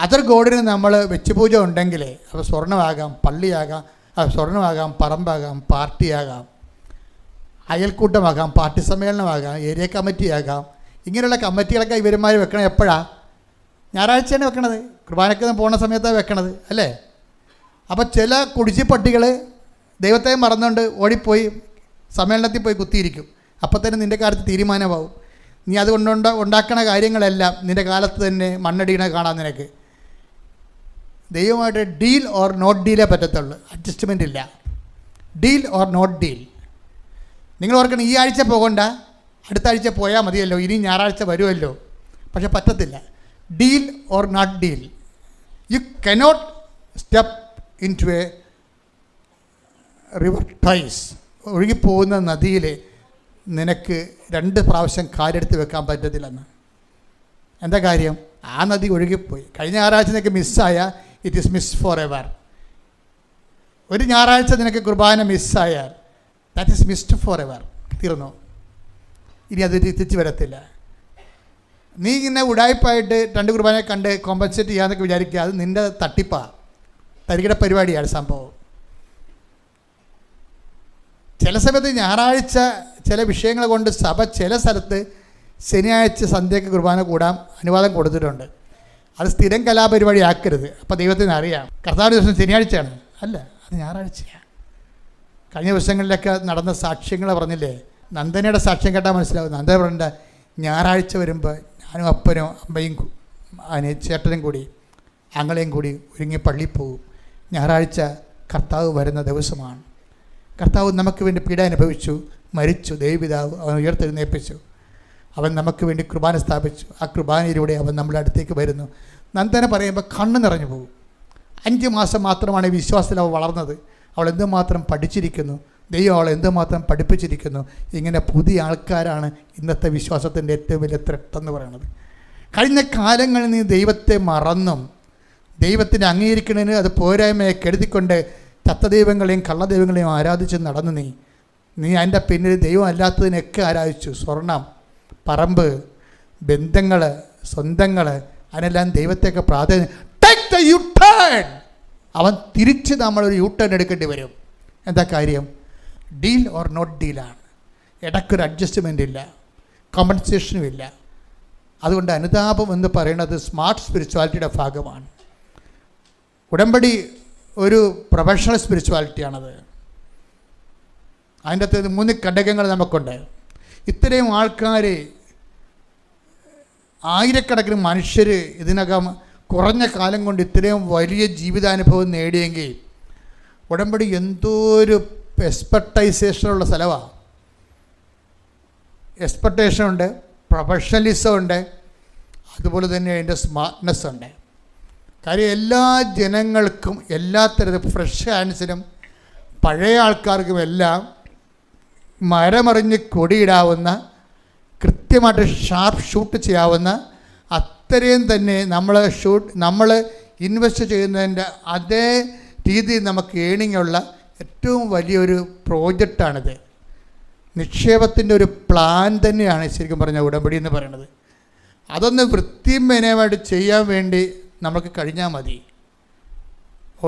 അതർ ഗോഡിന് നമ്മൾ വെച്ചുപൂജ ഉണ്ടെങ്കിൽ അത് സ്വർണ്ണമാകാം, പള്ളിയാകാം, സ്വർണ്ണമാകാം, പറമ്പാകാം, പാർട്ടിയാകാം, അയൽക്കൂട്ടമാകാം, പാർട്ടി സമ്മേളനമാകാം, ഏരിയ കമ്മിറ്റിയാകാം. ഇങ്ങനെയുള്ള കമ്മിറ്റികളൊക്കെ ഇവരുമാർ വെക്കണം. എപ്പോഴാണ്? ഞായറാഴ്ചയാണ് വെക്കണത്. കുർബാനയ്ക്ക് പോകുന്ന സമയത്താണ് വെക്കണത് അല്ലേ? അപ്പോൾ ചില കുടിച്ചിപ്പട്ടികൾ ദൈവത്തെ മറന്നുകൊണ്ട് ഓടിപ്പോയി സമ്മേളനത്തിൽ പോയി കുത്തിയിരിക്കും. അപ്പോൾ തന്നെ നിൻ്റെ കാര്യത്തിൽ തീരുമാനമാവും. നീ അതുകൊണ്ട് ഉണ്ടാക്കണ കാര്യങ്ങളെല്ലാം നിൻ്റെ കാലത്ത് തന്നെ മണ്ണടിയണ കാണാൻ നിനക്ക്. ദൈവമായിട്ട് ഡീൽ ഓർ നോട്ട് ഡീലേ പറ്റത്തുള്ളൂ, അഡ്ജസ്റ്റ്മെൻ്റ് ഇല്ല. Deal or not deal. നിങ്ങൾ ഓർക്കണം, ഈ ആഴ്ച പോകണ്ട, അടുത്ത ആഴ്ച പോയാൽ മതിയല്ലോ, ഇനി ഞായറാഴ്ച വരുമല്ലോ. പക്ഷെ പറ്റത്തില്ല. Deal or not deal. You cannot step into a river twice. ഒഴുകിപ്പോകുന്ന നദിയിൽ നിനക്ക് 2 പ്രാവശ്യം കാലെടുത്ത് വെക്കാൻ പറ്റത്തില്ലെന്ന്. എന്താ കാര്യം? ആ നദി ഒഴുകിപ്പോയി. കഴിഞ്ഞ ഞായറാഴ്ച നിനക്ക് മിസ്സായാൽ it is miss forever. ഒരു ഞായറാഴ്ച നിനക്ക് കുർബാന മിസ്സായാൽ that is missed forever. തീർന്നു. ഇനി അത് തിരിച്ച് വരത്തില്ല. നീ ഇങ്ങനെ ഉടായ്പായിട്ട് 2 കുർബാനയെ കണ്ട് കോമ്പൻസേറ്റ് ചെയ്യാമെന്നൊക്കെ വിചാരിക്കുക. അത് നിൻ്റെ തട്ടിപ്പാണ്, തരികിട പരിപാടിയാണ് സംഭവം. ചില സമയത്ത് ഞായറാഴ്ച ചില വിഷയങ്ങൾ കൊണ്ട് സഭ ചില സ്ഥലത്ത് ശനിയാഴ്ച സന്ധ്യയ്ക്ക് കുർബാന കൂടാൻ അനുവാദം കൊടുത്തിട്ടുണ്ട്.
അത് സ്ഥിരം കലാപരിപാടി ആക്കരുത്. അപ്പോൾ ദൈവത്തിന് അറിയാം കർത്താവ് ദിവസം ശനിയാഴ്ചയാണ്, അല്ല അത് ഞായറാഴ്ചയാണ്. കഴിഞ്ഞ ദിവസങ്ങളിലൊക്കെ നടന്ന സാക്ഷ്യങ്ങൾ പറഞ്ഞില്ലേ, നന്ദനയുടെ സാക്ഷ്യം കേട്ടാൽ മനസ്സിലാവും. നന്ദന പറയണ്ട, ഞായറാഴ്ച വരുമ്പോൾ ഞാനും അപ്പനും അമ്മയും ചേട്ടനും കൂടി ആങ്ങളെയും കൂടി ഒരുങ്ങി പള്ളിയിൽ പോകും. ഞായറാഴ്ച കർത്താവ് വരുന്ന ദിവസമാണ്. കർത്താവ് നമുക്ക് വേണ്ടി പീഡ അനുഭവിച്ചു, മരിച്ചു, ദൈവപിതാവ് അവൻ ഉയർത്തെഴുന്നേൽപ്പിച്ചു, അവൻ നമുക്ക് വേണ്ടി കുർബാന സ്ഥാപിച്ചു. ആ കുർബാനയിലൂടെ അവൻ നമ്മുടെ അടുത്തേക്ക് വരുന്നു. നന്ദന പറയുമ്പോൾ കണ്ണ് നിറഞ്ഞു പോകും. 5 മാസം മാത്രമാണ് ഈ വിശ്വാസത്തിൽ അവൾ വളർന്നത്. അവൾ എന്തുമാത്രം പഠിച്ചിരിക്കുന്നു, ദൈവം അവളെ എന്തുമാത്രം പഠിപ്പിച്ചിരിക്കുന്നു. ഇങ്ങനെ പുതിയ ആൾക്കാരാണ് ഇന്നത്തെ വിശ്വാസത്തിൻ്റെ ഏറ്റവും വലിയ ത്രെട്ടെന്ന് പറയുന്നത്. കഴിഞ്ഞ കാലങ്ങളിൽ നീ ദൈവത്തെ മറന്നും ദൈവത്തിനെ അംഗീകരിക്കുന്നതിന് അത് പോരായ്മയെ കരുതിക്കൊണ്ട് ചത്തദൈവങ്ങളെയും കള്ളദൈവങ്ങളെയും ആരാധിച്ച് നടന്നു. നീ അതിൻ്റെ പിന്നിൽ ദൈവം അല്ലാത്തതിനൊക്കെ ആരാധിച്ചു. സ്വർണം, പറമ്പ്, ബന്ധങ്ങൾ, സ്വന്തങ്ങൾ, അതിനെല്ലാം ദൈവത്തെയൊക്കെ പ്രാധാന്യം. Take the U turn. അവൻ തിരിച്ച് നമ്മളൊരു യു ടേൺ എടുക്കേണ്ടി വരും. എന്താ കാര്യം? ഡീൽ ഓർ നോട്ട് ഡീലാണ്. ഇടയ്ക്കൊരു അഡ്ജസ്റ്റ്മെൻ്റ് ഇല്ല, കോമ്പൻസേഷനും ഇല്ല. അതുകൊണ്ട് അനുതാപം എന്ന് പറയുന്നത് സ്മാർട്ട് സ്പിരിച്വാലിറ്റിയുടെ ഭാഗമാണ്. ഉടമ്പടി ഒരു പ്രൊഫഷണൽ സ്പിരിച്വാലിറ്റിയാണത്. അതിൻ്റെ അകത്ത് 3 ഘടകങ്ങൾ നമുക്കുണ്ട്. ഇത്രയും ആൾക്കാർ, ആയിരക്കണക്കിന് മനുഷ്യർ ഇതിനകം കുറഞ്ഞ കാലം കൊണ്ട് ഇത്രയും വലിയ ജീവിതാനുഭവം നേടിയെങ്കിൽ ഉടമ്പടി എന്തോ ഒരു എക്സ്പെർട്ടൈസേഷനുള്ള സ്ഥലമാണ്. എക്സ്പെർട്ടേഷൻ ഉണ്ട്, പ്രൊഫഷണലിസം ഉണ്ട്, അതുപോലെ തന്നെ അതിൻ്റെ സ്മാർട്ട്നെസ് ഉണ്ട്. കാര്യം എല്ലാ ജനങ്ങൾക്കും, എല്ലാ തരത്തിലും ഫ്രഷ് ഹാൻഡ്സിനും പഴയ ആൾക്കാർക്കും എല്ലാം മരമറിഞ്ഞ് കൊടിയിടാവുന്ന, കൃത്യമായിട്ട് ഷാർപ്പ് ഷൂട്ട് ചെയ്യാവുന്ന അത്രയും തന്നെ നമ്മൾ ഇൻവെസ്റ്റ് ചെയ്യുന്നതിൻ്റെ അതേ രീതിയിൽ നമുക്ക് ഏണിംഗ് ഉള്ള ഏറ്റവും വലിയൊരു പ്രോജക്റ്റാണിത്. നിക്ഷേപത്തിൻ്റെ ഒരു പ്ലാൻ തന്നെയാണ് ശരിക്കും പറഞ്ഞ ഉടമ്പടി എന്ന് പറയുന്നത്. അതൊന്ന് വൃത്തിയും മെനയുമായിട്ട് ചെയ്യാൻ വേണ്ടി നമുക്ക് കഴിഞ്ഞാൽ മതി.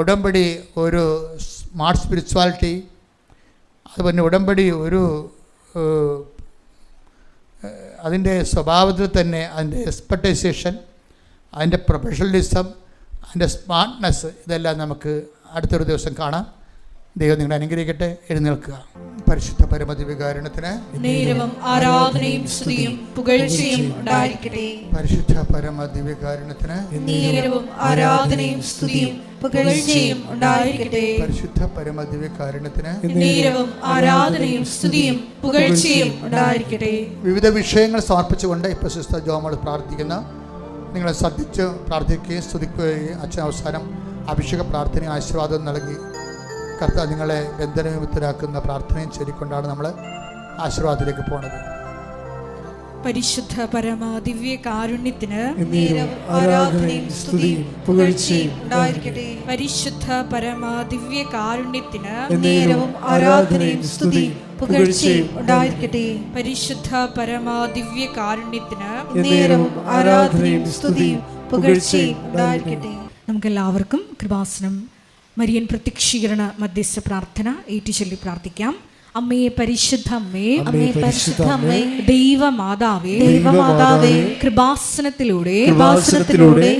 ഉടമ്പടി ഒരു സ്മാർട്ട് സ്പിരിച്വാലിറ്റി, അതുപോലെ ഉടമ്പടി ഒരു അതിൻ്റെ സ്വഭാവത്തിൽ തന്നെ അതിൻ്റെ എക്സ്പെർട്ടൈസേഷൻ, അതിൻ്റെ പ്രൊഫഷണലിസം, അതിൻ്റെ സ്മാർട്ട്നെസ്, ഇതെല്ലാം നമുക്ക് അടുത്തൊരു ദിവസം കാണാം. ദൈവം നിങ്ങളെ അനുഗ്രഹിക്കട്ടെ. എഴുന്നേൽക്കുക. പരിശുദ്ധ പരമദിവ്യകാരുണ്യത്തിന്
നേരവും ആരാധനയും സ്തുതിയും പുകഴ്ചയും ഉണ്ടായിരിക്കട്ടെ.
പരിശുദ്ധ പരമദിവ്യകാരുണ്യത്തിന്
നേരവും ആരാധനയും സ്തുതിയും പുകഴ്ചയും ഉണ്ടായിരിക്കട്ടെ.
പരിശുദ്ധ പരമദിവ്യകാരുണ്യത്തിന്
നേരവും ആരാധനയും സ്തുതിയും പുകഴ്ചയും ഉണ്ടായിരിക്കട്ടെ.
വിവിധ വിഷയങ്ങൾ സമർപ്പിച്ചുകൊണ്ട് ഇപ്പോൾ സിസ്റ്റർ ജോമോൾ പ്രാർത്ഥിക്കുന്ന നിങ്ങളെ ശ്രദ്ധിച്ച് പ്രാർത്ഥിക്കുകയും സ്തുതിക്കുകയും അച്ഛൻ അവസാനം അഭിഷേക പ്രാർത്ഥനയും ആശീർവാദവും നൽകി കർത്താവ് നിങ്ങളെ ബന്ധനവിമുക്തരാക്കുന്ന പ്രാർത്ഥനയും ചൊല്ലിക്കൊണ്ടാണ് നമ്മൾ ആശീർവാദത്തിലേക്ക് പോണത്.
പരിശുദ്ധ പരമ ദിവ്യ കാരുണ്യത്തിന്
ആരാധനയും സ്തുതിയും പുകഴ്ചയും ഉണ്ടായിരിക്കട്ടെ.
പരിശുദ്ധ പരമ ദിവ്യ കാരുണ്യത്തിന്
നേരവും ആരാധനയും സ്തുതിയും പുകഴ്ചയും ഉണ്ടായിരിക്കട്ടെ.
പരിശുദ്ധ പരമ ദിവ്യ കാരുണ്യത്തിന്
നേരവും ആരാധനയും സ്തുതിയും പുകഴ്ചയും ഉണ്ടായിരിക്കട്ടെ.
നമുക്കെല്ലാവർക്കും കൃപാസനം മരിയൻ പ്രത്യക്ഷീകരണ മധ്യസ്ഥ പ്രാർത്ഥന ഏറ്റുചൊല്ലി പ്രാർത്ഥിക്കാം. അമ്മേ പരിശുദ്ധ അമ്മേ,
അമ്മേ പരിശുദ്ധ അമ്മേ,
ദൈവമാതാവേ,
ദൈവമാതാവേ,
കൃപാസനത്തിലൂടെ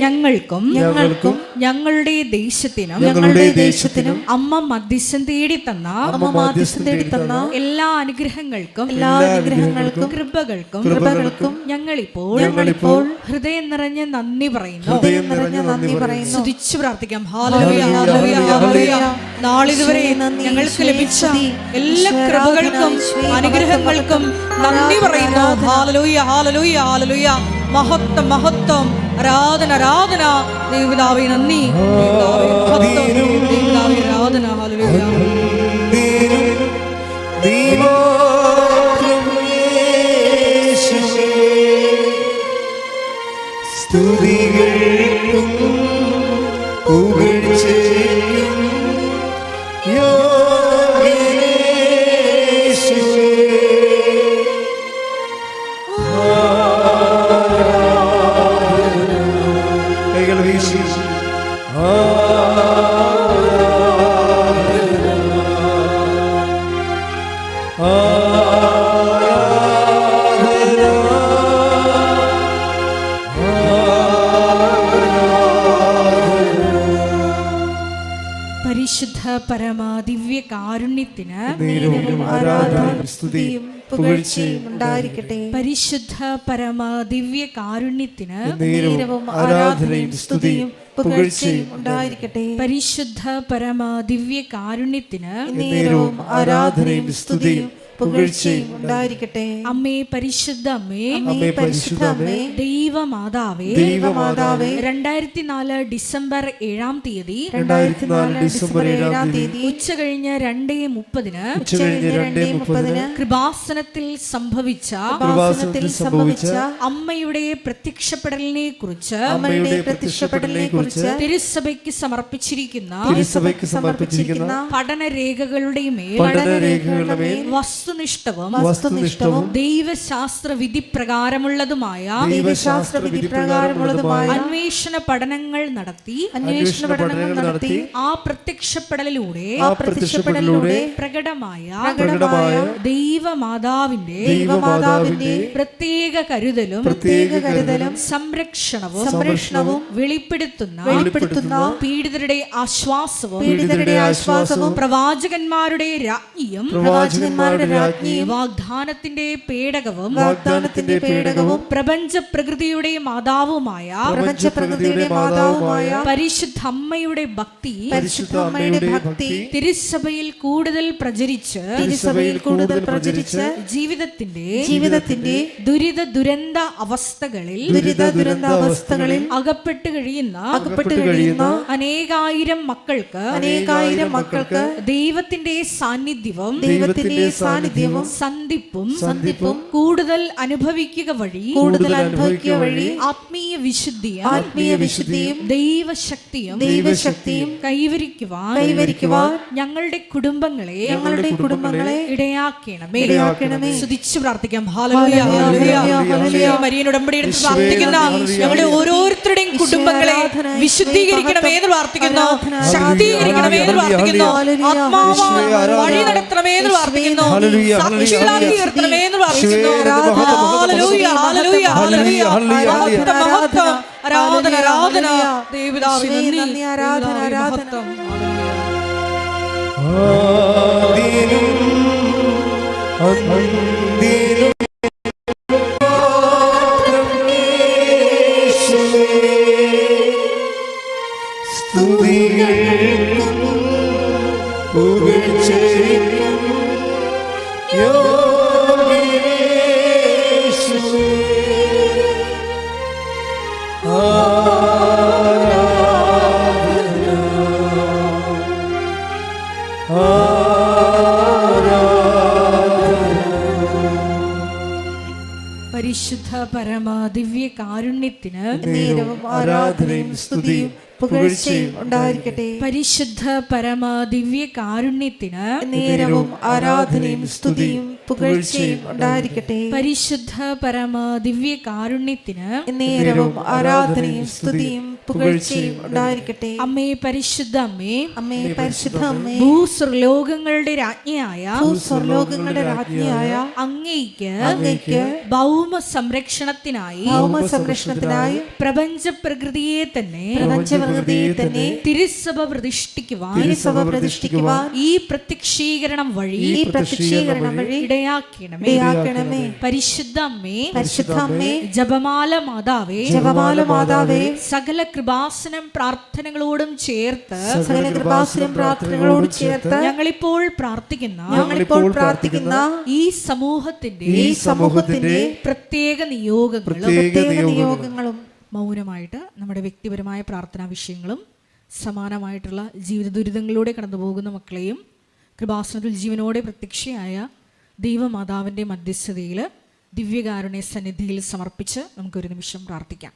ഞങ്ങൾക്കും ഞങ്ങളുടെ ദേശത്തിനും അമ്മ മധ്യസ്ഥം തേടി തന്ന എല്ലാ അനുഗ്രഹങ്ങൾക്കും കൃപകൾക്കും ഞങ്ങളിപ്പോൾ ഹൃദയം നിറഞ്ഞ നന്ദി പറയുന്നു. സ്തുതിച്ചു പ്രാർത്ഥിക്കാം. ഹല്ലേലൂയ, ഹല്ലേലൂയ, ഹല്ലേലൂയ. നാളിതുവരെ ഞങ്ങൾക്ക് ലഭിച്ച എല്ലാ കൃപകൾക്കും അനുഗ്രഹങ്ങൾക്കും നന്ദി പറയുന്നു. ഹല്ലേലൂയ, ഹല്ലേലൂയ, ഹല്ലേലൂയ. മഹത്വം, മഹത്വം, ആരാധന, ആരാധന. ദൈവപിതാവേ നന്ദി, മഹത്വം, ദൈവപിതാവേ ആരാധന. ഹല്ലേലൂയ.
സ്തുതികൾക്കും പുകഴ്ചയ്ക്കും കൈകൾ വീശി
പരമ ദിവ്യ കാരുണ്യത്തിന്
നേരവും ആരാധനയും സ്തുതിയും പുകഴ്ചയും ഉണ്ടായിരിക്കട്ടെ.
പരിശുദ്ധ പരമ ദിവ്യ കാരുണ്യത്തിന്
നേരവും ആരാധനയും സ്തുതിയും പുകഴ്ചയും ഉണ്ടായിരിക്കട്ടെ.
പരിശുദ്ധ പരമ ദിവ്യ കാരുണ്യത്തിന്
നേരവും ആരാധനയും സ്തുതിയും പുകഴ്ചയും ഉണ്ടായിരിക്കട്ടെ.
അമ്മേ പരിശുദ്ധ അമ്മേ,
അമ്മേ പരിശുദ്ധ അമ്മേ,
ദൈവമാതാവേ,
ദൈവമാതാവേ,
2004 ഡിസംബർ 7-ം തീയതി
2004 ഡിസംബർ 7-ം തീയതി
ഉച്ചകഴിഞ്ഞ് 2:30
ഉച്ചകഴിഞ്ഞ് 2:30
കൃപാസനത്തിൽ സംഭവിച്ച അമ്മയുടെ പ്രത്യക്ഷപ്പെടലിനെ കുറിച്ച് തിരുസഭയ്ക്ക് സമർപ്പിച്ചിരിക്കുന്ന പഠനരേഖകളുടെ മേൽ വസ്തുനിഷ്ഠവും ദൈവശാസ്ത്ര വിധി പ്രകാരമുള്ളതുമായ അന്വേഷണ പഠനങ്ങൾ നടത്തി ആ പ്രത്യക്ഷപ്പെടലിലൂടെ പ്രകടമായ ദൈവമാതാവിന്റെ പ്രത്യേക കരുതലും സംരക്ഷണവും വെളിപ്പെടുത്തുന്ന പീഡിതരുടെ ആശ്വാസവും പ്രവാചകന്മാരുടെ രാജ്ഞിയും വാഗ്ദാനത്തിന്റെ പേടകവും പ്രപഞ്ച പ്രകൃതിയുടെ മാതാവുമായ പരിശുദ്ധ അമ്മയുടെ ഭക്തി തിരുസഭയിൽ കൂടുതൽ പ്രചരിച്ച് ജീവിതത്തിന്റെ ദുരിത ദുരന്ത അവസ്ഥകളിൽ അകപ്പെട്ടു കഴിയുന്ന അനേകായിരം മക്കൾക്ക് ദൈവത്തിന്റെ സാന്നിധ്യവും സന്ധിപ്പും കൂടുതൽ അനുഭവിക്കുക വഴി ആത്മീയ വിശുദ്ധിയും ദൈവശക്തിയും കൈവരിക്കുവാൻ ഞങ്ങളുടെ കുടുംബങ്ങളെ ഇടയാക്കണമേ. സ്തുതിച്ചു പ്രാർത്ഥിക്കാം. Hallelujah, hallelujah. മരിയൻ ഉടമ്പടി എടുത്ത് പ്രാർത്ഥിക്കുന്ന ഞങ്ങളുടെ ഓരോരുത്തരുടെയും കുടുംബങ്ങളെ വിശുദ്ധീകരിക്കണമേ എന്ന് പ്രാർത്ഥിക്കുന്നു, ശക്തീകരിക്കണമേ എന്ന് പ്രാർത്ഥിക്കുന്നു, ആത്മാവാൽ വഴി നടത്തണമേ എന്ന് പ്രാർത്ഥിക്കുന്നു, സാക്ഷികളാക്കി ഉയർത്തണമേ എന്ന് പ്രാർത്ഥിക്കുന്നു. ഹല്ലേലൂയ, ഹല്ലേലൂയ, ഹല്ലേലൂയ. മഹത്വം, ആരാധന, ആരാധന. ദൈവപിതാവേ നന്ദി, ആരാധന, ആരാധന. പരിശുദ്ധ പരമ ദിവ്യ കാരുണ്യത്തിന്
നേരവും ആരാധനയും സ്തുതിയും പുകഴ്ചയും ഉണ്ടായിരിക്കട്ടെ.
പരിശുദ്ധ പരമ ദിവ്യ കാരുണ്യത്തിന്
നേരവും ആരാധനയും സ്തുതിയും പുകഴ്ചയും ഉണ്ടായിരിക്കട്ടെ.
പരിശുദ്ധ പരമ ദിവ്യ കാരുണ്യത്തിന്
നേരവും ആരാധനയും സ്തുതിയും പുകഴ്ചയും ഉണ്ടായിരിക്കട്ടെ.
അമ്മേ പരിശുദ്ധ അമ്മേ,
അമ്മേ പരിശുദ്ധ അമ്മേ,
ഭൂസ്വർലോകങ്ങളുടെ രാജ്ഞിയായ
അങ്ങേയ്ക്ക്
ഭൗമ സംരക്ഷണത്തിനായി
പ്രപഞ്ച പ്രകൃതിയെ തന്നെ
തിരുസഭ പ്രതിഷ്ഠിക്കുവാൻ ഈ പ്രത്യക്ഷീകരണം വഴി ഇടയാക്കണമേ. പരിശുദ്ധ അമ്മേ, ജപമാല മാതാവേ, സകല കൃപാസനം പ്രാർത്ഥനകളോടും ചേർത്ത് ഞങ്ങളിപ്പോൾ പ്രാർത്ഥിക്കുന്ന ഈ സമൂഹത്തിന്റെ പ്രത്യേക നിയോഗങ്ങളും മൗനമായിട്ട് നമ്മുടെ വ്യക്തിപരമായ പ്രാർത്ഥനാ വിഷയങ്ങളും സമാനമായിട്ടുള്ള ജീവിത ദുരിതങ്ങളിലൂടെ കടന്നു പോകുന്ന മക്കളെയും കൃപാസനത്തിൽ ജീവനോടെ പ്രത്യക്ഷയായ ദൈവമാതാവിൻ്റെ മധ്യസ്ഥതയിൽ ദിവ്യകാരുണ്യ സന്നിധിയിൽ സമർപ്പിച്ച് നമുക്കൊരു നിമിഷം പ്രാർത്ഥിക്കാം.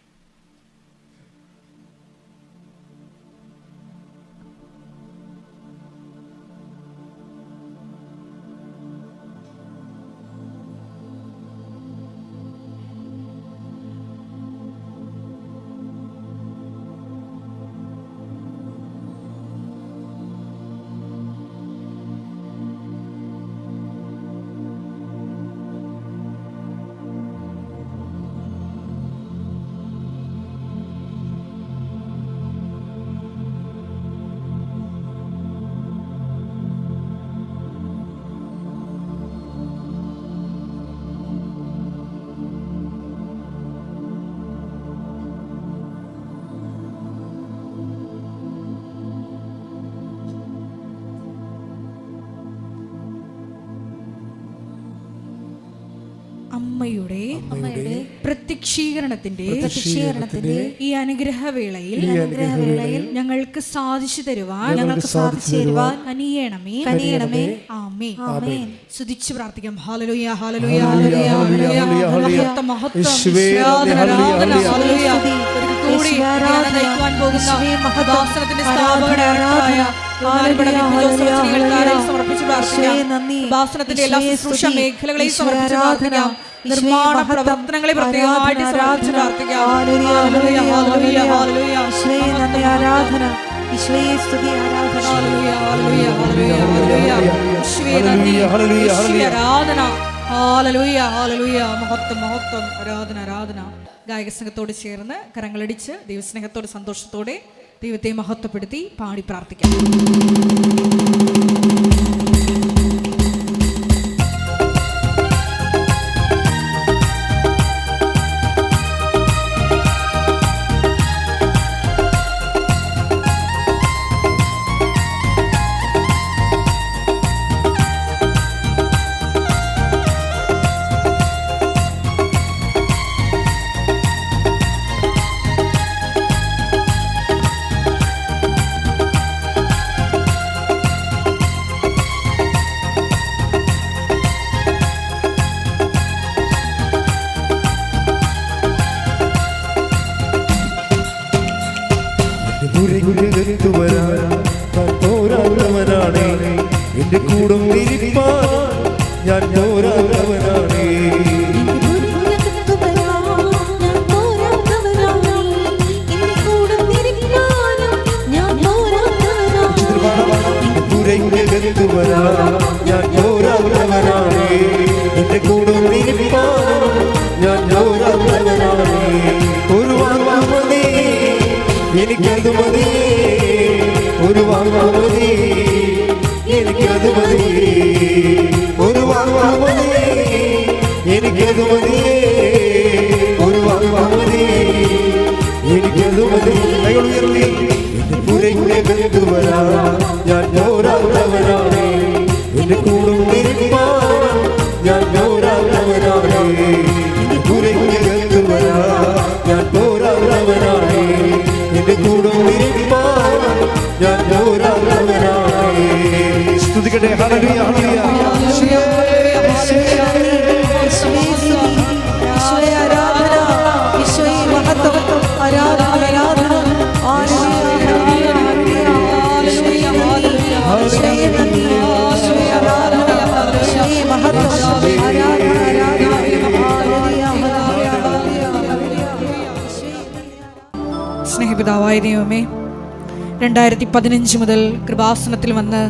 അമ്മയുടെ പ്രത്യക്ഷീകരണത്തിന്റെ ഈ അനുഗ്രഹവേളയിൽ ഞങ്ങൾക്ക് സാധിച്ചു തരുവാൻ കനിയണമേ. ആമേൻ. സ്തുതിച്ച് പ്രാർത്ഥിക്കാം. ഹല്ലേലൂയ, ഹല്ലേലൂയ, ഹല്ലേലൂയ, ഹല്ലേലൂയ. മഹത്വം, ആരാധന, ഹല്ലേലൂയ. കൂടി നയിക്കുവാൻ പോകുന്ന ദാസനത്തിന്റെ സ്ഥാപകനായ സമർപ്പിച്ച് പ്രാർത്ഥിക്കാം. ദാസനത്തിന്റെ എല്ലാ ശുശ്രൂഷ മേഖലകളെയും സമർപ്പിച്ച് പ്രാർത്ഥിക്കാം. നിർമ്മാണ പ്രവർത്തനങ്ങളെ പ്രത്യേകമായിട്ട് സമർപ്പിച്ച് പ്രാർത്ഥിക്കാം. ഹല്ലേലൂയ, ഹല്ലേലൂയ, ഹല്ലേലൂയ.
ആരാധന, ഈശോയെ സ്തുതി, ആരാധന,
ഹല്ലേലൂയ, ഹല്ലേലൂയ, ഹല്ലേലൂയ, ഹല്ലേലൂയ. ഈശോയെ നന്ദി, ഈശോയെ ആരാധന. ഹല്ലേലൂയ, ഹല്ലേലൂയ. മഹത്വം, മഹത്വം, ആരാധന, ആരാധന. ഗായക സംഘത്തോട് ചേർന്ന് കരങ്ങളടിച്ച് ദൈവസ്നേഹത്തോടെ സന്തോഷത്തോടെ ദൈവത്തെ മഹത്വപ്പെടുത്തി പാടി പ്രാർത്ഥിക്കാം.
എന്റെ കൂടും ഞാൻ പോരാത്തവനാണ്. ഞാൻ പോരാത്തവനാണ്. എന്റെ കൂടും ഞാൻ പോരാത്തവനാണ്. ഒരു വാങ്ങാമതി എനിക്കത് മതി, ഒരു വാങ്ങാമതി എനിക്കത് മതി, ഒരു വാങ്ങാമതി എനിക്കത് മതി, ഒരു വാങ്ങാമതി എനിക്കത് മതി. എന്റെ പുരയ്ക്കകത്ത് വരാ ഞാൻ പോരാത്തവനാണ്. എന്റെ കൂടും ഞാൻ പോരാത്തവനാണ്. എന്റെ പുരയ്ക്കകത്ത് വരാ ഞാൻ പോരാത്തവനാണ്. എന്റെ കൂടും ഞാൻ പോരാത്തവനാണ്. സ്തുതിക്കട്ടെ. ഹല്ലേലൂയ, ഹല്ലേലൂയ.
ഈശോയെ ആരാധന, ഈശോയെ മഹത്വം, ആരാധന, ആരാധന. ഈശോയെ നന്ദി, ഈശോയെ ആരാധന, ഈശോയെ മഹത്വം, ആരാധന, ആരാധന.
സ്നേഹപിതാവായ ദൈവമേ, 2015 മുതൽ കൃപാസനത്തിൽ വന്ന്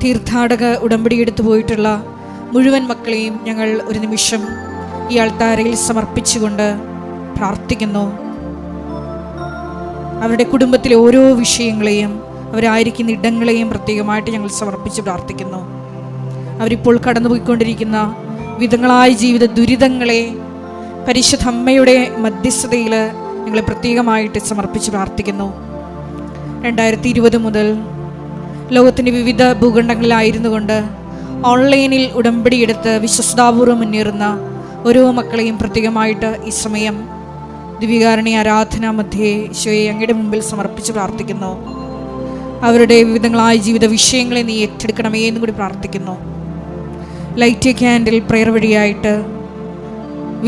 തീർത്ഥാടക ഉടമ്പടി എടുത്തു പോയിട്ടുള്ള മുഴുവൻ മക്കളെയും ഞങ്ങൾ ഒരു നിമിഷം ഈ അൾത്താരയിൽ സമർപ്പിച്ചുകൊണ്ട് പ്രാർത്ഥിക്കുന്നു. അവരുടെ കുടുംബത്തിലെ ഓരോ വിഷയങ്ങളെയും അവരായിരിക്കുന്ന ഇടങ്ങളെയും പ്രത്യേകമായിട്ട് ഞങ്ങൾ സമർപ്പിച്ച് പ്രാർത്ഥിക്കുന്നു. അവരിപ്പോൾ കടന്നുപോയിക്കൊണ്ടിരിക്കുന്ന വിധങ്ങളായ ജീവിത ദുരിതങ്ങളെ പരിശുദ്ധ അമ്മയുടെ മധ്യസ്ഥതയിൽ ഞങ്ങൾ പ്രത്യേകമായിട്ട് സമർപ്പിച്ച് പ്രാർത്ഥിക്കുന്നു. 2020 മുതൽ ലോകത്തിൻ്റെ വിവിധ ഭൂഖണ്ഡങ്ങളിലായിരുന്നു കൊണ്ട് ഓൺലൈനിൽ ഉടമ്പടിയെടുത്ത് വിശ്വസ്താപൂർവ്വം മുന്നേറുന്ന ഓരോ മക്കളെയും പ്രത്യേകമായിട്ട് ഈ സമയം ദിവ്യകാരുണ്യ ആരാധന മധ്യേ ഈശോയെ അങ്ങയുടെ മുമ്പിൽ സമർപ്പിച്ച് പ്രാർത്ഥിക്കുന്നു. അവരുടെ വിവിധങ്ങളായ ജീവിത വിഷയങ്ങളെ നീ ഏറ്റെടുക്കണമേ എന്നും കൂടി പ്രാർത്ഥിക്കുന്നു. ലൈറ്റ് എ ക്യാൻഡിൽ പ്രയർ വഴിയായിട്ട്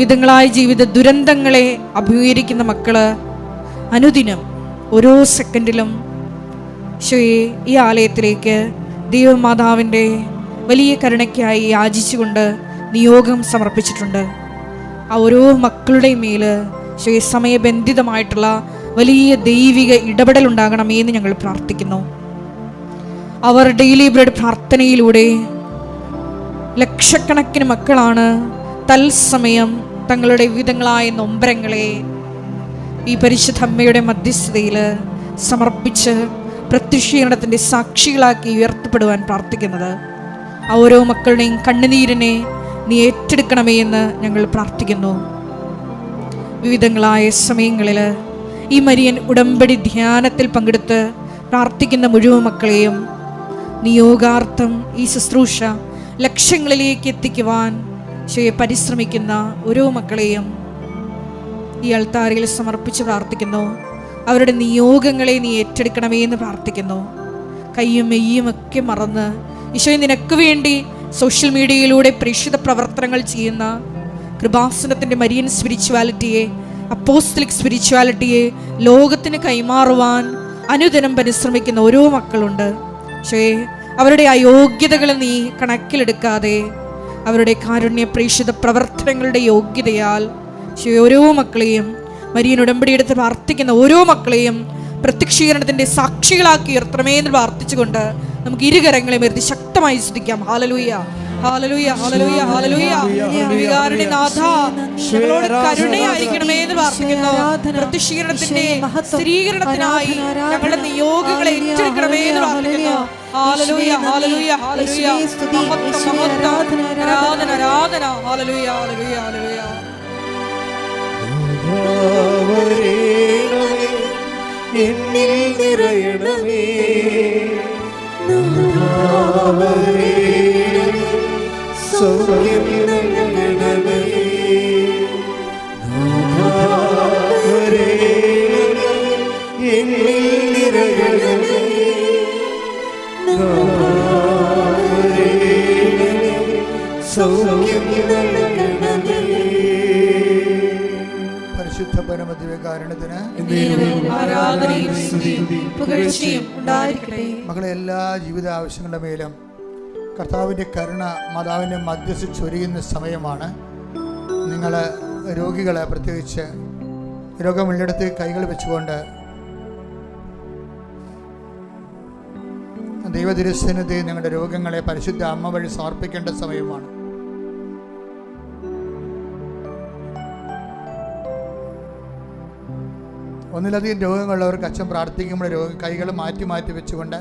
വിധങ്ങളായ ജീവിത ദുരന്തങ്ങളെ അഭിമുഖീകരിക്കുന്ന മക്കള് അനുദിനം ഓരോ സെക്കൻഡിലും ഈശോയെ ഈ ആലയത്തിലേക്ക് ദൈവമാതാവിൻ്റെ വലിയ കരുണയ്ക്കായി യാചിച്ചുകൊണ്ട് നിയോഗം സമർപ്പിച്ചിട്ടുണ്ട്. ആ ഓരോ മക്കളുടെയും മേൽ ഈശോയെ സമയബന്ധിതമായിട്ടുള്ള വലിയ ദൈവിക ഇടപെടൽ ഉണ്ടാകണമേ എന്ന് ഞങ്ങൾ പ്രാർത്ഥിക്കുന്നു. അവർ ഡെയിലി ബ്രെഡ് പ്രാർത്ഥനയിലൂടെ ലക്ഷക്കണക്കിന് മക്കളാണ് തത്സമയം തങ്ങളുടെ വിവിധങ്ങളായ നൊമ്പരങ്ങളെ ഈ പരിശുദ്ധ അമ്മയുടെ മധ്യസ്ഥതയിൽ സമർപ്പിച്ച് പ്രത്യക്ഷീകരണത്തിൻ്റെ സാക്ഷികളാക്കി ഉയർത്തപ്പെടുവാൻ പ്രാർത്ഥിക്കുന്നത്. ആ ഓരോ മക്കളുടെയും കണ്ണുനീരിനെ നീ ഏറ്റെടുക്കണമേ എന്ന് ഞങ്ങൾ പ്രാർത്ഥിക്കുന്നു. വിവിധങ്ങളായ സമയങ്ങളിൽ ഈ മരിയൻ ഉടമ്പടി ധ്യാനത്തിൽ പങ്കെടുത്ത് പ്രാർത്ഥിക്കുന്ന മുഴുവൻ മക്കളെയും നിയോഗാർത്ഥം ഈ ശുശ്രൂഷ ലക്ഷ്യങ്ങളിലേക്ക് എത്തിക്കുവാൻ ഈശോയെ പരിശ്രമിക്കുന്ന ഓരോ മക്കളെയും ഈ അൾത്താരയിൽ സമർപ്പിച്ച് പ്രാർത്ഥിക്കുന്നു. അവരുടെ നിയോഗങ്ങളെ നീ ഏറ്റെടുക്കണമേ എന്ന് പ്രാർത്ഥിക്കുന്നു. കയ്യും മെയ്യും ഒക്കെ മറന്ന് ഈശോയെ നിനക്ക് വേണ്ടി സോഷ്യൽ മീഡിയയിലൂടെ പ്രേക്ഷിത പ്രവർത്തനങ്ങൾ ചെയ്യുന്ന കൃപാസനത്തിൻ്റെ മരിയൻ സ്പിരിച്വാലിറ്റിയെ, അപ്പോസ്തലിക് സ്പിരിച്വാലിറ്റിയെ ലോകത്തിന് കൈമാറുവാൻ അനുദിനം പരിശ്രമിക്കുന്ന ഓരോ മക്കളുണ്ട്. ഈശോയെ അവരുടെ അയോഗ്യതകൾ നീ കണക്കിലെടുക്കാതെ അവരുടെ കാരുണ്യ പ്രേക്ഷിത പ്രവർത്തനങ്ങളുടെ യോഗ്യതയാൽ ഈശോയെ ഓരോ മക്കളെയും, മരിയൻ ഉടമ്പടിയെടുത്ത് പ്രാർത്ഥിക്കുന്ന ഓരോ മക്കളെയും പ്രത്യക്ഷീകരണത്തിൻ്റെ സാക്ഷികളാക്കി ഉയർത്തണമേ എന്ന് പ്രാർത്ഥിച്ചുകൊണ്ട് നമുക്ക് ഇരുകരങ്ങളെ ഉയർത്തി ശക്തമായി സ്തുതിക്കാം. ഹല്ലേലൂയ, ഹല്ലേലൂയ, ഹല്ലേലൂയ, ഹല്ലേലൂയ. വികാരുടെ നാഥ, ഞങ്ങളോട് കരുണയായിരിക്കണമേ എന്ന് പ്രാർത്ഥിക്കുന്നു. പ്രത്യക്ഷീകരണത്തിന്റെ സ്ഥിരീകരണത്തിനായി ഞങ്ങളുടെ നിയോഗങ്ങളെ ഏറ്റെടുക്കണമേ എന്ന് പ്രാർത്ഥിക്കുന്നു. ഹല്ലേലൂയ, ഹല്ലേലൂയ, ഹല്ലേലൂയ. മഹത്വം, മഹത്വം, ആരാധന, ആരാധന. ഹല്ലേലൂയ, ഹല്ലേലൂയ, ഹല്ലേലൂയ.
എന്നിൽ നിറയണമേ, സൗഖ്യം നൽകണമേ, എന്നിൽ നിറയണമേ, സൗഖ്യം നൽകണമേ.
പരിശുദ്ധ പരമദിവ്യകാരുണ്യത്തിന്
ആരാധനയും സ്തുതിയും പുകഴ്ചയും ഉണ്ടായിരിക്കട്ടെ.
മകളെ, എല്ലാ ജീവിത ആവശ്യങ്ങളുടെ മേലും കർത്താവിൻ്റെ കരുണ മാതാവിൻ്റെ മധ്യസ്ഥ ചൊരിയുന്ന സമയമാണ്. നിങ്ങൾ രോഗികളെ, പ്രത്യേകിച്ച് രോഗമുള്ളിടത്ത് കൈകൾ വെച്ചുകൊണ്ട് ദൈവതിരുസന്നിധിയിൽ നിങ്ങളുടെ രോഗങ്ങളെ പരിശുദ്ധ അമ്മ വഴി സമർപ്പിക്കേണ്ട സമയമാണ്. ഒന്നിലധികം രോഗങ്ങളുള്ളവർക്ക് അച്ഛൻ പ്രാർത്ഥിക്കുമ്പോൾ കൈകൾ മാറ്റി മാറ്റി വെച്ചുകൊണ്ട്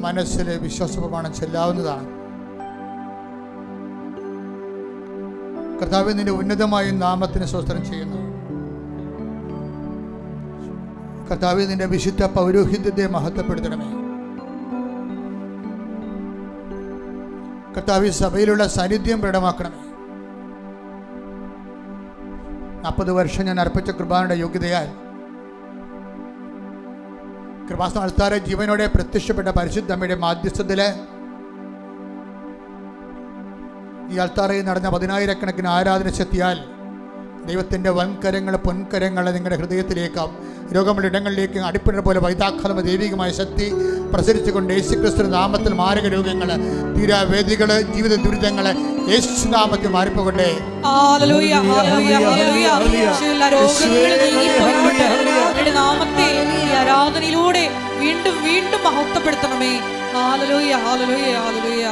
മനസ്സിൽ വിശ്വാസപ്രമാണം ചെല്ലാവുന്നതാണ്. കർത്താവേ, നിന്റെ ഉന്നതമായ നാമത്തിന് സ്തോത്രം ചെയ്യുന്നു. കർത്താവേ, നിന്റെ വിശുദ്ധ പൗരോഹിത്യത്തെ മഹത്വപ്പെടുത്തണമേ. കർത്താവേ, സഭയിലുള്ള സാന്നിധ്യം പ്രകടമാക്കണമേ. 40 വർഷം ഞാൻ അർപ്പിച്ച കൃപാനയുടെ യോഗ്യതയാൽ കൃപാസന അൾത്താര ജീവനോടെ പ്രത്യക്ഷപ്പെട്ട പരിശുദ്ധമ്മയുടെ മാധ്യസ്ഥതയിൽ ഈ അൾത്താരയിൽ നടന്ന 10,000 ആരാധന ശക്തിയാൽ ദൈവത്തിൻ്റെ വൻകരങ്ങൾ, പൊൻകരങ്ങൾ നിങ്ങളുടെ ഹൃദയത്തിലേക്കും രോഗമുള്ള ഇടങ്ങളിലേക്കും അടിപ്പിട പോലെ വൈതാഖലമ ദൈവികമായ ശക്തി പ്രസരിച്ചുകൊണ്ട് യേശുക്രിസ്തു നാമത്തിൽ മാരക രോഗങ്ങൾ, തീരാവേദികൾ, ജീവിത ദുരിതങ്ങൾ യേശുനാമത്തിൽ മാറിപ്പോകട്ടെ.
ആരാധനയിലൂടെ വീണ്ടും വീണ്ടും മഹത്വപ്പെടുത്തണമേ. ഹല്ലേലൂയ, ഹല്ലേലൂയ, ഹല്ലേലൂയ.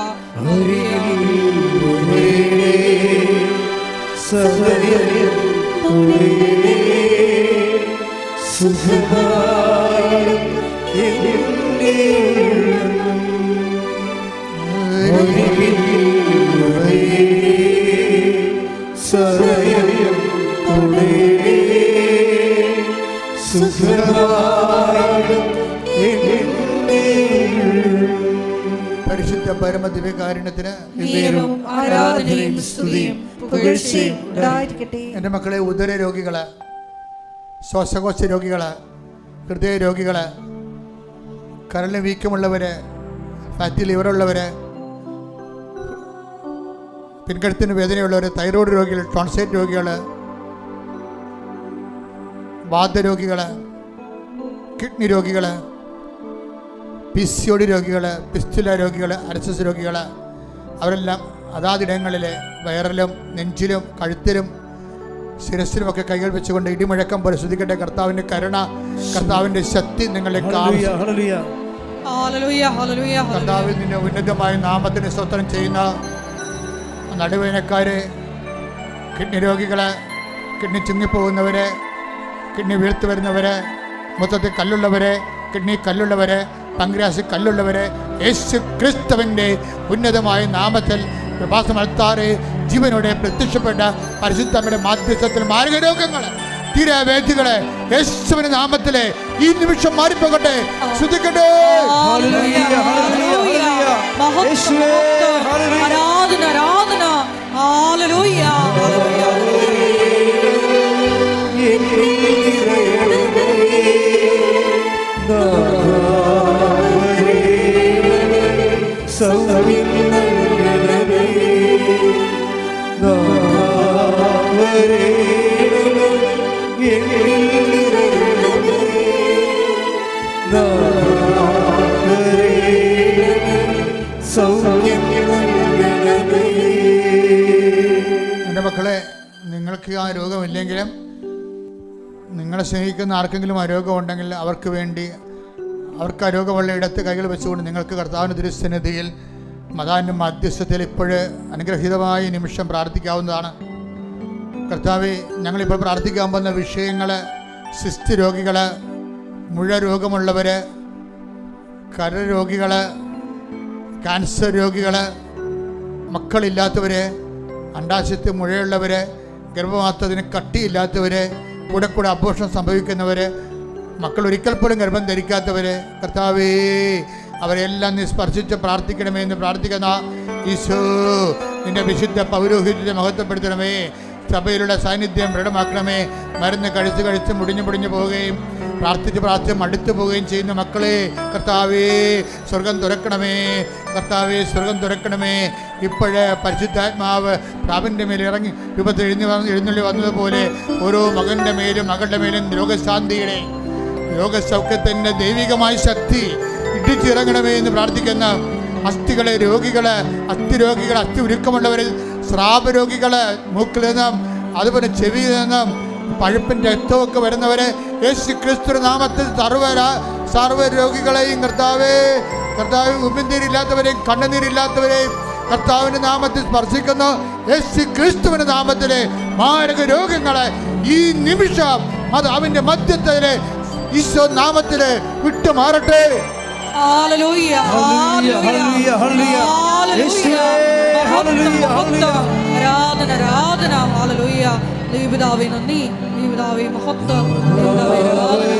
പരിശുദ്ധ പരമദിവ്യകാരുണ്യത്തിന്
ആരാധനയും സ്തുതിയും പുകഴ്ചയും ഉണ്ടായിരിക്കട്ടെ.
എൻ്റെ മക്കളെ, ഉദര രോഗികള്, ശ്വാസകോശ രോഗികള്, ഹൃദയ രോഗികള്, കരളിന് വീക്കമുള്ളവര്, ഫാറ്റി ലിവറുള്ളവര്, പിൻകഴുത്തിന് വേദനയുള്ളവർ, തൈറോയ്ഡ് രോഗികൾ, ടോൺസൈറ്റ് രോഗികൾ, വാതരോഗികൾ, കിഡ്നി രോഗികൾ, PCOD രോഗികൾ, പിസ്റ്റുല രോഗികൾ, അരസസ് രോഗികൾ, അവരെല്ലാം അതാതിടങ്ങളിൽ വയറിലും നെഞ്ചിലും കഴുത്തിലും ശിരസിലുമൊക്കെ കൈകൾ വെച്ചുകൊണ്ട് ഇടിമുഴക്കം പോലെ ശ്രദ്ധിക്കട്ടെ. കർത്താവിൻ്റെ കരുണ, കർത്താവിൻ്റെ ശക്തി നിങ്ങളിലേക്ക് കർത്താവിൽ നിന്റെ ഉന്നതമായ നാമത്തിന് സ്തോത്രം ചെയ്യുന്ന നടുവേനക്കാര്, കിഡ്നി രോഗികള്, കിഡ്നി ചുങ്ങിപ്പോകുന്നവര്, കിഡ്നി വീഴ്ത്തു വരുന്നവര്, മൊത്തത്തിൽ കല്ലുള്ളവര്, കിഡ്നി കല്ലുള്ളവര്, പങ്ക്രിയാസ് കല്ലുള്ളവര്, യേശു ക്രിസ്തുവിൻ്റെ ഉന്നതമായ നാമത്തിൽ കൃപാസന അൾത്താരെ ജീവനോടെ പ്രത്യക്ഷപ്പെട്ട പരിശുദ്ധമ്മയുടെ മാധ്യസ്ഥത്തിൽ മാരക രോഗങ്ങൾ, തീരാവേദികളെ യേശുവിന്റെ നാമത്തിലെ ഈ നിമിഷം മാറിപ്പോകട്ടെ. ശ്രദ്ധിക്കട്ടെ.
ആരാധന, ആരാധന.
ഹല്ലേലൂയ ഹല്ലേലൂയ
എൻ്റെ മക്കളെ, നിങ്ങൾക്ക് ആ രോഗമില്ലെങ്കിലും നിങ്ങളെ സ്നേഹിക്കുന്ന ആർക്കെങ്കിലും ആ രോഗമുണ്ടെങ്കിൽ അവർക്ക് വേണ്ടി, അവർക്ക് ആ രോഗമുള്ള ഇടത്ത് കൈകൾ വെച്ചുകൊണ്ട് നിങ്ങൾക്ക് കർത്താവിൻ്റെ തിരുസന്നിധിയിൽ മതാവിൻ്റെ മധ്യസ്ഥത്തിൽ ഇപ്പോഴ് അനുഗ്രഹീതമായ നിമിഷം പ്രാർത്ഥിക്കാവുന്നതാണ്. കർത്താവെ, ഞങ്ങളിപ്പോൾ പ്രാർത്ഥിക്കാൻ പോകുന്ന വിഷയങ്ങൾ സിസ്റ്റ് രോഗികൾ, മുഴ രോഗമുള്ളവർ, കരരോഗികൾ, ക്യാൻസർ രോഗികൾ, മക്കളില്ലാത്തവർ, അണ്ടാശയത്തിൽ മുഴയുള്ളവർ, ഗർഭപാത്രത്തിന് കട്ടിയില്ലാത്തവർ, കൂടെ കൂടെ അബോർഷൻ സംഭവിക്കുന്നവർ, മക്കൾ ഒരിക്കൽ പോലും ഗർഭം ധരിക്കാത്തവർ, കർത്താവേ അവരെല്ലാം നീ സ്പർശിച്ച് പ്രാർത്ഥിക്കണമേ എന്ന് പ്രാർത്ഥിക്കുന്ന ഈശോ, നിന്റെ വിശുദ്ധ പൗരോഹിത്യത്തെ മഹത്വപ്പെടുത്തണമേ. സഭയിലുള്ള സാന്നിധ്യം ദൃഢമാക്കണമേ. മരുന്ന് കഴിച്ച് മുടിഞ്ഞു പോവുകയും പ്രാർത്ഥിച്ച് മടുത്തു പോവുകയും ചെയ്യുന്ന മക്കളെ കർത്താവേ സ്വർഗം തുറക്കണമേ. കർത്താവേ സ്വർഗം തുറക്കണമേ. ഇപ്പോഴേ പരിശുദ്ധാത്മാവ് പ്രാവിൻ്റെ മേൽ ഇറങ്ങി രൂപത്തിൽ എഴുന്നള്ളി വന്നതുപോലെ ഓരോ മകൻ്റെ മേലും മകളുടെ മേലും രോഗശാന്തിയുടെ രോഗസൗഖ്യത്തിൻ്റെ ദൈവികമായ ശക്തി ഇടിച്ചിറങ്ങണമേ എന്ന് പ്രാർത്ഥിക്കുന്ന അസ്ഥികളെ രോഗികള്, അസ്ഥി ഉരുക്കമുള്ളവരിൽ, സ്രാവരോഗികള്, മൂക്കിൽ നിന്നും അതുപോലെ ചെവിയിൽ നിന്നും പഴുപ്പിൻ്റെ രക്തമൊക്കെ വരുന്നവരെ യേശു ക്രിസ്തു നാമത്തിൽ സർവ്വ രോഗികളെയും കർത്താവേ ഉമിനീരില്ലാത്തവരെയും കണ്ണുനീരില്ലാത്തവരെയും കർത്താവിൻ്റെ നാമത്തിൽ സ്പർശിക്കുന്നു. യേശു ക്രിസ്തുവിൻ്റെ നാമത്തിലെ മാരക രോഗങ്ങളെ ഈ നിമിഷം അത് അവൻ്റെ മധ്യത്തിലെ ഈശോ നാമത്തില് വിട്ടുമാറട്ടെ.
ഹല്ലേലൂയ ഹല്ലേലൂയ ഹല്ലേലൂയ ആരാധന ആരാധന ഹല്ലേലൂയ. ദൈവപിതാവേ നന്ദി, ദൈവപിതാവേ മഹത്വം, ദൈവപിതാവേ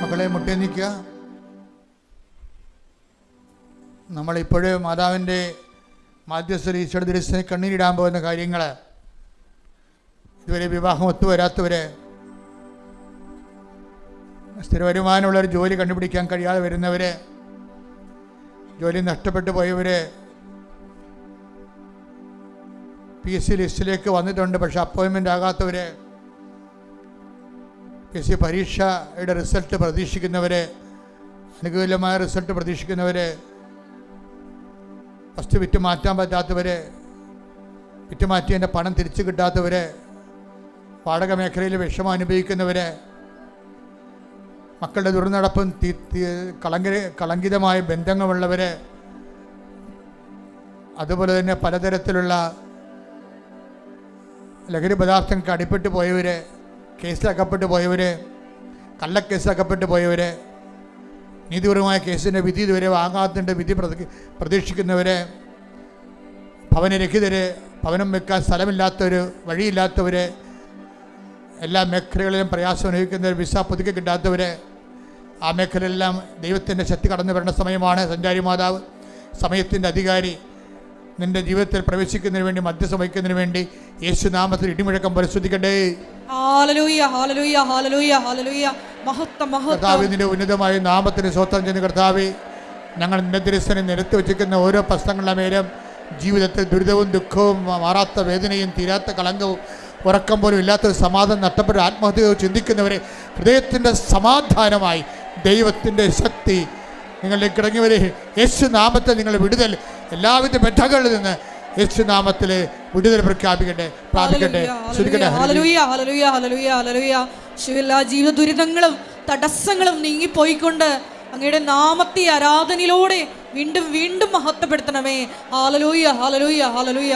മക്കളെ മുട്ടി നിൽക്കുക. നമ്മളിപ്പോഴും മാതാവിൻ്റെ മാധ്യസ്ഥ ഈശോയുടെ തിരുസന്നിധിയിൽ കണ്ണീരിടാൻ പോകുന്ന കാര്യങ്ങൾ, ഇതുവരെ വിവാഹം ഒത്തുവരാത്തവർ, സ്ഥിര വരുമാനമുള്ളൊരു ജോലി കണ്ടുപിടിക്കാൻ കഴിയാതെ വരുന്നവർ, ജോലി നഷ്ടപ്പെട്ടു പോയവർ, PSC ലിസ്റ്റിലേക്ക് വന്നിട്ടുണ്ട് പക്ഷെ അപ്പോയിൻമെൻ്റ് ആകാത്തവർ, PSC പരീക്ഷയുടെ റിസൾട്ട് പ്രതീക്ഷിക്കുന്നവർ, അനുകൂലമായ റിസൾട്ട് പ്രതീക്ഷിക്കുന്നവർ, ഫസ്റ്റ് വിറ്റ് മാറ്റാൻ പറ്റാത്തവർ, വിറ്റ് മാറ്റിയതിൻ്റെ പണം തിരിച്ചു കിട്ടാത്തവർ, വാടക മേഖലയിൽ വിഷമം അനുഭവിക്കുന്നവർ, മക്കളുടെ ദുർനടപ്പും കളങ്കിതമായ ബന്ധങ്ങളുള്ളവർ, അതുപോലെ തന്നെ പലതരത്തിലുള്ള ലഹരി പദാർത്ഥങ്ങൾക്ക് അടിപ്പെട്ട് പോയവർ, കേസിലകപ്പെട്ട് പോയവർ, കള്ളക്കേസിലകപ്പെട്ട് പോയവർ, നീതിപൂർവമായ കേസിൻ്റെ വിധി ഇതുവരെ വാങ്ങാത്തതിൻ്റെ വിധി പ്രതീക്ഷിക്കുന്നവർ, ഭവനരഹിതർ, ഭവനം വെക്കാൻ സ്ഥലമില്ലാത്തവർ, വഴിയില്ലാത്തവർ, എല്ലാ മേഖലകളിലും പ്രയാസം അനുഭവിക്കുന്നവർ, വിസ പുതുക്കി കിട്ടാത്തവർ, ആ മേഖലയെല്ലാം ദൈവത്തിൻ്റെ ശക്തി കടന്നു വരേണ്ട സമയമാണ്. സഞ്ചാരി മാതാവ്, സമയത്തിൻ്റെ അധികാരി, നിന്റെ ജീവിതത്തിൽ പ്രവേശിക്കുന്നതിന് വേണ്ടി, മധ്യസ്ഥം വഹിക്കുന്നതിന് വേണ്ടി യേശുനാമത്തിൽ ഇടിമുഴക്കം പരിശോധിക്കട്ടെ. കർത്താവേ, നിന്റെ ഉന്നതമായ നാമത്തിന് സ്വന്തം ചെയ്യുന്ന കർത്താവേ, ഞങ്ങൾ നിന്റെ തിരുസനെ നിരത്തി വച്ചിരിക്കുന്ന ഓരോ പ്രശ്നങ്ങളുടെ മേലും ജീവിതത്തിൽ ദുരിതവും ദുഃഖവും മാറാത്ത വേദനയും തീരാത്ത കളങ്കവും ഉറക്കം പോലും ഇല്ലാത്തൊരു സമാധാനം നഷ്ടപ്പെട്ട ആത്മഹത്യയോ ചിന്തിക്കുന്നവരെ ഹൃദയത്തിൻ്റെ സമാധാനമായി ദൈവത്തിൻ്റെ ശക്തി നിങ്ങളിലേക്ക് ഇറങ്ങിവരെ യേശുനാമത്തിൽ നിങ്ങൾ വിടുതൽ, എല്ലാവിധ ബന്ധങ്ങളിൽ നിന്ന് യേശുനാമത്തിൽ വിടുതൽ പ്രഖ്യാപിക്കട്ടെ, പ്രാപിക്കട്ടെ.
എല്ലാ ജീവിത ദുരിതങ്ങളും തടസ്സങ്ങളും നീങ്ങിപ്പോയിക്കൊണ്ട് അങ്ങയുടെ നാമത്തെ ആരാധനയിലൂടെ വീണ്ടും വീണ്ടും മഹത്വപ്പെടുത്തണമേ. ഹല്ലേലൂയ ഹല്ലേലൂയ ഹല്ലേലൂയ.